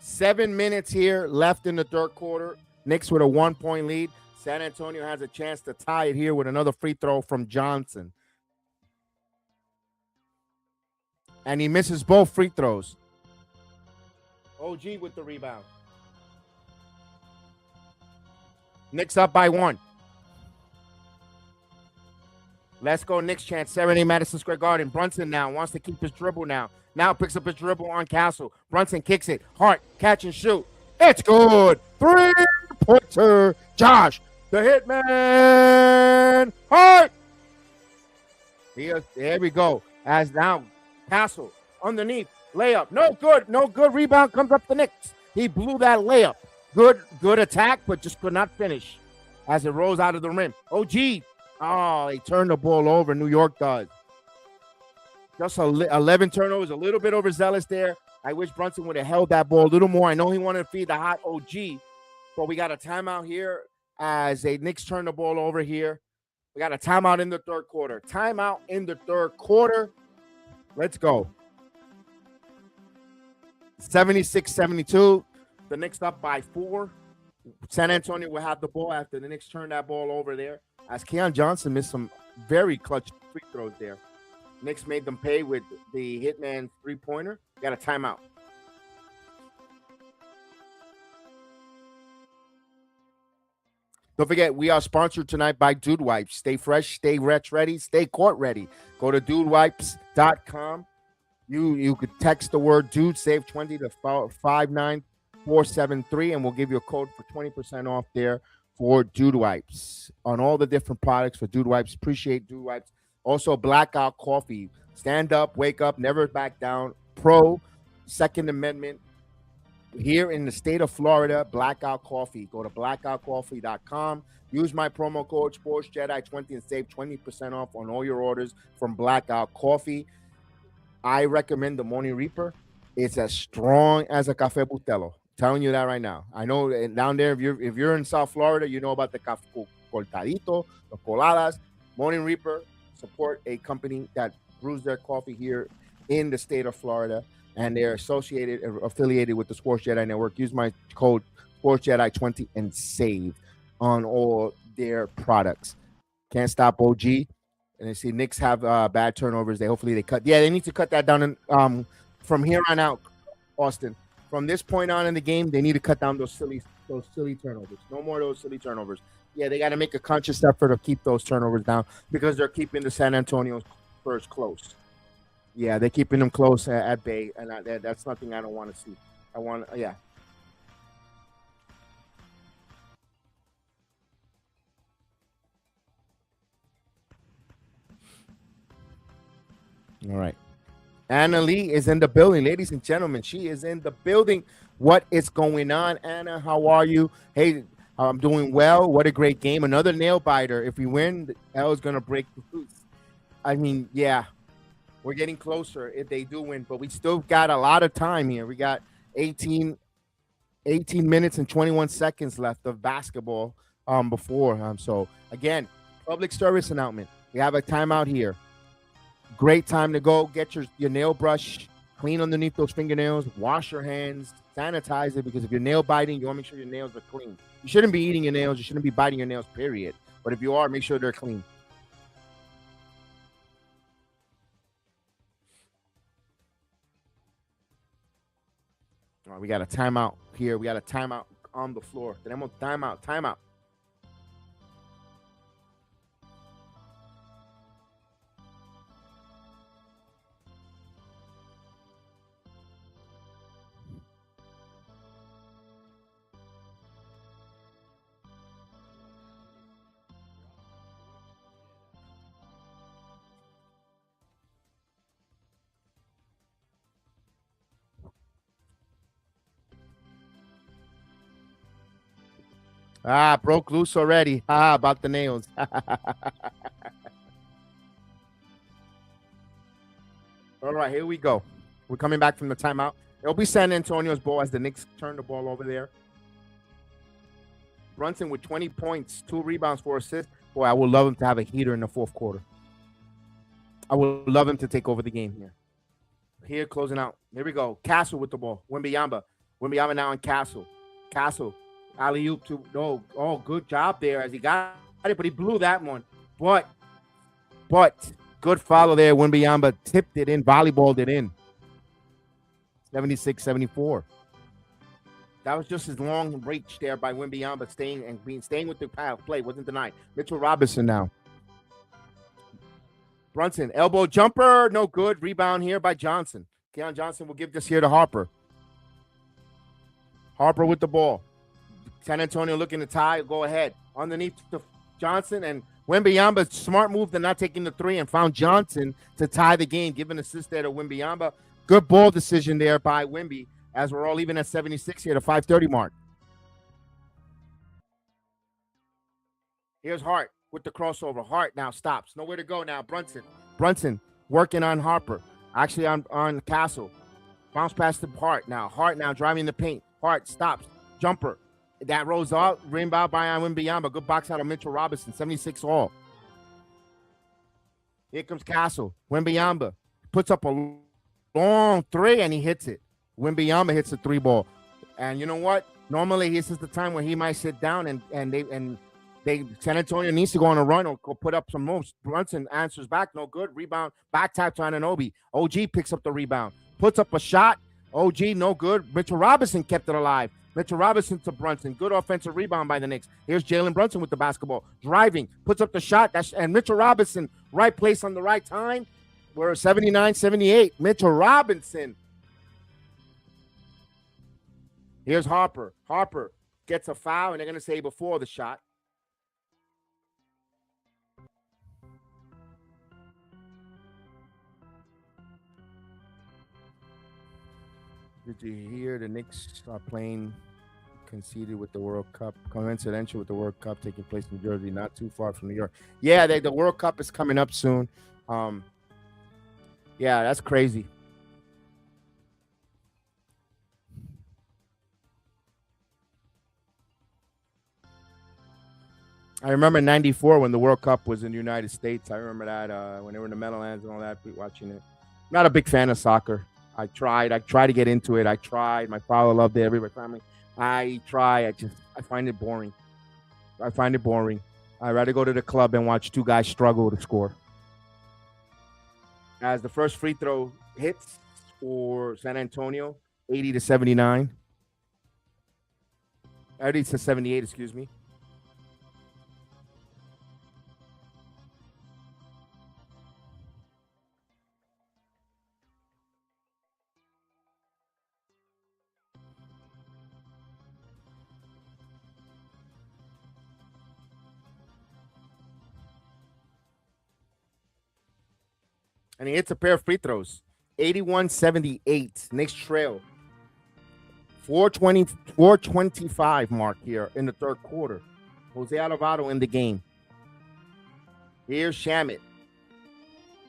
Seven minutes here left in the third quarter. Knicks with a 1-point lead. San Antonio has a chance to tie it here with another free throw from Johnson. And he misses both free throws. OG with the rebound. Knicks up by 1. Let's go Knicks chance. 70 Madison Square Garden. Brunson now wants to keep his dribble now. Now picks up his dribble on Castle. Brunson kicks it. Hart, catch and shoot. It's good. 3-pointer. Josh, the hitman. Hart. Here we go. As now Castle underneath. Layup. No good. No good. Rebound comes up the Knicks. He blew that layup. Good attack, but just could not finish as it rolls out of the rim. OG. Oh, they turned the ball over. New York does. Just 11 turnovers, a little bit overzealous there. I wish Brunson would have held that ball a little more. I know he wanted to feed the hot OG, but we got a timeout here as the Knicks turn the ball over here. We got a timeout in the third quarter. Timeout in the third quarter. Let's go. 76-72. The Knicks up by 4. San Antonio will have the ball after the Knicks turn that ball over there. As Keon Johnson missed some very clutch free throws there. Knicks made them pay with the hitman three-pointer. Got a timeout. Don't forget, we are sponsored tonight by Dude Wipes. Stay fresh, stay ready, stay court ready. Go to dudewipes.com. You could text the word dude, save 20 to 59473, and we'll give you a code for 20% off there for Dude Wipes on all the different products for Dude Wipes. Appreciate Dude Wipes. Also, Blackout Coffee. Stand up, wake up, never back down. Pro, Second Amendment. here in the state of Florida, Blackout Coffee. Go to blackoutcoffee.com. Use my promo code SportsJedi20 and save 20% off on all your orders from Blackout Coffee. I recommend the Morning Reaper. It's as strong as a Café Bustelo. Telling you that right now. I know down there, if you're in South Florida, you know about the Cortadito, the Coladas. Morning Reaper support a company that brews their coffee here in the state of Florida, and they're affiliated with the Sports Jedi Network. Use my code SportsJedi20 and save on all their products. Can't stop OG. And I see Knicks have bad turnovers. Hopefully they cut. Yeah, they need to cut that down. And from here on out, Austin. From this point on in the game, they need to cut down those silly turnovers. No more of those silly turnovers. Yeah, they got to make a conscious effort to keep those turnovers down because they're keeping the San Antonio Spurs close. Yeah, they're keeping them close at bay, and that's nothing I don't want to see. Yeah. All right. Anna Lee is in the building. Ladies and gentlemen, she is in the building. What is going on, Anna? How are you? Hey, I'm doing well. What a great game. Another nail biter. If we win, L is going to break loose. I mean, yeah, we're getting closer if they do win, but we still got a lot of time here. We got 18 minutes and 21 seconds left of basketball before. So, again, public service announcement. We have a timeout here. Great time to go get your nail brush, clean underneath those fingernails, wash your hands, sanitize it, because if you're nail biting, you want to make sure your nails are clean. You shouldn't be eating your nails. You shouldn't be biting your nails, period. But if you are, make sure they're clean. All right, we got a timeout here. We got a timeout on the floor. Tenemos timeout. Broke loose already. About the nails. All right, here we go. We're coming back from the timeout. It'll be San Antonio's ball as the Knicks turn the ball over there. Brunson with 20 points, 2 rebounds, 4 assists. Boy, I would love him to have a heater in the fourth quarter. I would love him to take over the game here. Here, closing out. Here we go. Castle with the ball. Wembanyama now on Castle. Alley-oop to good job there as he got it, but he blew that one. But good follow there. Wembanyama tipped it in, volleyballed it in. 76-74. That was just his long reach there by Wembanyama, staying with the play. Wasn't denied. Mitchell Robinson now. Brunson, elbow jumper, no good. Rebound here by Johnson. Keon Johnson will give this here to Harper. Harper with the ball. San Antonio looking to tie. Go ahead. Underneath to Johnson, and Wembanyama, smart move to not taking the 3 and found Johnson to tie the game, giving assist there to Wembanyama. Good ball decision there by Wemby as we're all even at 76 here, the 5:30 mark. Here's Hart with the crossover. Hart now stops. Nowhere to go now. Brunson working on Harper. Actually on Castle. Bounce past the Hart now. Hart now driving the paint. Hart stops. Jumper. That rolls out. Rebound by Wembanyama. Good box out of Mitchell Robinson. 76 all. Here comes Castle. Wembanyama puts up a long 3 and he hits it. Wembanyama hits a 3 ball. And you know what? Normally this is the time where he might sit down and San Antonio needs to go on a run or go put up some moves. Brunson answers back. No good. Rebound. Back tap to Anunoby. OG picks up the rebound. Puts up a shot. OG no good. Mitchell Robinson kept it alive. Mitchell Robinson to Brunson. Good offensive rebound by the Knicks. Here's Jalen Brunson with the basketball. Driving. Puts up the shot. And Mitchell Robinson, right place on the right time. We're 79-78. Mitchell Robinson. Here's Harper. Harper gets a foul, and they're going to say before the shot. Did you hear the Knicks are playing conceded with the World Cup, coincidental with the World Cup taking place in Jersey, not too far from New York? Yeah, the World Cup is coming up soon. Yeah, that's crazy. I remember in '94 when the World Cup was in the United States. I remember that when they were in the Meadowlands and all that, watching it. Not a big fan of soccer. I tried to get into it. I tried. My father loved it. Everybody, family. I try. I find it boring. I'd rather go to the club and watch two guys struggle to score. As the first free throw hits for San Antonio, 80-79. 80-78, excuse me. And he hits a pair of free throws. 81-78. Knicks trail. 425 mark here in the third quarter. Jose Alvarado in the game. Here's Shamet.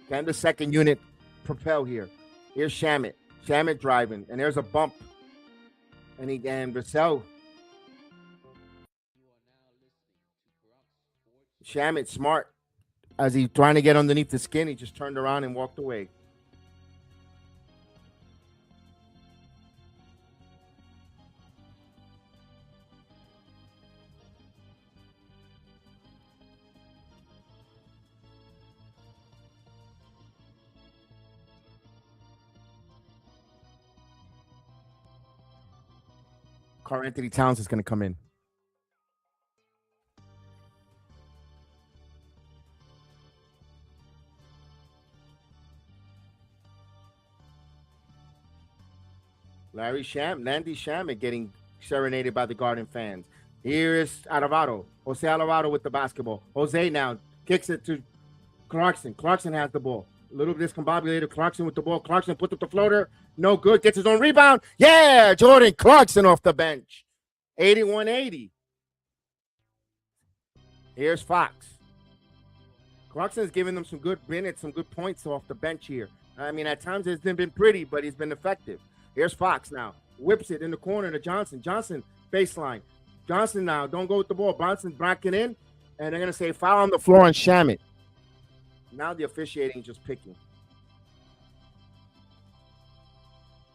Can the second unit propel here? Here's Shamet. Shamet driving. And there's a bump. And Vassell. Shamet smart. As he trying to get underneath the skin, he just turned around and walked away. Karl Anthony Towns is going to come in. Landy Shamet getting serenaded by the Garden fans. Here is Alvarado. Jose Alvarado with the basketball. Jose now kicks it to Clarkson. Clarkson has the ball. A little discombobulated. Clarkson with the ball. Clarkson puts up the floater. No good. Gets his own rebound. Yeah, Jordan Clarkson off the bench. 81-80. Here's Fox. Clarkson's giving them some good minutes, some good points off the bench here. I mean, at times it's been pretty, but he's been effective. Here's Fox now. Whips it in the corner to Johnson. Johnson, baseline. Johnson now, don't go with the ball. Bronson's backing in, and they're going to say foul on the floor on Shamet. Now the officiating just picking.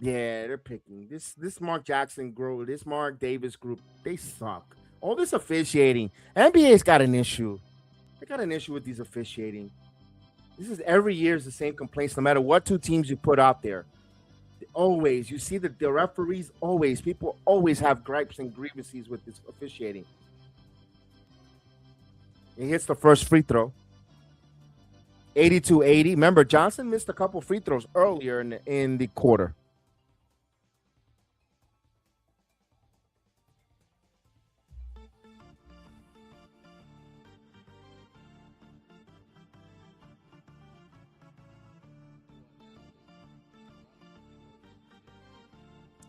Yeah, they're picking. This Mark Jackson group, this Mark Davis group, they suck. All this officiating. NBA's got an issue. They got an issue with these officiating. This is every year is the same complaints, no matter what two teams you put out there. Always, you see the referees people always have gripes and grievances with this officiating. He hits the first free throw. 82-80. Remember, Johnson missed a couple free throws earlier in the quarter.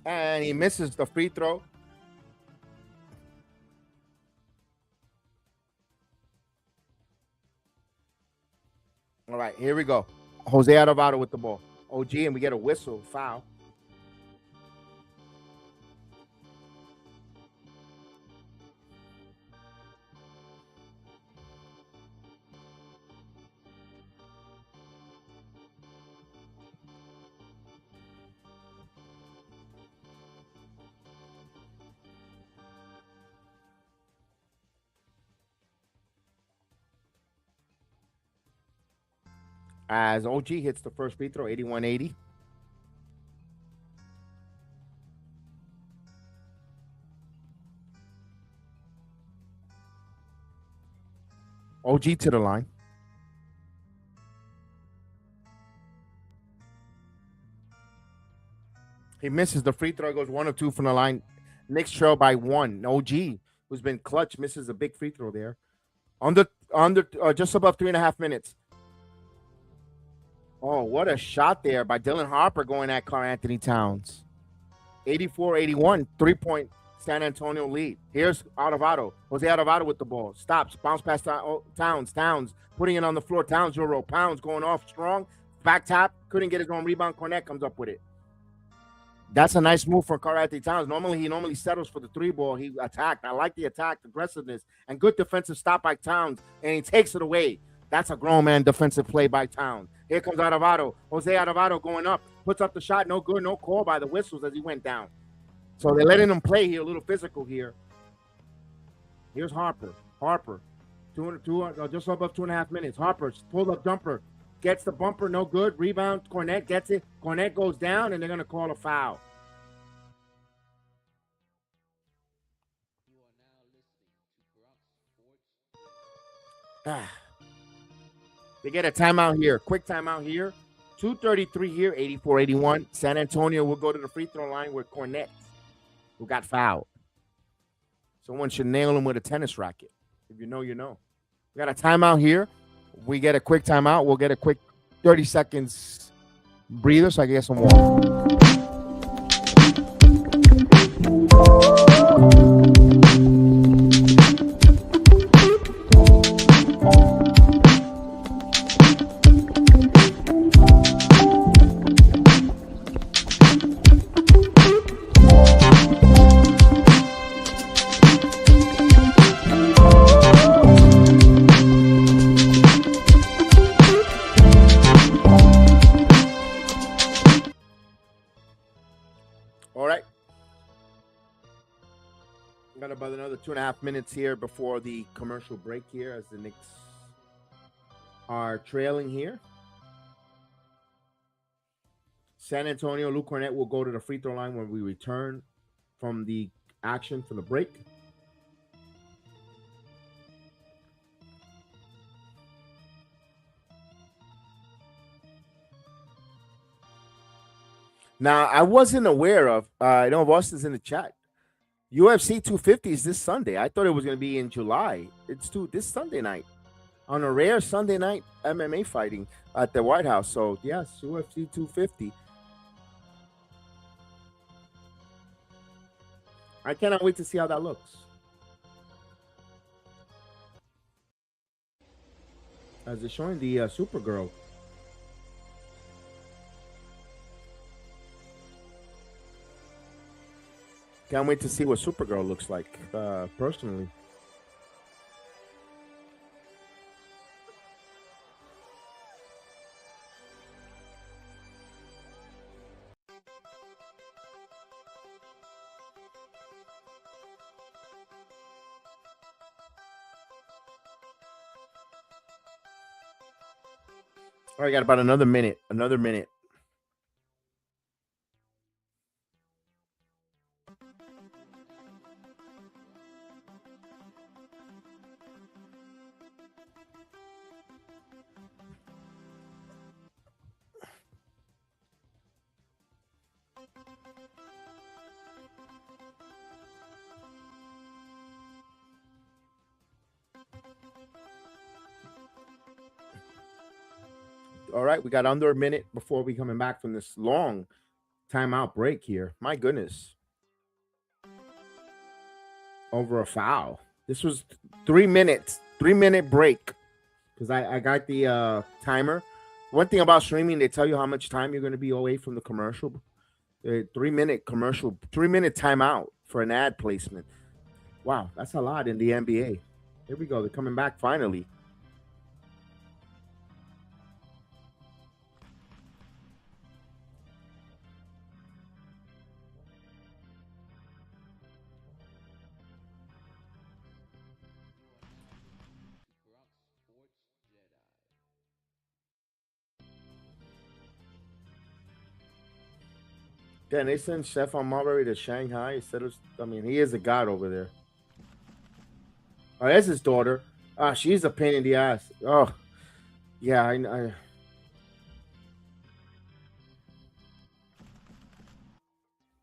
And he misses the free throw. All right, here we go. Jose Alvarado with the ball. OG, and we get a whistle, foul. As OG hits the first free throw, 81-80. OG to the line. He misses the free throw, goes 1 of 2 from the line. Knicks trail by 1. OG, who's been clutch, misses a big free throw there. Under just above 3.5 minutes. Oh, what a shot there by Dylan Harper going at Karl Anthony Towns. 84-81, 3-point San Antonio lead. Here's Alvarado. Jose Alvarado with the ball. Stops. Bounce past Towns. Towns putting it on the floor. Towns, Euro. Pounds going off strong. Back tap. Couldn't get his own rebound. Cornette comes up with it. That's a nice move for Karl-Anthony Towns. He settles for the 3-ball. He attacked. I like the attack, aggressiveness, and good defensive stop by Towns, and he takes it away. That's a grown man defensive play by Towns. Here comes Alvarado. Jose Alvarado going up. Puts up the shot. No good. No call by the whistles as he went down. So they're letting him play here, a little physical here. Here's Harper. Just above 2.5 minutes. Harper, pull-up jumper. Gets the bumper, no good. Rebound, Cornette gets it. Cornette goes down, and they're going to call a foul. They get a timeout here. Quick timeout here. 2:33 here, 84-81. San Antonio will go to the free throw line with Cornette, who got fouled. Someone should nail him with a tennis racket. If you know, you know. We got a timeout here. We get a quick timeout. We'll get a quick 30 seconds breather so I can get some water. Got about another 2.5 minutes here before the commercial break here as the Knicks are trailing here. San Antonio, Luke Cornette will go to the free throw line when we return from the action for the break. Now, I wasn't aware of, I know Boston's in the chat. UFC 250 is this Sunday. I thought it was going to be in July. It's this Sunday night on a rare Sunday night MMA fighting at the White House. So, yes, UFC 250. I cannot wait to see how that looks. As they're showing the Supergirl. Can't wait to see what Supergirl looks like, personally. All right, got about another minute. All right, we got under a minute before we coming back from this long timeout break here. My goodness. Over a foul. This was 3 minutes. 3-minute break. Because I got the timer. One thing about streaming, they tell you how much time you're going to be away from the commercial. 3-minute commercial. 3-minute timeout for an ad placement. Wow, that's a lot in the NBA. Here we go. They're coming back finally. Then they sent Stephon Marbury to Shanghai instead of, he is a god over there. Oh, that's his daughter. She's a pain in the ass. Oh, yeah, I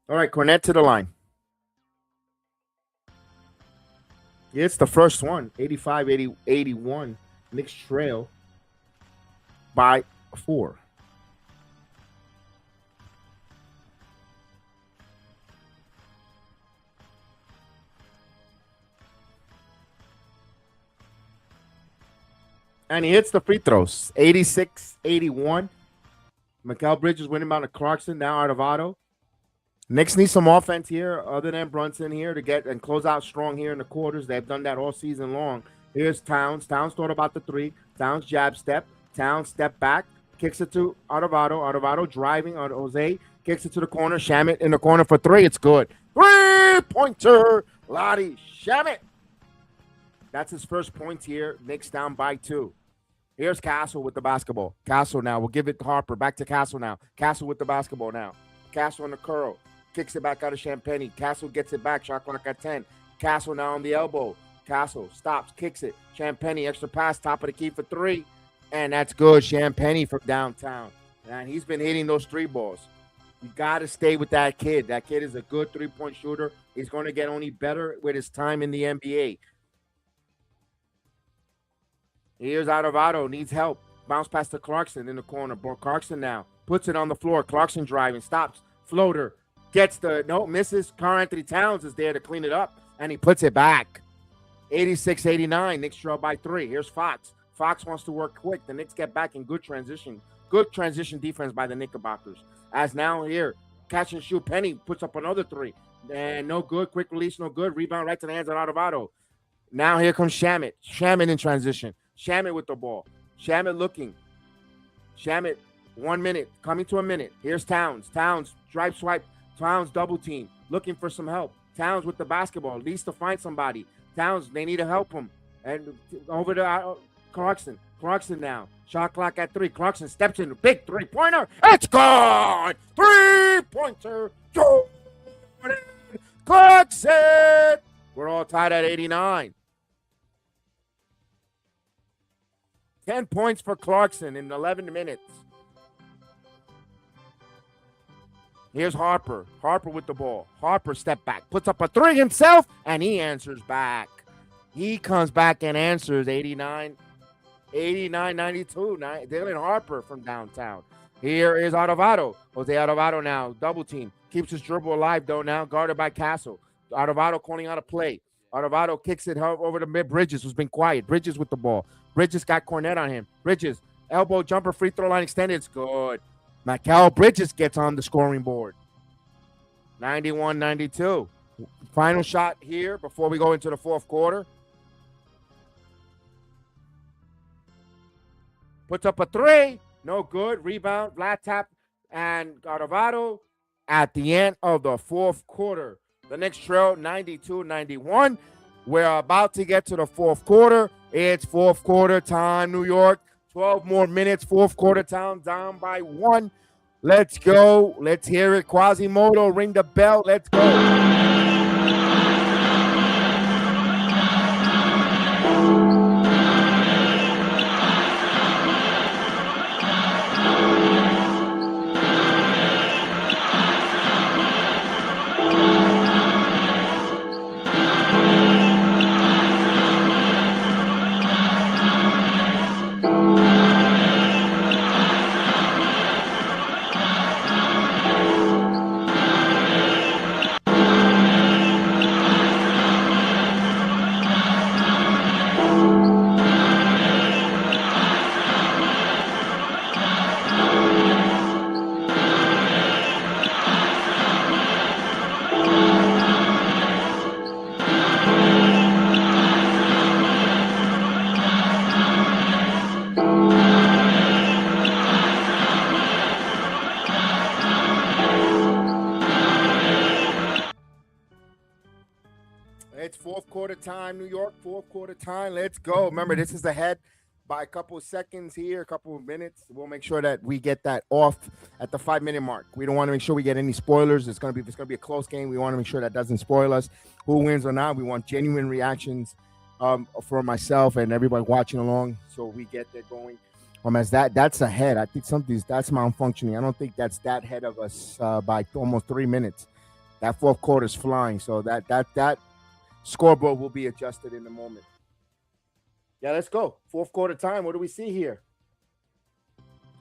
All right, Cornette to the line. It's the first one, 85-81. Knicks trail by 4. And he hits the free throws. 86-81. Mikal Bridges winning by the Clarkson, now out of auto. Knicks need some offense here, other than Brunson here, to get and close out strong here in the quarters. They've done that all season long. Here's Towns. Towns thought about the three. Towns jab step. Towns step back. Kicks it to Arvado. Arvado driving on Jose. Kicks it to the corner. Shamit in the corner for three. It's good. 3-pointer. Lottie Shamit. That's his first points here. Knicks down by 2. Here's Castle with the basketball. Castle now. We'll give it to Harper. Back to Castle now. Castle with the basketball now. Castle on the curl. Kicks it back out of Champagne. Castle gets it back. Shot clock at 10. Castle now on the elbow. Castle stops, kicks it. Champagne, extra pass, top of the key for 3. And that's good. Champagne from downtown. And he's been hitting those 3 balls. You got to stay with that kid. That kid is a good 3-point shooter. He's going to get only better with his time in the NBA. Here's Arvado. Needs help. Bounce past to Clarkson in the corner. Clarkson now. Puts it on the floor. Clarkson driving. Stops. Floater. Gets the, no, misses. Karl Anthony Towns is there to clean it up. And he puts it back. 86-89. Knicks trail by 3. Here's Fox. Fox wants to work quick. The Knicks get back in good transition. Good transition defense by the Knickerbockers. As now here, catch and shoot. Penny puts up another 3. And no good. Quick release, no good. Rebound right to the hands of Arvado. Now here comes Shamit. Shamit in transition. Shamit with the ball. Shamit looking. Shamit, 1 minute. Coming to a minute. Here's Towns. Towns, drive swipe. Towns double team. Looking for some help. Towns with the basketball. Needs to find somebody. Towns, they need to help him. And over to Clarkson. Clarkson now. Shot clock at 3. Clarkson steps in. Big 3-pointer. It's gone. 3-pointer. Jordan Clarkson. We're all tied at 89. 10 points for Clarkson in 11 minutes. Here's Harper. Harper with the ball. Harper step back. Puts up a 3 himself, and he answers back. He comes back and answers 89-92. Dylan Harper from downtown. Here is Arvado. Jose Arvado now. Double team. Keeps his dribble alive, though, now. Guarded by Castle. Arvado calling out a play. Arvado kicks it over to mid. Bridges, who's been quiet. Bridges with the ball. Bridges got Cornette on him. Bridges, elbow jumper, free throw line extended. It's good. Mikal Bridges gets on the scoring board. 91-92. Final shot here before we go into the fourth quarter. Puts up a 3. No good. Rebound, flat tap, and Arvado at the end of the fourth quarter. The Knicks trail 92-91. We're about to get to the fourth quarter. It's fourth quarter time, New York. 12 more minutes. Fourth quarter time, down by 1. Let's go. Let's hear it. Quasimodo, ring the bell. Let's go. It's fourth quarter time, New York. Fourth quarter time. Let's go. Remember, this is ahead by a couple of seconds here, a couple of minutes. We'll make sure that we get that off at the 5-minute mark. We don't want to make sure we get any spoilers. It's gonna be a close game. We want to make sure that doesn't spoil us. Who wins or not? We want genuine reactions for myself and everybody watching along, so we get that going. As that's ahead. I think that's malfunctioning. I don't think that's that ahead of us by almost 3 minutes. That fourth quarter is flying, so that scoreboard will be adjusted in a moment. Yeah, let's go. Fourth quarter time. What do we see here?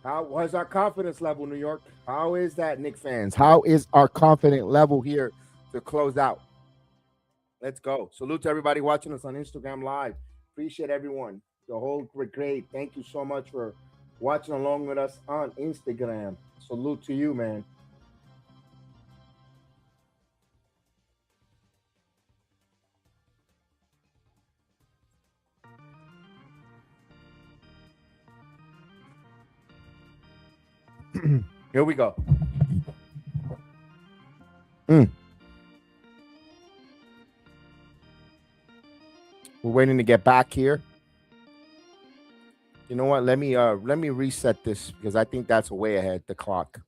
How was our confidence level, New York? How is that, Knicks fans? How is our confident level here to close out? Let's go. Salute to everybody watching us on Instagram Live. Appreciate everyone. the whole brigade. Thank you so much for watching along with us on Instagram. Salute to you, man. Here we go. Mm. We're waiting to get back here. You know what? Let me reset this because I think that's way ahead the clock.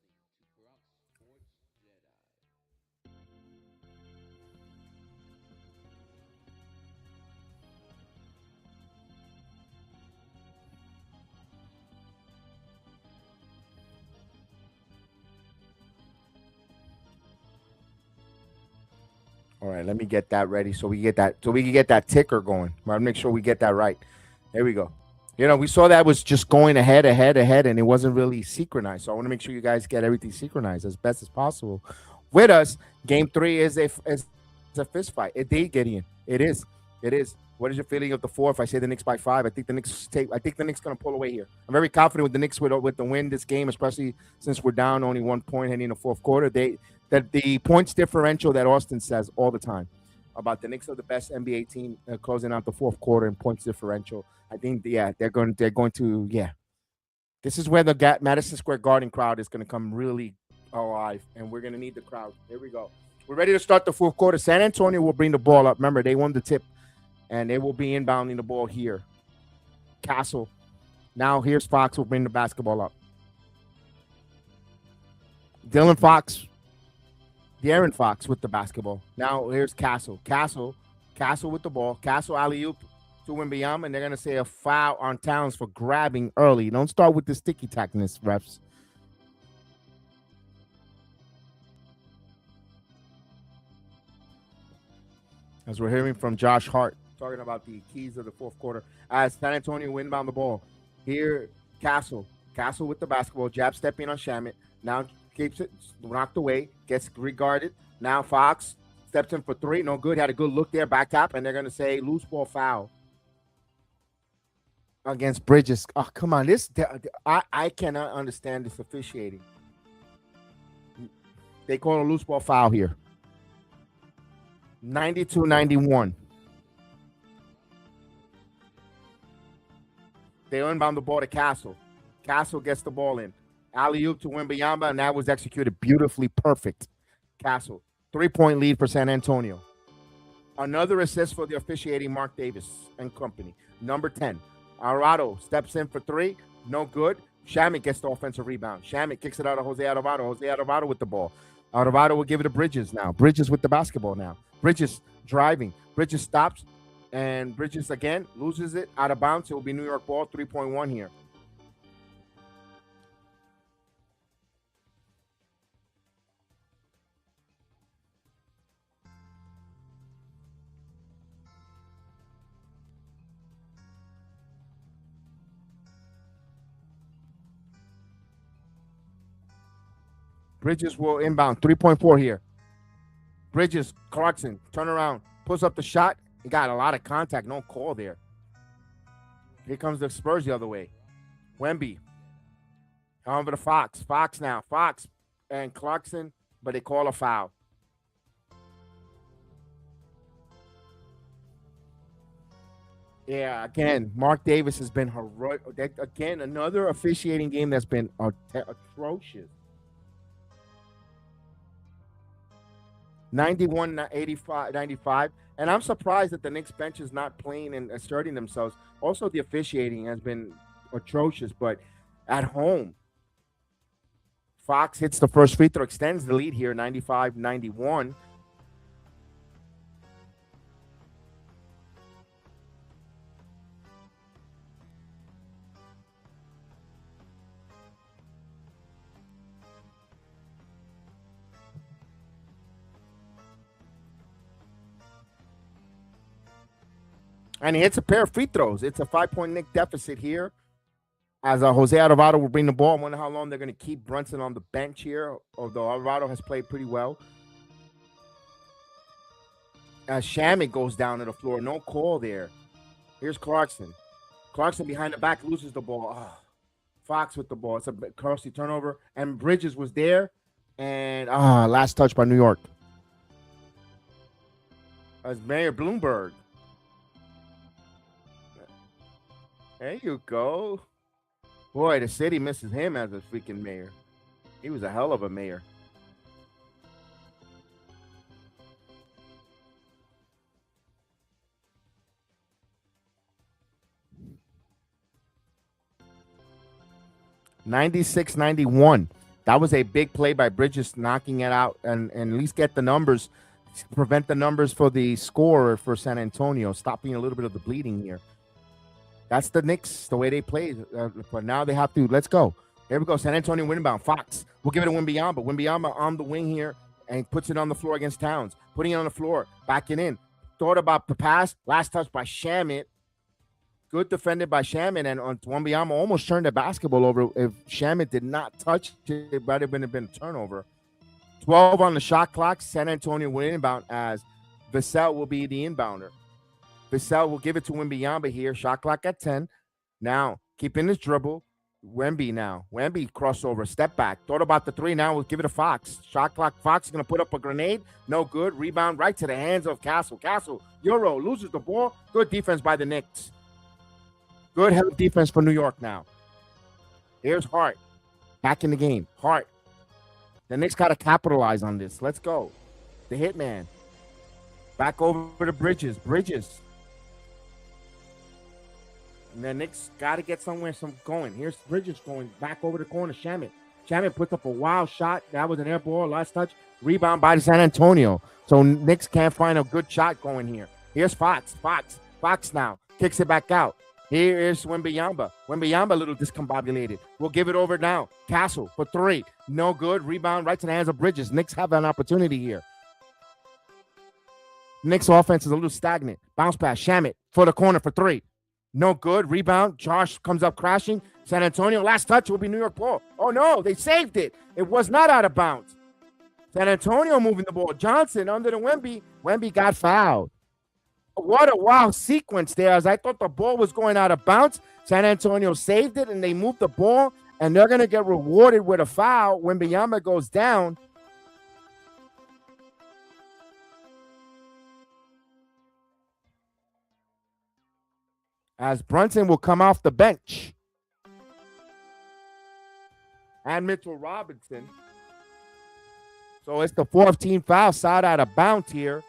All right, let me get that ready so we can get that ticker going. I'll make sure we get that right. There we go. You know, we saw that was just going ahead, and it wasn't really synchronized. So I want to make sure you guys get everything synchronized as best as possible. With us, Game 3 is a fist fight. It did, Gideon. It is. It is. What is your feeling of the fourth? I say the Knicks by 5. I think the Knicks going to pull away here. I'm very confident with the Knicks with the win this game, especially since we're down only 1 point heading in the fourth quarter. That the points differential that Austin says all the time about the Knicks are the best NBA team closing out the fourth quarter in points differential. I think they're going to. This is where the Madison Square Garden crowd is going to come really alive, and we're going to need the crowd. Here we go. We're ready to start the fourth quarter. San Antonio will bring the ball up. Remember, they won the tip, and they will be inbounding the ball here. Castle. Now here's Fox will bring the basketball up. Dylan Fox. De'Aaron Fox with the basketball. Now here's Castle. Castle with the ball. Castle alley-oop to Wembanyama, and they're going to say a foul on Towns for grabbing early. Don't start with the sticky-tackness, refs. As we're hearing from Josh Hart talking about the keys of the fourth quarter. As San Antonio inbound the ball. Here, Castle with the basketball. Jab stepping on Shamet. Now keeps it knocked away, gets regarded. Now Fox steps in for 3. No good. Had a good look there, back tap, and they're going to say loose ball foul against Bridges. Oh, come on. I cannot understand this officiating. They call a loose ball foul here. 92-91. They inbound the ball to Castle. Castle gets the ball in. Alley-oop to Wembanyama, and that was executed beautifully. Perfect. Castle. 3-point lead for San Antonio. Another assist for the officiating Mark Davis and company. Number 10. Alvarado steps in for 3. No good. Shamet gets the offensive rebound. Shamet kicks it out of Jose Alvarado. Jose Alvarado with the ball. Alvarado will give it to Bridges now. Bridges with the basketball now. Bridges driving. Bridges stops, and Bridges again loses it out of bounds. It will be New York ball, 3.1 here. Bridges will inbound. 3.4 here. Bridges, Clarkson, turn around, pulls up the shot. He got a lot of contact. No call there. Here comes the Spurs the other way. Wemby. Over to Fox. Fox now. Fox and Clarkson, but they call a foul. Yeah, again, Mark Davis has been heroic. Again, another officiating game that's been atrocious. 91-85, and I'm surprised that the Knicks bench is not playing and asserting themselves. Also, the officiating has been atrocious, but at home, Fox hits the first free throw, extends the lead here, 95-91. And he hits a pair of free throws. It's a 5-point Knick deficit here. As Jose Alvarado will bring the ball. I wonder how long they're going to keep Brunson on the bench here, although Alvarado has played pretty well. As Shamet goes down to the floor. No call there. Here's Clarkson. Clarkson behind the back loses the ball. Oh, Fox with the ball. It's a costly turnover. And Bridges was there. And last touch by New York. As Mayor Bloomberg. There you go. Boy, the city misses him as a freaking mayor. He was a hell of a mayor. (96-91). That was a big play by Bridges, knocking it out and at least get the numbers, prevent the numbers for the score for San Antonio, stopping a little bit of the bleeding here. That's the Knicks, the way they played. But now they have to. Let's go. Here we go. San Antonio inbound. Fox. We'll give it to Wembanyama. Wembanyama on the wing here and puts it on the floor against Towns. Putting it on the floor. Backing in. Thought about the pass. Last touch by Shamit. Good defended by Shamit. And Wembanyama almost turned the basketball over. If Shamit did not touch it, it might have been a turnover. 12 on the shot clock. San Antonio will inbound as Vassell will be the inbounder. Vassell will give it to Wembanyama here. Shot clock at 10. Now, keeping his dribble. Wemby now. Wemby crossover. Step back. Thought about the three. Now we'll give it to Fox. Shot clock. Fox is going to put up a grenade. No good. Rebound right to the hands of Castle. Castle, Euro, loses the ball. Good defense by the Knicks. Good help defense for New York now. Here's Hart. Back in the game. Hart. The Knicks got to capitalize on this. Let's go. The hitman. Back over to Bridges. Bridges. And the Knicks got to get somewhere going. Here's Bridges going back over the corner. Shamit. Shamit puts up a wild shot. That was an air ball. Last touch. Rebound by San Antonio. So Knicks can't find a good shot going here. Here's Fox. Fox now. Kicks it back out. Here is Wembanyama. Wembanyama a little discombobulated. We'll give it over now. Castle for three. No good. Rebound right to the hands of Bridges. Knicks have an opportunity here. Knicks offense is a little stagnant. Bounce pass. Shamit for the corner for three. No good. Rebound. Josh comes up crashing. San Antonio. Last touch will be New York ball. Oh, no. They saved it. It was not out of bounds. San Antonio moving the ball. Johnson under the Wemby. Wemby got fouled. What a wild sequence there. As I thought the ball was going out of bounds. San Antonio saved it, and they moved the ball, and they're going to get rewarded with a foul when Wembanyama goes down. As Brunson will come off the bench. And Mitchell Robinson. So it's the fourth team foul, side out of bounds here.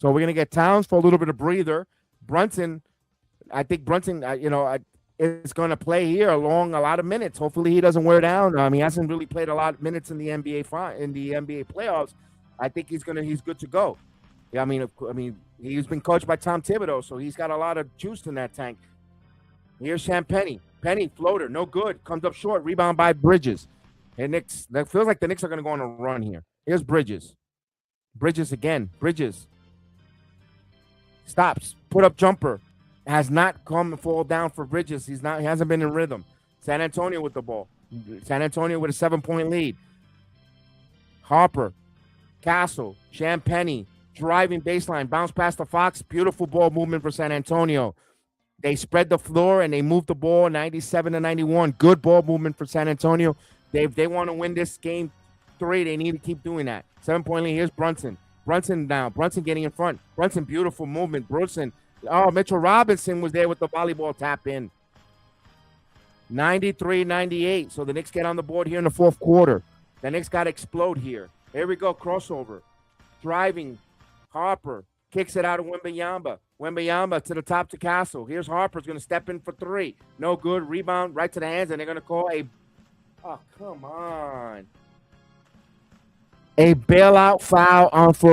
So we're going to get Towns for a little bit of breather. Brunson, I think Brunson, is going to play here along a lot of minutes. Hopefully he doesn't wear down. He hasn't really played a lot of minutes in the NBA playoffs. I think he's good to go. Yeah, I mean, he's been coached by Tom Thibodeau, so he's got a lot of juice in that tank. Here's Champagnie. Penny, floater, no good. Comes up short. Rebound by Bridges. And Knicks, that feels like the Knicks are going to go on a run here. Here's Bridges. Bridges again. Bridges. Stops. Put up jumper. Has not come and fall down for Bridges. He hasn't been in rhythm. San Antonio with the ball. San Antonio with a 7-point lead. Harper. Castle. Champagnie. Driving baseline. Bounce past the Fox. Beautiful ball movement for San Antonio. They spread the floor and they moved the ball 97-91. Good ball movement for San Antonio. If they want to win this game 3, they need to keep doing that. 7-point lead. Here's Brunson. Brunson now. Brunson getting in front. Brunson, beautiful movement. Brunson. Oh, Mitchell Robinson was there with the volleyball tap in. 93-98. So the Knicks get on the board here in the fourth quarter. The Knicks got to explode here. Here we go. Crossover. Driving. Harper. Kicks it out of Wembanyama. Wembanyama to the top to Castle. Here's Harper's going to step in for 3. No good. Rebound right to the hands, and they're going to call a... Oh, come on. A bailout foul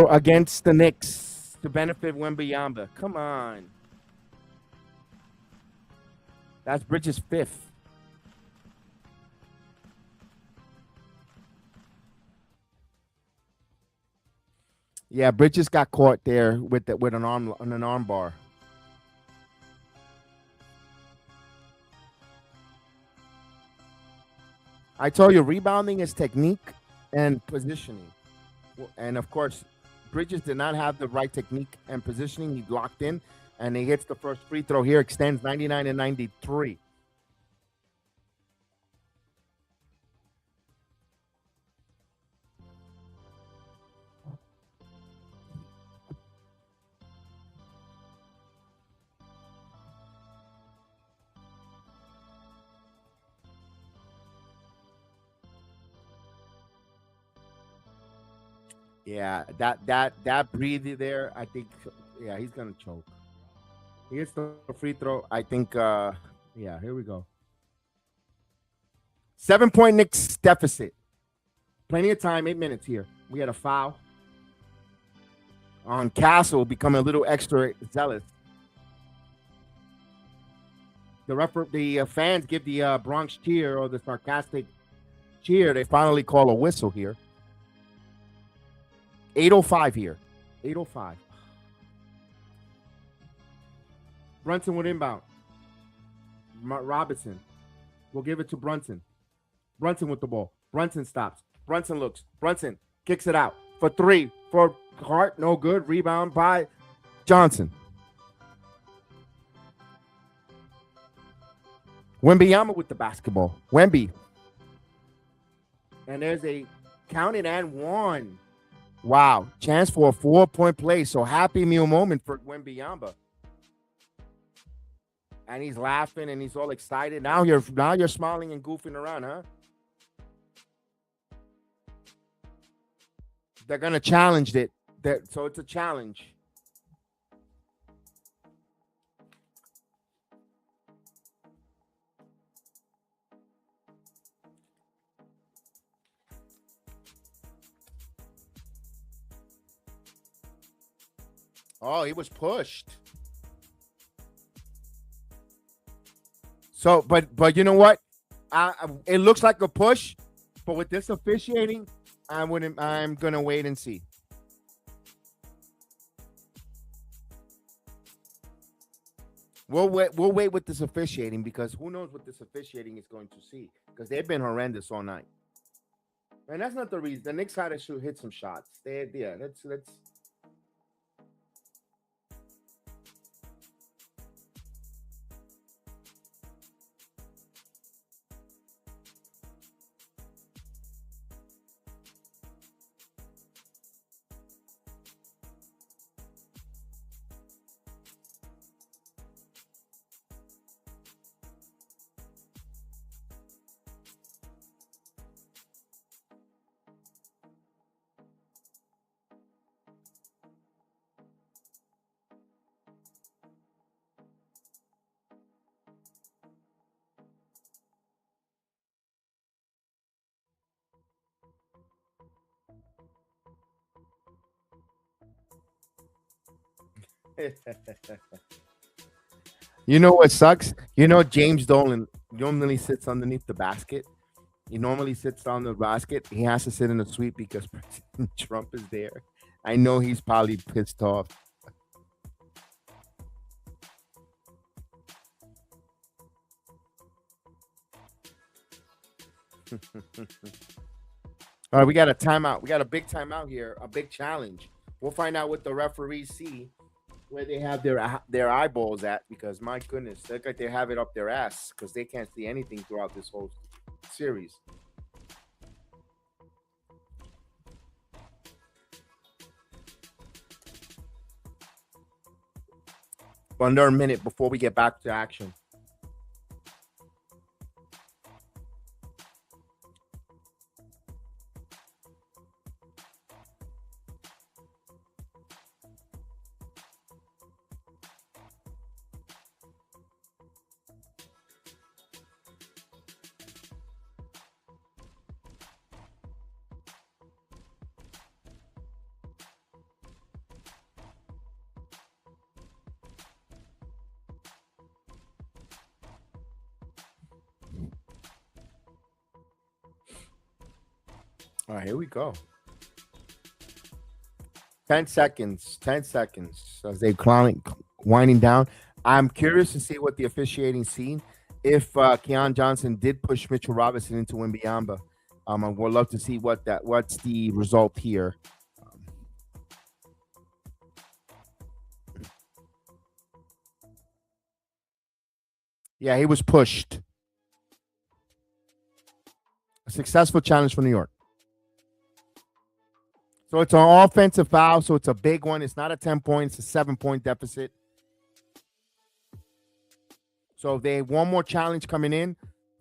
against the Knicks to benefit Wembanyama. Come on. That's Bridges' 5th. Yeah, Bridges got caught there with an arm bar. I told you, rebounding is technique and positioning. And, of course, Bridges did not have the right technique and positioning. He locked in. and he hits the first free throw here, extends 99 and 93. Yeah, that breather there, I think, yeah, he's gonna choke. He gets the free throw. I think, yeah, here we go. 7-point Knicks deficit. Plenty of time, 8 minutes here. We had a foul on Castle, becoming a little extra zealous. The fans give the Bronx cheer, or the sarcastic cheer. They finally call a whistle here. 8:05 here. 8:05. Brunson would inbound. Robinson will give it to Brunson. Brunson with the ball. Brunson stops. Brunson looks. Brunson kicks it out for three. For Hart, no good. Rebound by Johnson. Wembanyama with the basketball. Wemby. And there's a counted and one. Wow. Chance for a 4-point play. So happy meal moment for Wembanyama. And he's laughing and he's all excited. Now you're smiling and goofing around, huh? They're gonna challenge it. So it's a challenge. Oh, he was pushed. So, but you know what? It looks like a push, but with this officiating, I'm gonna wait and see. We'll wait with this officiating, because who knows what this officiating is going to see, because they've been horrendous all night. And that's not the reason. The Knicks had to hit some shots. Let's. You know what sucks? You know, James Dolan normally sits underneath the basket. He normally sits on the basket. He has to sit in the suite because President Trump is there. I know he's probably pissed off. All right, we got a timeout. We got a big timeout here, a big challenge. We'll find out what the referees see, where they have their eyeballs at, because my goodness, they look like they have it up their ass, because they can't see anything throughout this whole series. Under a minute before we get back to action. All right, here we go. 10 seconds. 10 seconds as they winding down. I'm curious to see what the officiating seen. If Keon Johnson did push Mitchell Robinson into Wembanyama, I would love to see what's the result here. Yeah, he was pushed. A successful challenge for New York. So it's an offensive foul, so it's a big one. It's not a 10 points, it's a 7-point deficit. So if they have one more challenge coming in,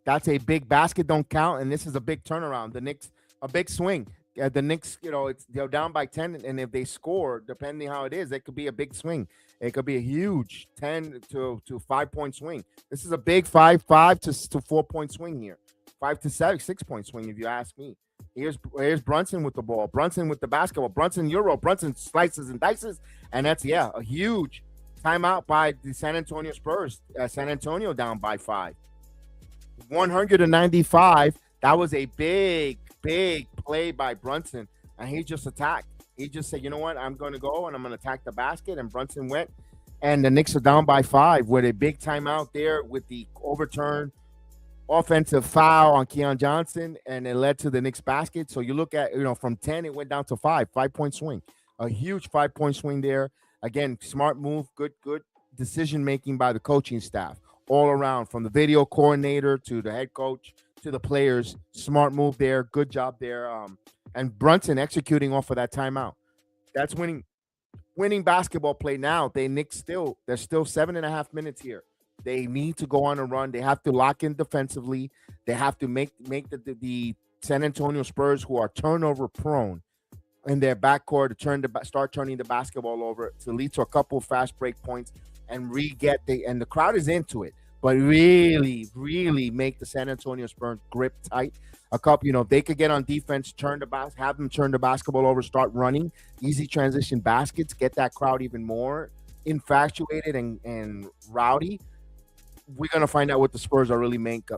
that's a big basket, don't count, and this is a big turnaround. The Knicks, a big swing. The Knicks, they're down by 10, and if they score, depending how it is, it could be a big swing. It could be a huge 10 to 5-point swing. This is a big 5 to 4-point swing here. 5 to 6-point swing, if you ask me. Here's Brunson with the ball. Brunson with the basketball. Brunson Euro. Brunson slices and dices, and that's a huge timeout by the San Antonio Spurs. San Antonio down by 5. 195. That was a big play by Brunson, and he just attacked. He just said, you know what, I'm going to go and I'm going to attack the basket, and Brunson went, and the Knicks are down by 5 with a big timeout there with the overturned offensive foul on Keon Johnson, and it led to the Knicks basket. So you look at, from 10, it went down to 5-point swing. A huge 5-point swing there. Again, smart move, good decision-making by the coaching staff all around, from the video coordinator to the head coach to the players. Smart move there. Good job there. And Brunson executing off of that timeout. That's winning basketball play now. There's still 7.5 minutes here. They need to go on a run. They have to lock in defensively. They have to make the San Antonio Spurs, who are turnover prone in their backcourt, to start turning the basketball over, to lead to a couple of fast break points and and the crowd is into it. But really make the San Antonio Spurs grip tight. A couple, if they could get on defense, have them turn the basketball over, start running easy transition baskets, get that crowd even more infatuated and rowdy. We're gonna find out what the Spurs are really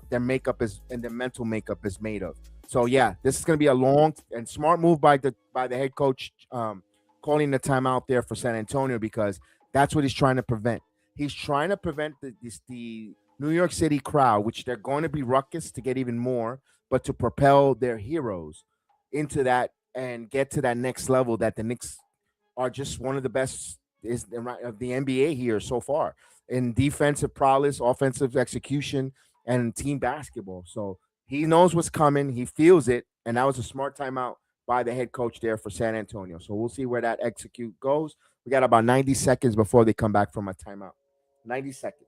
their makeup is, and their mental makeup is made of. So yeah, this is gonna be a long and smart move by the head coach, calling the timeout there for San Antonio, because that's what he's trying to prevent. He's trying to prevent the New York City crowd, which they're going to be ruckus to get even more, but to propel their heroes into that and get to that next level, that the Knicks are just one of the best of the NBA here so far in defensive prowess, offensive execution, and team basketball. So he knows what's coming. He feels it, and that was a smart timeout by the head coach there for San Antonio. So we'll see where that execute goes. We got about 90 seconds before they come back from a timeout. 90 seconds.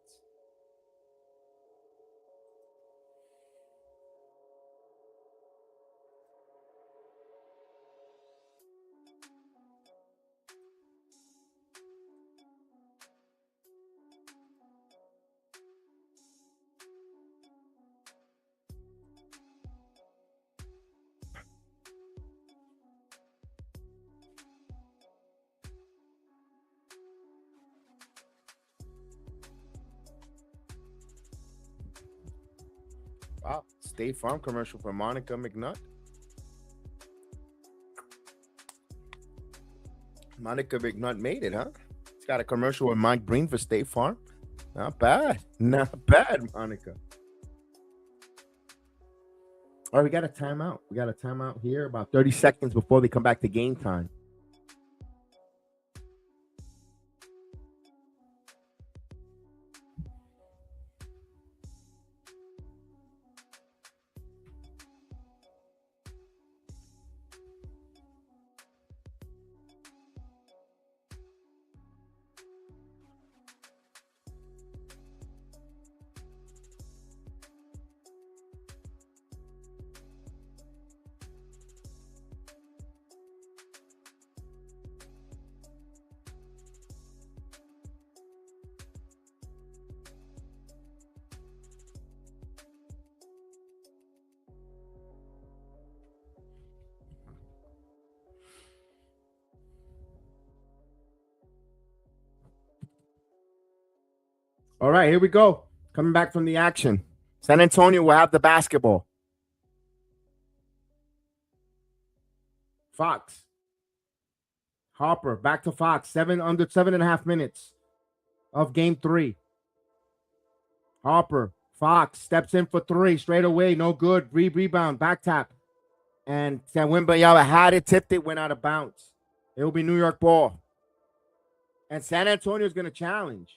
Wow, State Farm commercial for Monica McNutt. Monica McNutt made it, huh? It's got a commercial with Mike Breen for State Farm. Not bad. Not bad, Monica. All right, we got a timeout. We got a timeout here, about 30 seconds before they come back to game time. All right, here we go. Coming back from the action. San Antonio will have the basketball. Fox. Harper, back to Fox. Under 7.5 minutes of game 3. Harper, Fox steps in for 3 straight away. No good. Rebound, back tap. And Wembanyama had it, tipped it, went out of bounds. It will be New York ball. And San Antonio is going to challenge.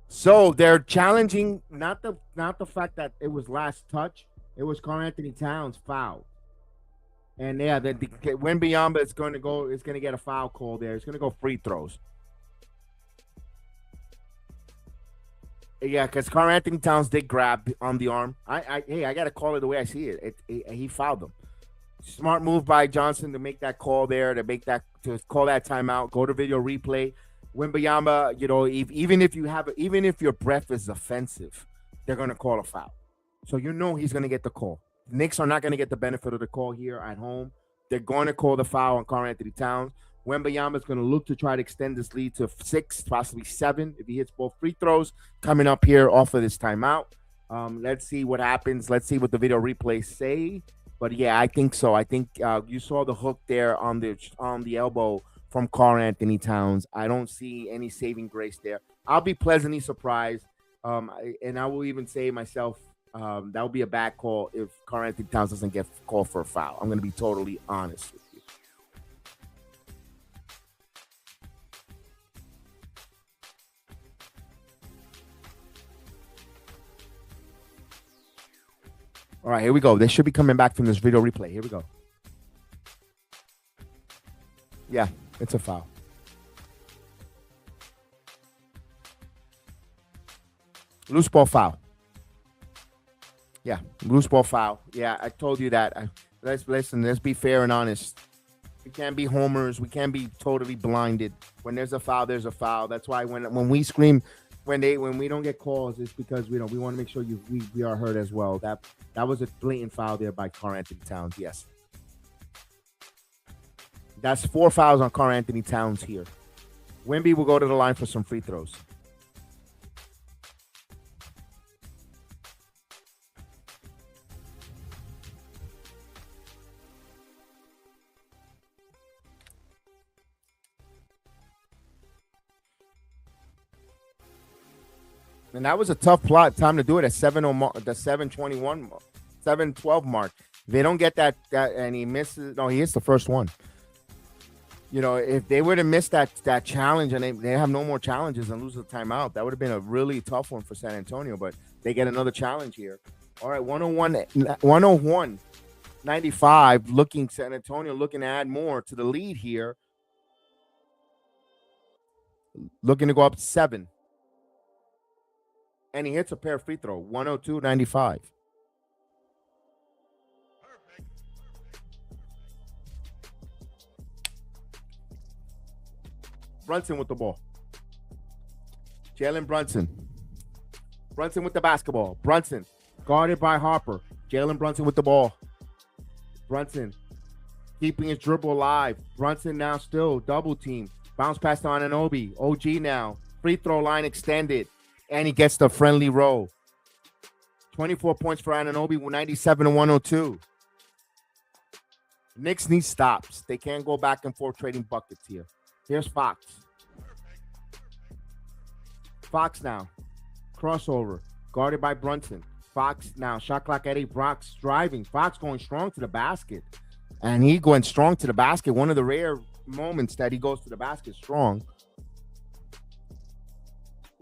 So they're challenging not the fact that it was last touch. It was Karl Anthony Towns foul. And yeah, the Wembanyama is going to get a foul call there. It's going to go free throws. Yeah, because Karl Anthony Towns did grab on the arm. I got to call it the way I see it. He fouled him. Smart move by Johnson to make that call there, to call that timeout. Go to video replay. Wembanyama, even if your breath is offensive, they're going to call a foul. So he's going to get the call. Knicks are not going to get the benefit of the call here at home. They're going to call the foul on Karl Anthony Towns. Wembanyama is going to look to try to extend this lead to 6, possibly 7, if he hits both free throws coming up here off of this timeout. Let's see what happens. Let's see what the video replays say. But yeah, I think so. I think you saw the hook there on the elbow from Karl Anthony Towns. I don't see any saving grace there. I'll be pleasantly surprised, and I will even say myself, that would be a bad call if Karl Anthony Towns doesn't get called for a foul. I'm going to be totally honest with you. All right, here we go. They should be coming back from this video replay. Here we go. Yeah, it's a foul. Loose ball foul. Yeah, loose ball foul. Yeah, I told you that. Let's be fair and honest. We can't be homers. We can't be totally blinded. When there's a foul, there's a foul. That's why when we scream, when we don't get calls, it's because we want to make sure we are heard as well. That was a blatant foul there by Karl Anthony Towns. Yes, that's 4 fouls on Karl Anthony Towns here. Wemby will go to the line for some free throws. And that was a tough time to do it at 7:21, 7:12 mark. They don't get that, and he misses. No, he hits the first one. If they would have missed that challenge and they have no more challenges and lose the timeout, that would have been a really tough one for San Antonio. But they get another challenge here. All right, 101-95. San Antonio looking to add more to the lead here. Looking to go up to 7. And he hits a pair free throw, 102-95. Brunson with the ball. Jalen Brunson. Brunson with the basketball. Brunson guarded by Harper. Jalen Brunson with the ball. Brunson keeping his dribble alive. Brunson now still double team. Bounce pass to Anunoby. OG now. Free throw line extended. And he gets the friendly roll. 24 points for Anunoby, 97-102. Knicks need stops. They can't go back and forth trading buckets here. Here's Fox. Fox now. Crossover. Guarded by Brunson. Fox now. Shot clock at 8. Fox driving. Fox going strong to the basket. And he going strong to the basket. One of the rare moments that he goes to the basket strong.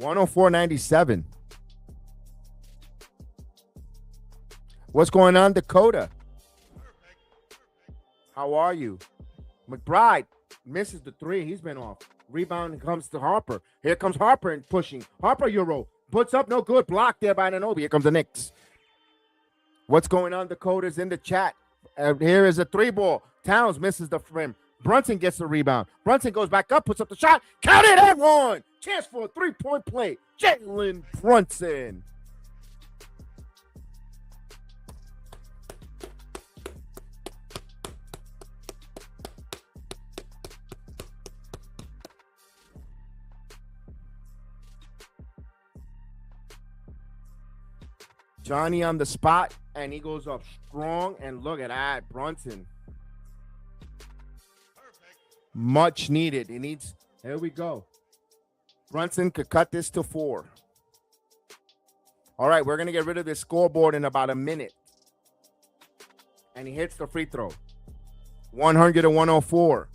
104-97. What's going on, Dakota? How are you? McBride misses the 3. He's been off. Rebound comes to Harper. Here comes Harper and pushing. Harper Euro puts up, no good. Block there by Anunoby. Here comes the Knicks. What's going on, Dakota's in the chat. Here is a 3-ball. Towns misses the rim. Brunson gets the rebound. Brunson goes back up, puts up the shot. Count it at 1. Chance for a 3-point play. Jalen Brunson. Johnny on the spot, and he goes up strong. And look at that, Brunson. Much needed. He needs. Here we go. Brunson could cut this to 4. All right, we're going to get rid of this scoreboard in about a minute. And he hits the free throw. 100-104.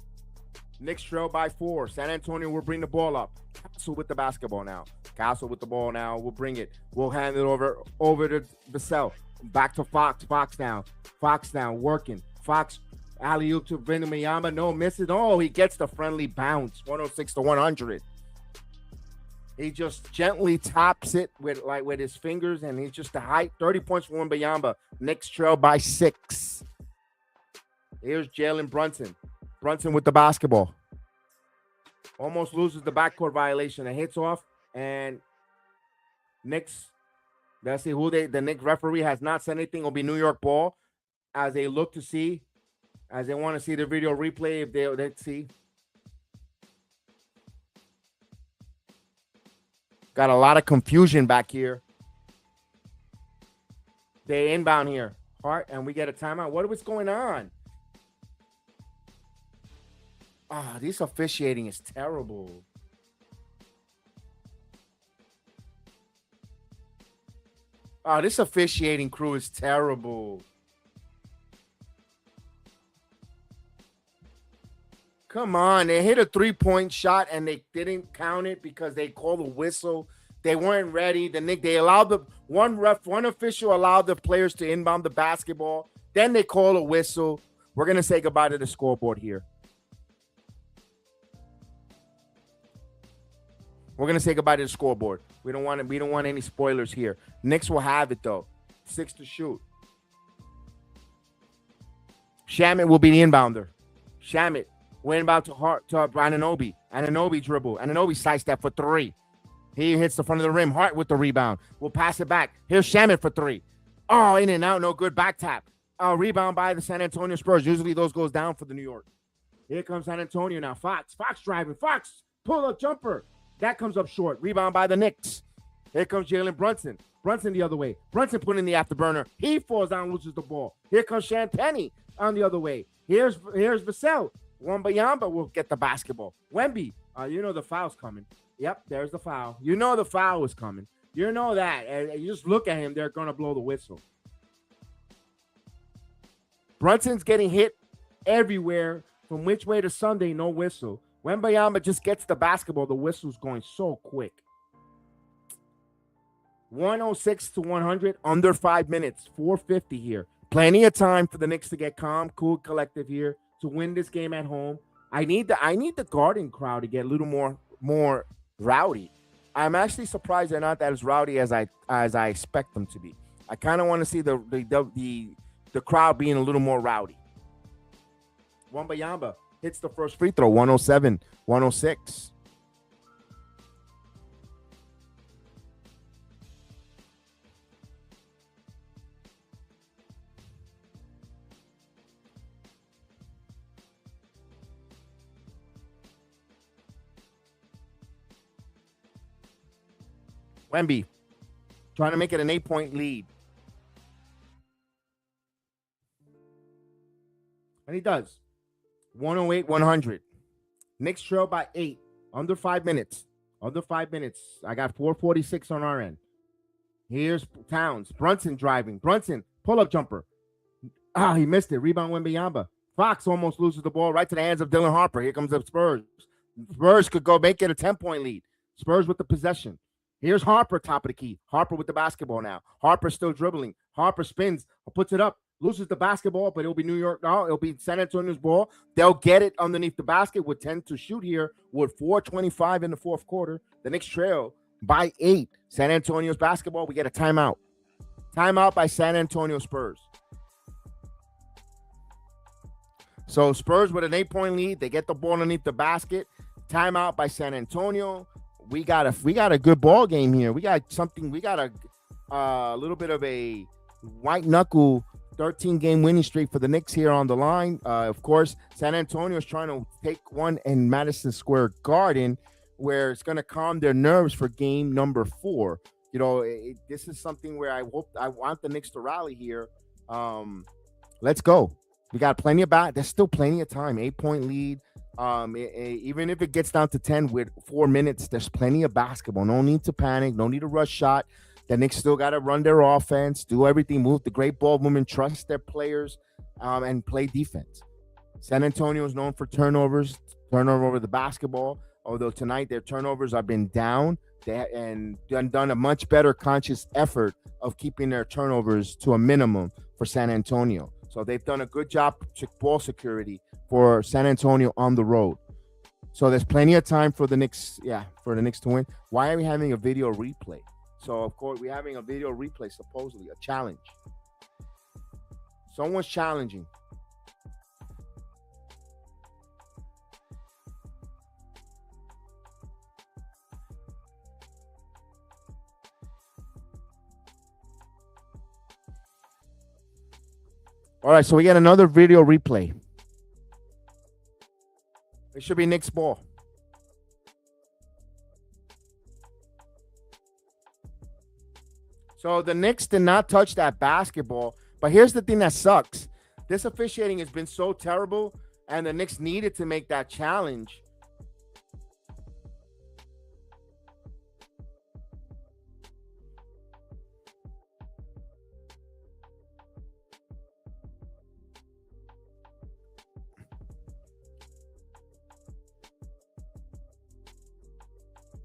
Knicks trail by 4. San Antonio will bring the ball up. Castle with the basketball now. Castle with the ball now. We'll bring it. We'll hand it over to Vassell. Back to Fox. Fox now, working. Fox, alley-oop to Wembanyama. No, misses. Oh, he gets the friendly bounce. 106-100. He just gently taps it with his fingers, and he's just the height. 30 points for Wembanyama. Knicks trail by 6. Here's Jalen Brunson. Brunson with the basketball. Almost loses the backcourt violation. It hits off, and Knicks. Let's see who the Knicks referee has not said anything. It'll be New York ball as they look to see, as they want to see the video replay. If they see. Got a lot of confusion back here. They inbound here. Hart, and we get a timeout. What was going on? This officiating is terrible. This officiating crew is terrible. Come on, they hit a 3-point shot and they didn't count it because they called a whistle. They weren't ready. They allowed one official allowed the players to inbound the basketball. Then they call a whistle. We're gonna say goodbye to the scoreboard here. We're gonna say goodbye to the scoreboard. We don't want any spoilers here. Knicks will have it though. 6 to shoot. Shamet will be the inbounder. Shamet. Went about to Anunoby. Anunoby dribble. Anunoby sidestep for 3. He hits the front of the rim. Hart with the rebound. We'll pass it back. Here's Shamet for 3. Oh, in and out. No good. Back tap. Rebound by the San Antonio Spurs. Usually those goes down for the New York. Here comes San Antonio now. Fox driving. Fox pull up jumper. That comes up short. Rebound by the Knicks. Here comes Jalen Brunson. Brunson the other way. Brunson put in the afterburner. He falls down, loses the ball. Here comes Penny on the other way. Here's Vassell. Wembanyama will get the basketball. Wemby, you know the foul's coming. Yep, there's the foul. You know the foul is coming. You know that. And you just look at him, they're going to blow the whistle. Brunson's getting hit everywhere. From which way to Sunday, no whistle. Wembanyama just gets the basketball. The whistle's going so quick. 106-100, under 5 minutes. 4:50 here. Plenty of time for the Knicks to get calm, cool, collective here to win this game at home. I need the Garden crowd to get a little more rowdy. I'm actually surprised they're not as rowdy as I expect them to be. I kind of want to see the crowd being a little more rowdy. Wembanyama hits the first free throw, 107-106. Wemby trying to make it an 8-point lead. And he does. 108-100. Knicks trail by 8. Under 5 minutes. Under 5 minutes. I got 4:46 on our end. Here's Towns. Brunson driving. Brunson, pull-up jumper. He missed it. Rebound Wembanyama. Fox almost loses the ball right to the hands of Dylan Harper. Here comes the Spurs. Spurs could go make it a 10-point lead. Spurs with the possession. Here's Harper, top of the key. Harper with the basketball now. Harper still dribbling. Harper spins, puts it up, loses the basketball, but it'll be New York. No, it'll be San Antonio's ball. They'll get it underneath the basket with 10 to shoot here with 4:25 in the fourth quarter. The Knicks trail by 8. San Antonio's basketball. We get a timeout. Timeout by San Antonio Spurs. So Spurs with an 8-point lead. They get the ball underneath the basket. Timeout by San Antonio. We got a good ball game here. We got a little bit of a white knuckle 13-game winning streak for the Knicks here on the line. Of course, San Antonio is trying to take one in Madison Square Garden, where it's going to calm their nerves for game number 4. You know, this is something where I want the Knicks to rally here. Let's go. We got plenty of There's still plenty of time. 8-point lead. Even if it gets down to 10 with 4 minutes, there's plenty of basketball. No need to panic. No need to rush shot. The Knicks still got to run their offense, do everything, move the great ball movement, trust their players, and play defense. San Antonio is known for turnover over the basketball. Although tonight their turnovers have been down, and done a much better conscious effort of keeping their turnovers to a minimum for San Antonio. So they've done a good job ball security for San Antonio on the road. So there's plenty of time for the Knicks, for the Knicks to win. Why are we having a video replay? So, of course, we're having a video replay, supposedly, a challenge. Someone's challenging. All right, so we get another video replay. It should be Knicks ball. So the Knicks did not touch that basketball. But here's the thing that sucks. This officiating has been so terrible, and the Knicks needed to make that challenge.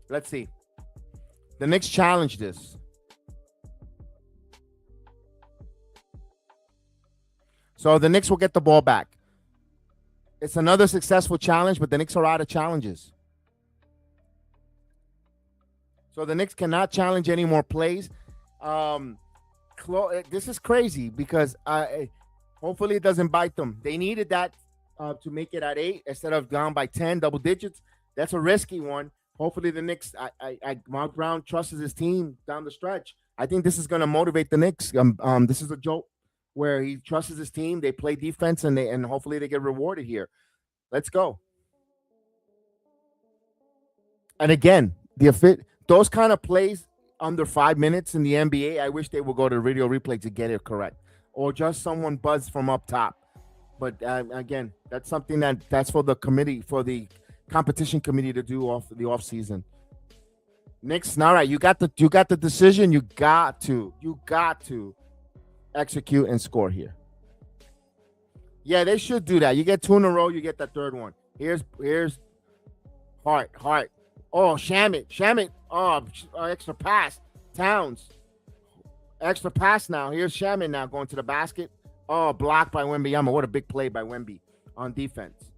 Let's see. The Knicks challenged this. So the Knicks will get the ball back. It's another successful challenge, but the Knicks are out of challenges. So the Knicks cannot challenge any more plays. This is crazy because hopefully it doesn't bite them. They needed that to make it at 8 instead of down by 10, double digits. That's a risky one. Hopefully the Knicks, Mark Brown trusts his team down the stretch. I think this is going to motivate the Knicks. This is a joke where he trusts his team. They play defense, and hopefully they get rewarded here. Let's go. And again, those kind of plays under 5 minutes in the NBA, I wish they would go to video replay to get it correct, or just someone buzz from up top. But again, that's something that's for the committee, for the competition committee to do off the off season. Knicks, all right, you got the decision. You got to execute and score here. Yeah, they should do that. You get 2 in a row, you get that third one. Here's Hart. Oh, Shamit. Oh, extra pass. Towns. Extra pass now. Here's Shamit now going to the basket. Oh, blocked by Wembanyama. What a big play by Wemby on defense.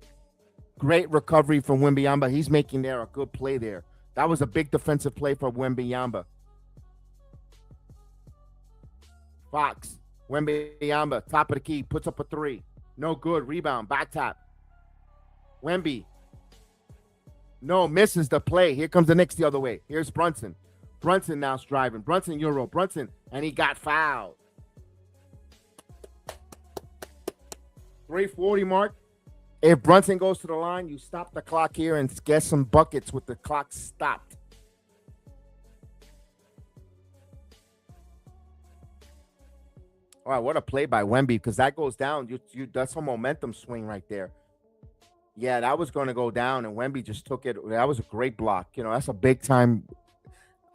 Great recovery from Wembanyama. He's making there a good play there. That was a big defensive play for Wembanyama. Fox. Wembanyama, top of the key, puts up a 3. No good. Rebound. Back tap. Wemby. No, misses the play. Here comes the Knicks the other way. Here's Brunson. Brunson now driving. Brunson, Euro. Brunson, and he got fouled. 3:40 mark. If Brunson goes to the line, you stop the clock here and get some buckets with the clock stopped. All right, what a play by Wemby, because that goes down. That's a momentum swing right there. Yeah, that was going to go down, and Wemby just took it. That was a great block. You know, that's a big-time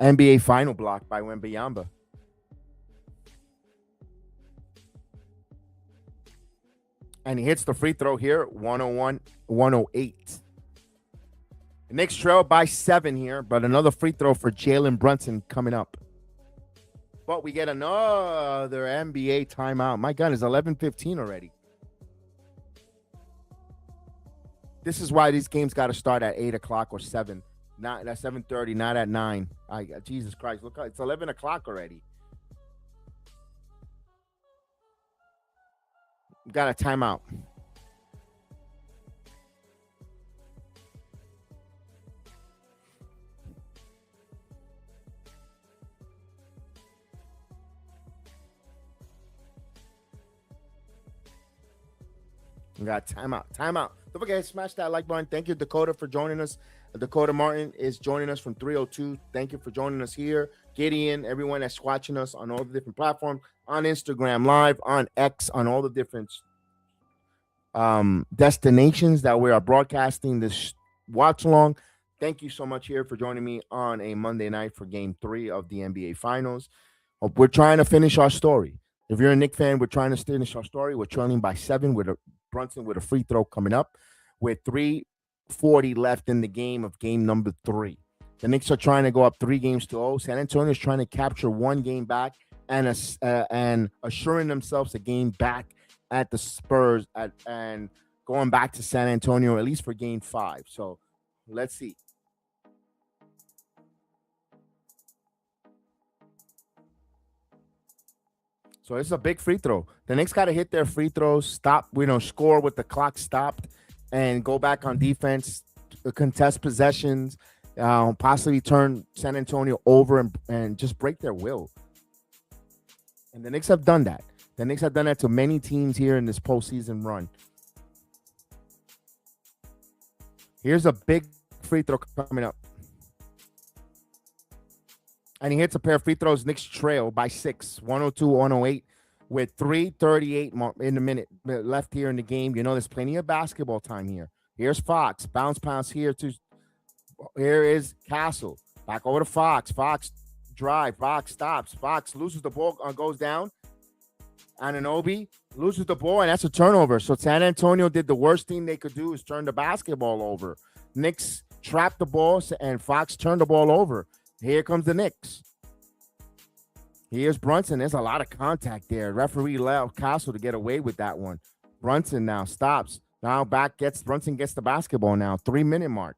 NBA final block by Wembanyama. And he hits the free throw here, 101-108. The Knicks trail by 7 here, but another free throw for Jalen Brunson coming up. But we get another NBA timeout. My God, it's 11:15 already. This is why these games got to start at 8 o'clock or 7. Not at 7:30, not at 9. Jesus Christ, look, it's 11 o'clock already. Got a timeout. We got timeout. Don't forget to smash that like button. Thank you, Dakota, for joining us. Dakota Martin is joining us from 302. Thank you for joining us here. Gideon, everyone that's watching us on all the different platforms, on Instagram Live, on X, on all the different destinations that we are broadcasting this watch along. Thank you so much here for joining me on a Monday night for Game 3 of the NBA Finals. We're trying to finish our story. If you're a Knicks fan, we're trying to finish our story. We're trailing by 7 with Brunson with a free throw coming up with 3:40 left in the game of game number 3. The Knicks are trying to go up 3-0. San Antonio is trying to capture one game back and assuring themselves a game back at the Spurs and going back to San Antonio at least for game 5. So let's see. So it's a big free throw. The Knicks got to hit their free throws, stop, score with the clock stopped, and go back on defense, contest possessions, possibly turn San Antonio over and just break their will. And the Knicks have done that. The Knicks have done that to many teams here in this postseason run. Here's a big free throw coming up. And he hits a pair of free throws. Knicks trail by 6, 102-108, with 3:38 in the minute left here in the game. There's plenty of basketball time here. Here's Fox. Bounce pass here to. Here is Castle. Back over to Fox. Fox drive. Fox stops. Fox loses the ball, goes down. Anunoby loses the ball, and that's a turnover. So San Antonio did the worst thing they could do is turn the basketball over. Knicks trapped the ball, and Fox turned the ball over. Here comes the Knicks. Here's Brunson. There's a lot of contact there. Referee allowed Castle to get away with that one. Brunson now stops. Now Brunson gets the basketball now. 3-minute mark.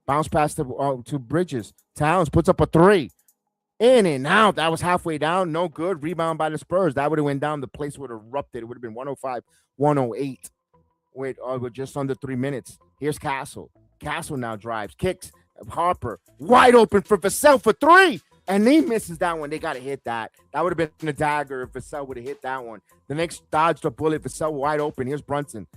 Bounce pass to Bridges. Towns puts up a 3. In and out. That was halfway down. No good. Rebound by the Spurs. That would have went down. The place would have erupted. It would have been 105-108 with just under 3 minutes. Here's Castle. Castle now drives. Kicks. Harper wide open for Vassell for 3, and he misses that one. They got to hit that. That would have been a dagger if Vassell would have hit that one. The Knicks dodged a bullet. Vassell wide open. Here's Brunson.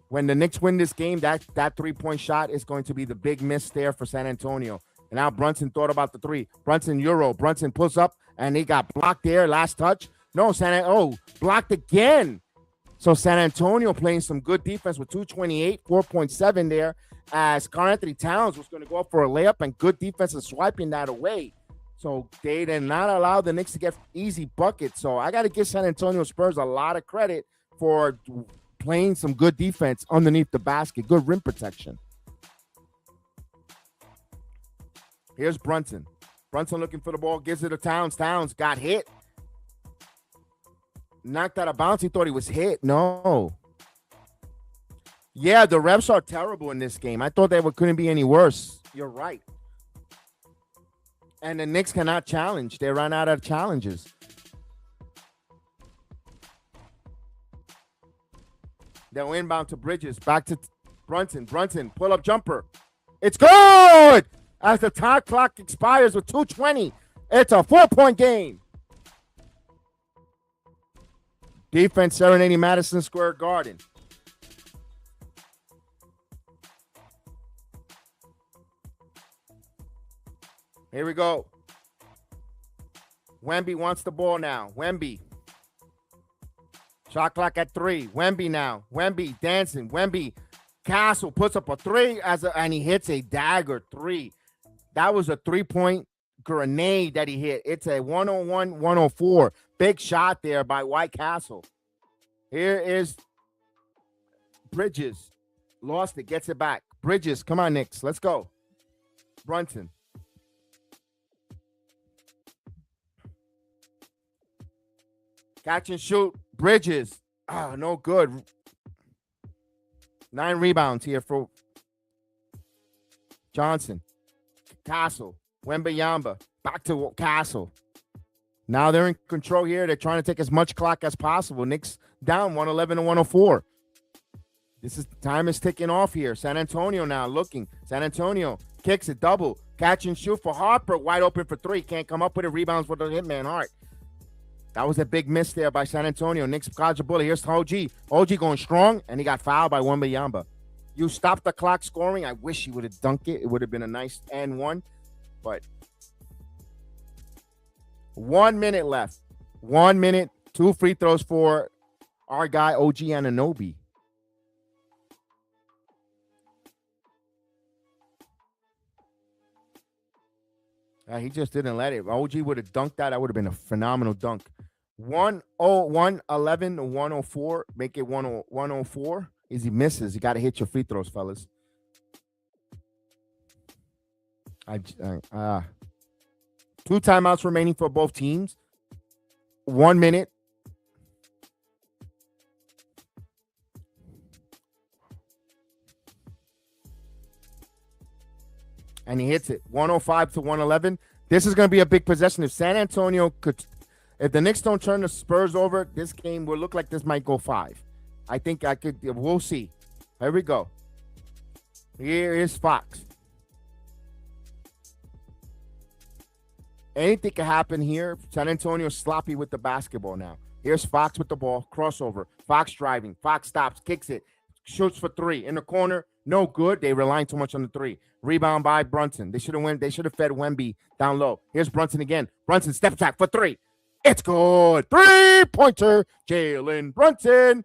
When the Knicks win this game, that 3-point shot is going to be the big miss there for San Antonio. And now Brunson thought about the 3. Brunson pulls up, and he got blocked there. Last touch. No, blocked again. So San Antonio playing some good defense with 2:28, 4.7 there, as Karl-Anthony Towns was going to go up for a layup, and good defense is swiping that away. So they did not allow the Knicks to get easy buckets. So I got to give San Antonio Spurs a lot of credit for playing some good defense underneath the basket, good rim protection. Here's Brunson. Brunson looking for the ball, gives it to Towns. Towns got hit. Knocked out of bounds. He thought he was hit. No. Yeah, the refs are terrible in this game. I thought they couldn't be any worse. You're right. And the Knicks cannot challenge. They ran out of challenges. They'll inbound to Bridges. Back to Brunson. Pull-up jumper. It's good! As the time clock expires with 2:20. It's a 4-point game. Defense serenading Madison Square Garden. Here we go. Wemby wants the ball now. Wemby. Shot clock at 3. Wemby now. Wemby dancing. Wemby. Castle puts up a 3 and he hits a dagger 3. That was a 3-point grenade that he hit. It's a 101-104. Big shot there by White Castle. Here is Bridges. Lost it. Gets it back. Bridges. Come on, Knicks. Let's go. Brunson. Catch and shoot. Bridges. No good. 9 rebounds here for Johnson. Castle. Wembanyama. Back to Castle. Now they're in control here. They're trying to take as much clock as possible. Knicks down 111-104. Time is ticking off here. San Antonio now looking. San Antonio kicks it double. Catch and shoot for Harper. Wide open for 3. Can't come up with it. Rebounds for the hitman Hart. That was a big miss there by San Antonio. Knicks dodge a bullet. Here's OG. OG going strong, and he got fouled by Wembanyama. You stopped the clock scoring. I wish he would have dunked it. It would have been a nice and 1, but 1 minute left. 1 minute, 2 free throws for our guy, OG Anunoby. He just didn't let it. OG would have dunked that. That would have been a phenomenal dunk. 111-104. Make it 104. Easy misses. You got to hit your free throws, fellas. Two timeouts remaining for both teams. 1 minute. And he hits it. 105 to 111. This is going to be a big possession. If San Antonio could, if the Knicks don't turn the Spurs over, this game will look like this might go 5. I think we'll see. Here we go. Here is Fox. Anything can happen here. San Antonio sloppy with the basketball now. Here's Fox with the ball. Crossover. Fox driving. Fox stops. Kicks it. Shoots for 3. In the corner. No good. They relying too much on the 3. Rebound by Brunson. They should have fed Wemby down low. Here's Brunson again. Brunson step back for 3. It's good. 3-pointer. Jalen Brunson.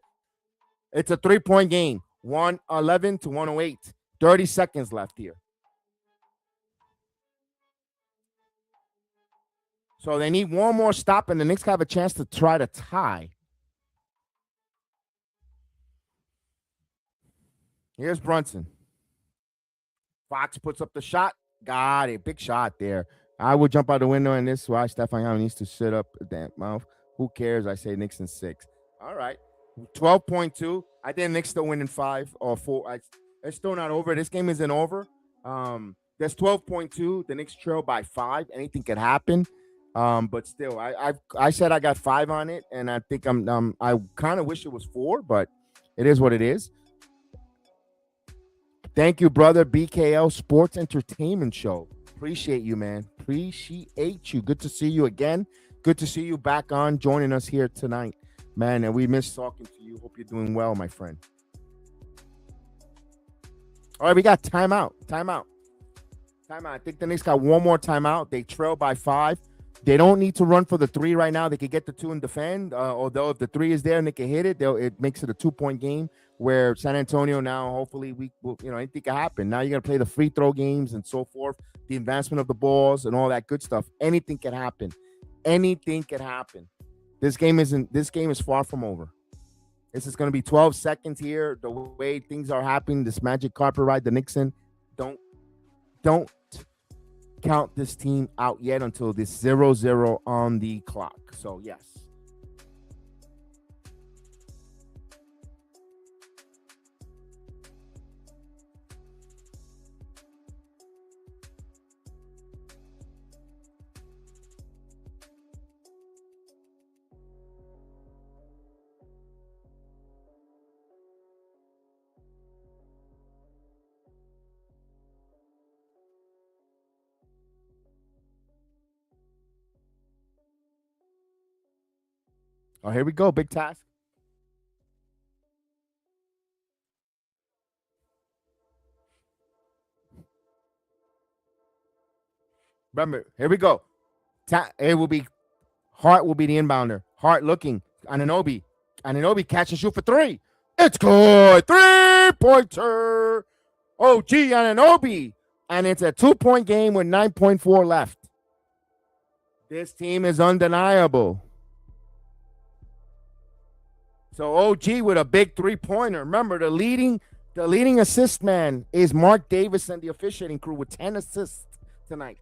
It's a 3-point game. 111 to 108. 30 seconds left here. So they need one more stop, and the Knicks have a chance to try to tie. Here's Brunson. Fox puts up the shot. Got it. Big shot there. I would jump out the window, and this is why Stefan Young needs to sit up that mouth. Who cares? I say Knicks in 6. All right. 12.2. I think Knicks still winning 5 or 4. It's still not over. This game isn't over. There's 12.2. The Knicks trail by 5. Anything could happen. But still, I said I got 5 on it, and I think I kind of wish it was 4, but it is what it is. Thank you, brother. BKL Sports Entertainment Show. Appreciate you, man. Appreciate you. Good to see you again. Good to see you back on joining us here tonight, man. And we miss talking to you. Hope you're doing well, my friend. All right, we got timeout. I think the Knicks got one more timeout. They trail by 5. They don't need to run for the 3 right now. They could get the 2 and defend. Although if the 3 is there and they can hit it, it makes it a 2-point game where San Antonio now, hopefully, we will, anything can happen. Now you got to play the free throw games and so forth, the advancement of the balls and all that good stuff. Anything can happen. Anything can happen. This game is far from over. This is going to be 12 seconds here. The way things are happening, this magic carpet ride, the Knicks in, don't count this team out yet until this 0-0 on the clock. So, yes. Oh, here we go. Big task. Remember, here we go. Hart will be the inbounder. Hart looking. Anunoby catch and shoot for 3. It's good. 3-pointer. OG Anunoby. And it's a 2-point game with 9.4 left. This team is undeniable. So OG with a big 3-pointer. Remember, the leading assist man is Mark Davis and the officiating crew with 10 assists tonight.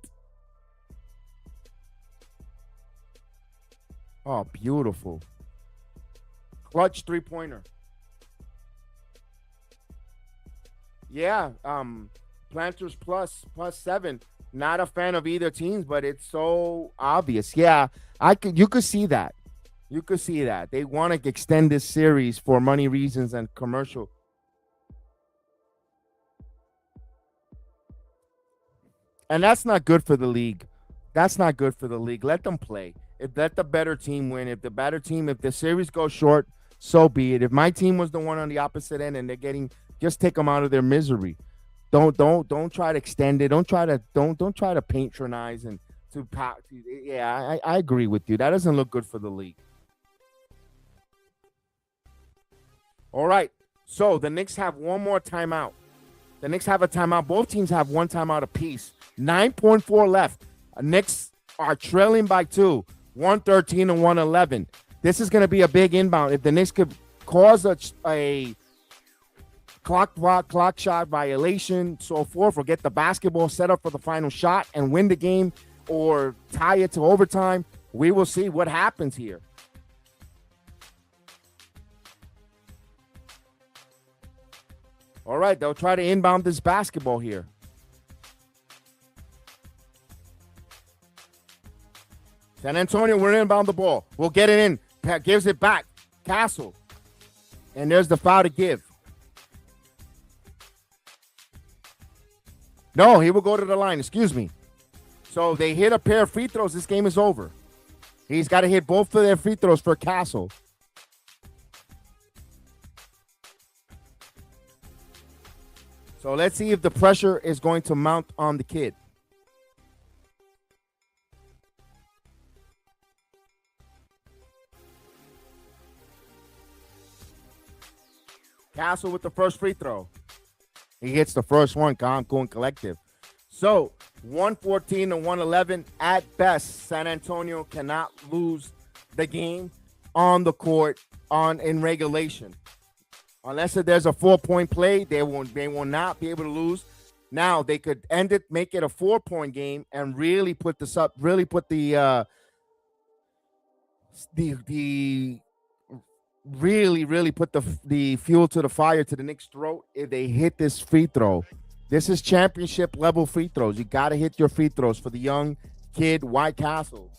Oh, beautiful. Clutch 3-pointer. Yeah, Planters plus 7. Not a fan of either teams, but it's so obvious. Yeah, you could see that. You could see that. They want to extend this series for money reasons and commercial. And that's not good for the league. That's not good for the league. Let them play. Let the better team win. If the series goes short, so be it. If my team was the one on the opposite end and they're getting, just take them out of their misery. Don't try to extend it. Don't try to patronize and to. Yeah, I agree with you. That doesn't look good for the league. All right, so the Knicks have one more timeout. The Knicks have a timeout. Both teams have one timeout apiece. 9.4 left. The Knicks are trailing by 2, 113 and 111. This is going to be a big inbound. If the Knicks could cause a clock shot violation, so forth, or get the basketball set up for the final shot and win the game or tie it to overtime. We will see what happens here. All right, they'll try to inbound this basketball here. San Antonio, we're inbound the ball. We'll get it in. Gives it back. Castle. And there's the foul to give. No, he will go to the line. Excuse me. So they hit a pair of free throws. This game is over. He's got to hit both of their free throws for Castle. So let's see if the pressure is going to mount on the kid. Castle with the first free throw. He hits the first one, Cancun Collective. So 114 to 111 at best. San Antonio cannot lose the game on the court in regulation. Unless there's a 4-point play, they will not be able to lose. Now they could end it, make it a 4-point game, and really put this up. Really put really put the fuel to the fire to the Knicks' throat if they hit this free throw. This is championship level free throws. You got to hit your free throws for the young kid, White Castle.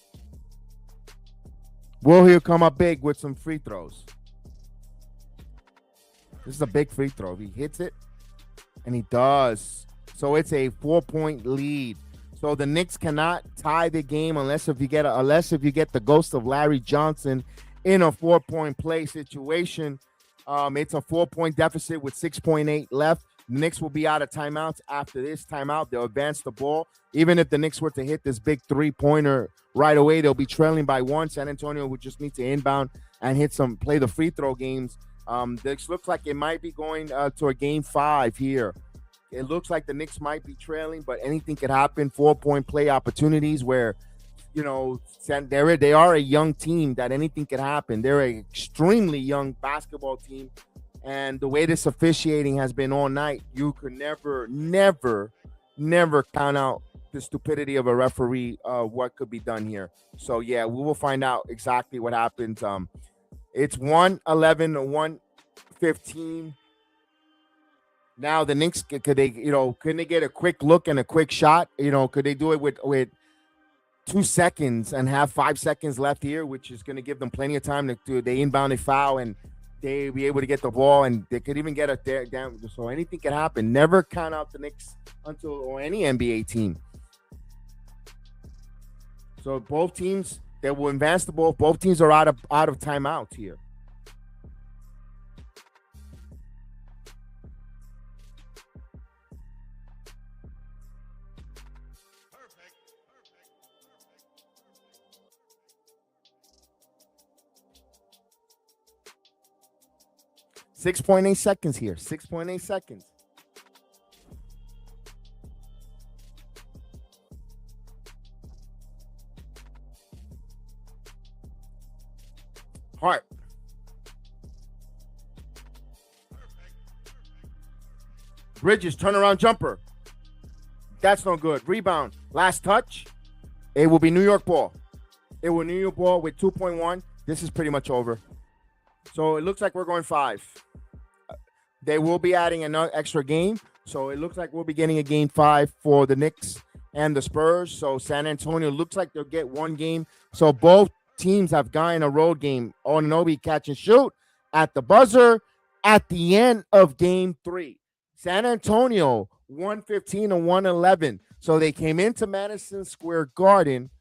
Will he come up big with some free throws? This is a big free throw. He hits it, and he does. So it's a 4-point lead. So the Knicks cannot tie the game unless if you get the ghost of Larry Johnson in a 4-point play situation. It's a 4-point deficit with 6.8 left. The Knicks will be out of timeouts. After this timeout, they'll advance the ball. Even if the Knicks were to hit this big 3-pointer right away, they'll be trailing by 1. San Antonio would just need to inbound and play the free throw games. This looks like it might be going to a game 5 here. It looks like the Knicks might be trailing, but anything could happen. 4-point play opportunities where, they are a young team that anything could happen. They're an extremely young basketball team. And the way this officiating has been all night, you could never count out the stupidity of a referee, what could be done here. So, yeah, we will find out exactly what happens. It's 111 to 115. Now the Knicks, couldn't they get a quick look and a quick shot? Could they do it with 2 seconds and have 5 seconds left here, which is going to give them plenty of time to do. They inbound a foul and they be able to get the ball, and they could even get it there down. So anything can happen. Never count out the Knicks or any NBA team. So both teams, they will advance the ball. Both teams are out of timeout here. Perfect. 6.8 seconds here. 6.8 seconds. Hart. Bridges, turnaround jumper. That's no good. Rebound. Last touch. It will be New York ball. It will New York ball with 2.1. This is pretty much over. So it looks like we're going 5. They will be adding another extra game. So it looks like we'll be getting a game 5 for the Knicks and the Spurs. So San Antonio looks like they'll get one game. So both teams have gotten a road game. Onobi catch and shoot at the buzzer at the end of game 3. San Antonio 115 to 111. So they came into Madison Square Garden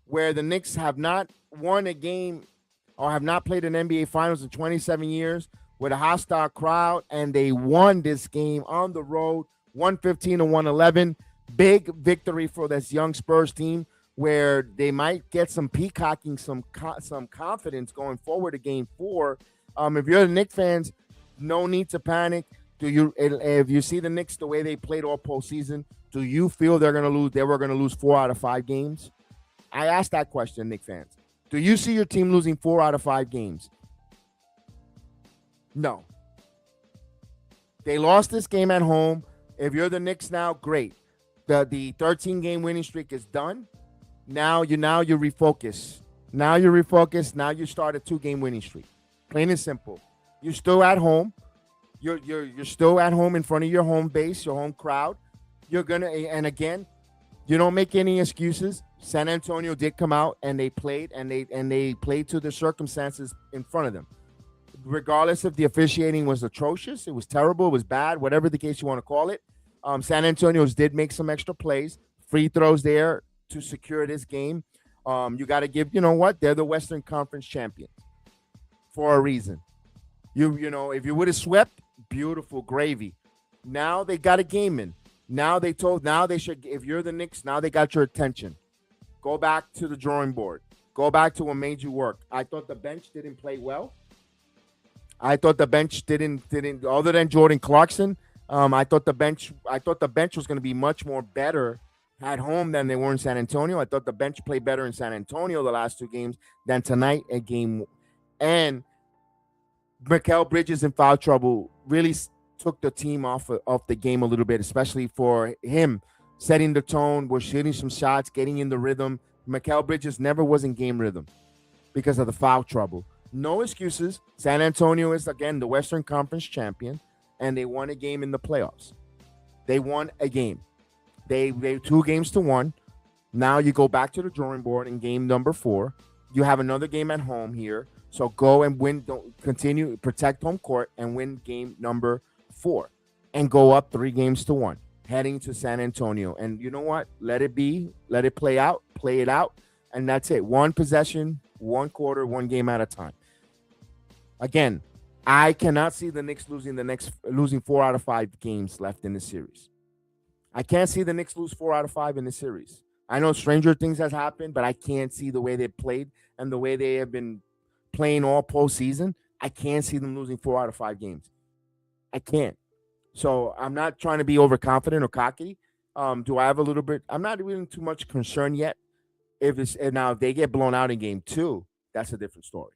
where the Knicks have not won a game or have not played an NBA Finals in 27 years with a hostile crowd, and they won this game on the road 115 to 111. Big victory for this young Spurs team where they might get some peacocking, some confidence going forward to game 4. If you're the Knicks fans, no need to panic. If you see the Knicks the way they played all postseason, do you feel they're going to lose? They were going to lose 4 out of 5 games? I asked that question, Knicks fans. Do you see your team losing 4 out of 5 games? No. They lost this game at home. If you're the Knicks now, great. The 13-game winning streak is done. Now you refocus. Now you refocus. Now you start a 2-game winning streak. Plain and simple. You're still at home. You're still at home in front of your home base, your home crowd. And again, you don't make any excuses. San Antonio did come out and they played and they played to the circumstances in front of them. Regardless if the officiating was atrocious, it was terrible, it was bad, whatever the case you want to call it. San Antonio's did make some extra plays, free throws there to secure this game. You got to give, you know what? They're the Western Conference champions for a reason. If you would have swept, beautiful gravy. Now they got a game in. Now they should, if you're the Knicks, now they got your attention. Go back to the drawing board. Go back to what made you work. I thought the bench didn't play well. I thought the bench didn't other than Jordan Clarkson. I thought the bench was going to be much more better at home than they were in San Antonio. I thought the bench played better in San Antonio the last 2 games than tonight at game. And Mikal Bridges in foul trouble really took the team off the game a little bit, especially for him setting the tone. We're shooting some shots, getting in the rhythm. Mikal Bridges never was in game rhythm because of the foul trouble. No excuses. San Antonio is, again, the Western Conference champion, and they won a game in the playoffs. They won a game. They 2-1. Now you go back to the drawing board in game number 4. You have another game at home here. So go and win. Don't continue, protect home court and win game number 4 and go up 3-1 heading to San Antonio. And you know what? Let it be. Let it play out. Play it out. And that's it. 1 possession, 1 quarter, 1 game at a time. Again, I cannot see the Knicks losing 4 out of 5 games left in the series. I can't see the Knicks lose 4 out of 5 in the series. I know stranger things has happened, but I can't see the way they played and the way they have been playing all postseason. I can't see them losing 4 out of 5 games. I can't. So I'm not trying to be overconfident or cocky. Do I have a little bit? I'm not really too much concerned yet. If they get blown out in game 2, that's a different story.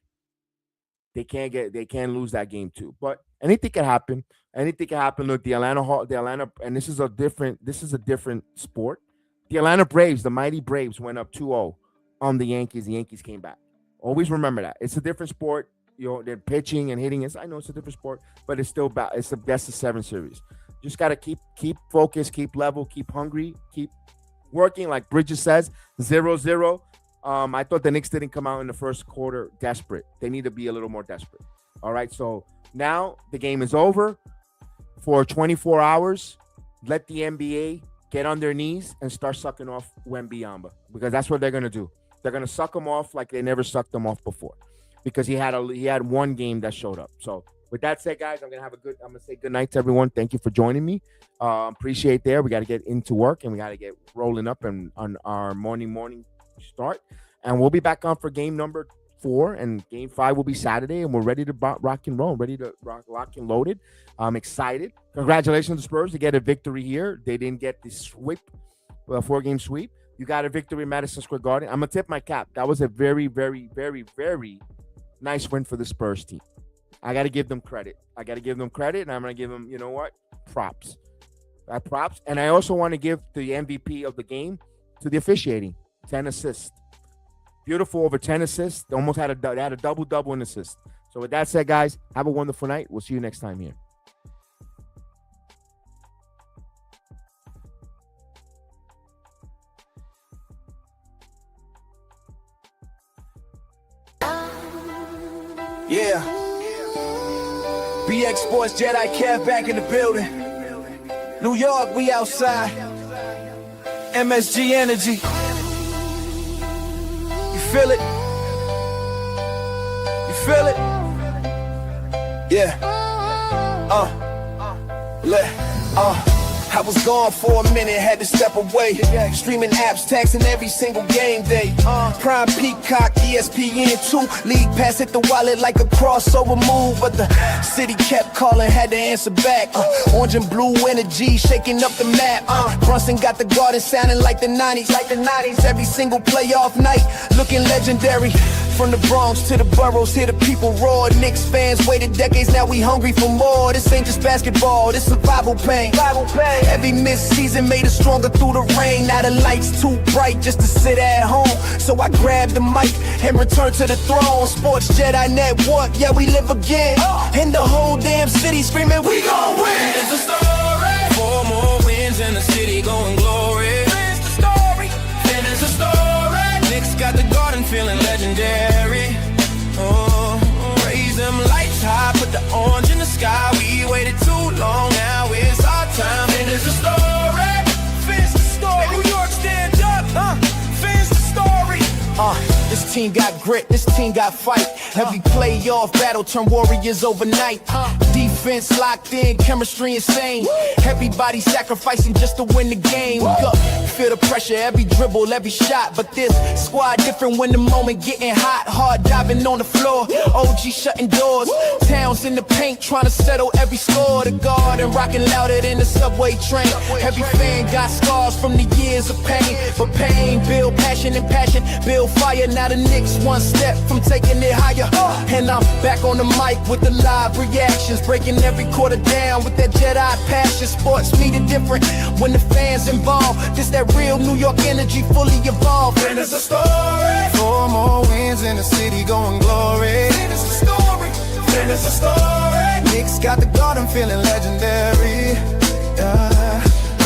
They can't lose that game 2. But anything can happen. Anything can happen. Look, the Atlanta, and this is a different sport. The Atlanta Braves, the mighty Braves, went up 2-0 on the Yankees. The Yankees came back. Always remember that. It's a different sport. They're pitching and hitting. I know it's a different sport, but it's still about. It's the best of 7 series. Just got to keep focused, keep level, keep hungry, keep working. Like Bridges says, 0-0. I thought the Knicks didn't come out in the first quarter desperate. They need to be a little more desperate. All right, so now the game is over for 24 hours. Let the NBA get on their knees and start sucking off Wembanyama, because that's what they're going to do. They're going to suck him off like they never sucked him off before, because he had 1 game that showed up. So with that said, guys, I'm going to say good night to everyone. Thank you for joining me. Appreciate there. We got to get into work and we got to get rolling up and on our morning start. And we'll be back on for game number 4, and game 5 will be Saturday, and we're ready to rock and roll, ready to rock and loaded. I'm excited. Congratulations to Spurs to get a victory here. They didn't get the sweep, 4-game sweep. You got a victory in Madison Square Garden. I'm going to tip my cap. That was a very, very, very, very nice win for the Spurs team. I got to give them credit. And I'm going to give them, you know what, props. Props. And I also want to give the MVP of the game to the officiating. 10 assists. Beautiful, over 10 assists. They almost had a double-double in assists. So with that said, guys, have a wonderful night. We'll see you next time here. Yeah. BX Sports Jedi Kev back in the building. New York, we outside. MSG Energy. You feel it? You feel it? Yeah. I was gone for a minute, had to step away. Streaming apps, texting every single game day. Prime Peacock, ESPN2. League pass hit the wallet like a crossover move, but the city kept calling, had to answer back. Orange and blue energy, shaking up the map. Brunson got the Garden sounding like the 90s. Every single playoff night, looking legendary. From the Bronx to the boroughs, hear the people roar. Knicks fans waited decades, now we hungry for more. This ain't just basketball, this survival pain. Every missed season made us stronger through the rain. Now the lights too bright just to sit at home, so I grabbed the mic and returned to the throne. Sports Jedi Network, yeah, we live again. And the whole damn city screaming, we gon' win. It's a story. 4 more wins and the city going glory. Finish the story. Finish the story. Knicks got the Garden feeling legendary. Raise them lights high, put the orange in the sky. We waited too long, now it's our time. Finish the story. Finish the story. New York, stand up. Finish the story. This team got grit, this team got fight. Every playoff battle turn warriors overnight. Defense locked in, chemistry insane. Everybody sacrificing just to win the game. Feel the pressure, every dribble, every shot. But this squad different when the moment getting hot. Hard diving on the floor, OG shutting doors. Towns in the paint trying to settle every score. The Garden rocking louder than the subway train. Every fan got scars from the years of pain. But pain build passion, and passion build fire. Now the Knicks one step from taking it higher. And I'm back on the mic with the live reactions, breaking every quarter down with that Jedi passion. Sports mean it different when the fans involved. This that real New York energy fully evolved. Finish the story. 4 more wins in the city going glory. Finish the story. Finish the story. Knicks got the Garden feeling legendary.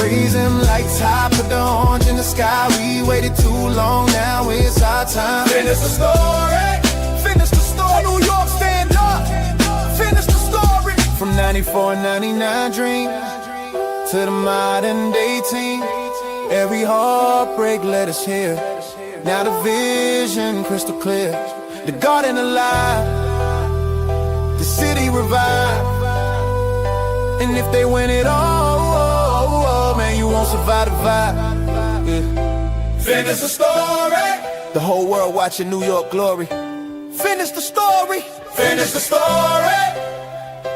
Raise them lights high, put the orange in the sky. We waited too long, now it's our time. Finish the story. Finish the story. New York, stand up. Finish the story. From 94 and 99 dream to the modern day team. Every heartbreak let us hear. Now the vision crystal clear. The Garden alive, the city revived. And if they win it all, man, you won't survive the vibe. Yeah. Finish the story. The whole world watching New York glory. Finish the story. Finish the story.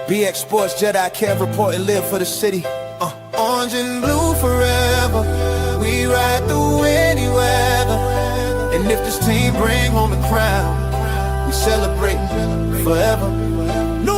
BX Sports Jedi Kev report and live for the city. Orange and blue forever. We ride through any weather. And if this team bring home the crown, we celebrate forever. New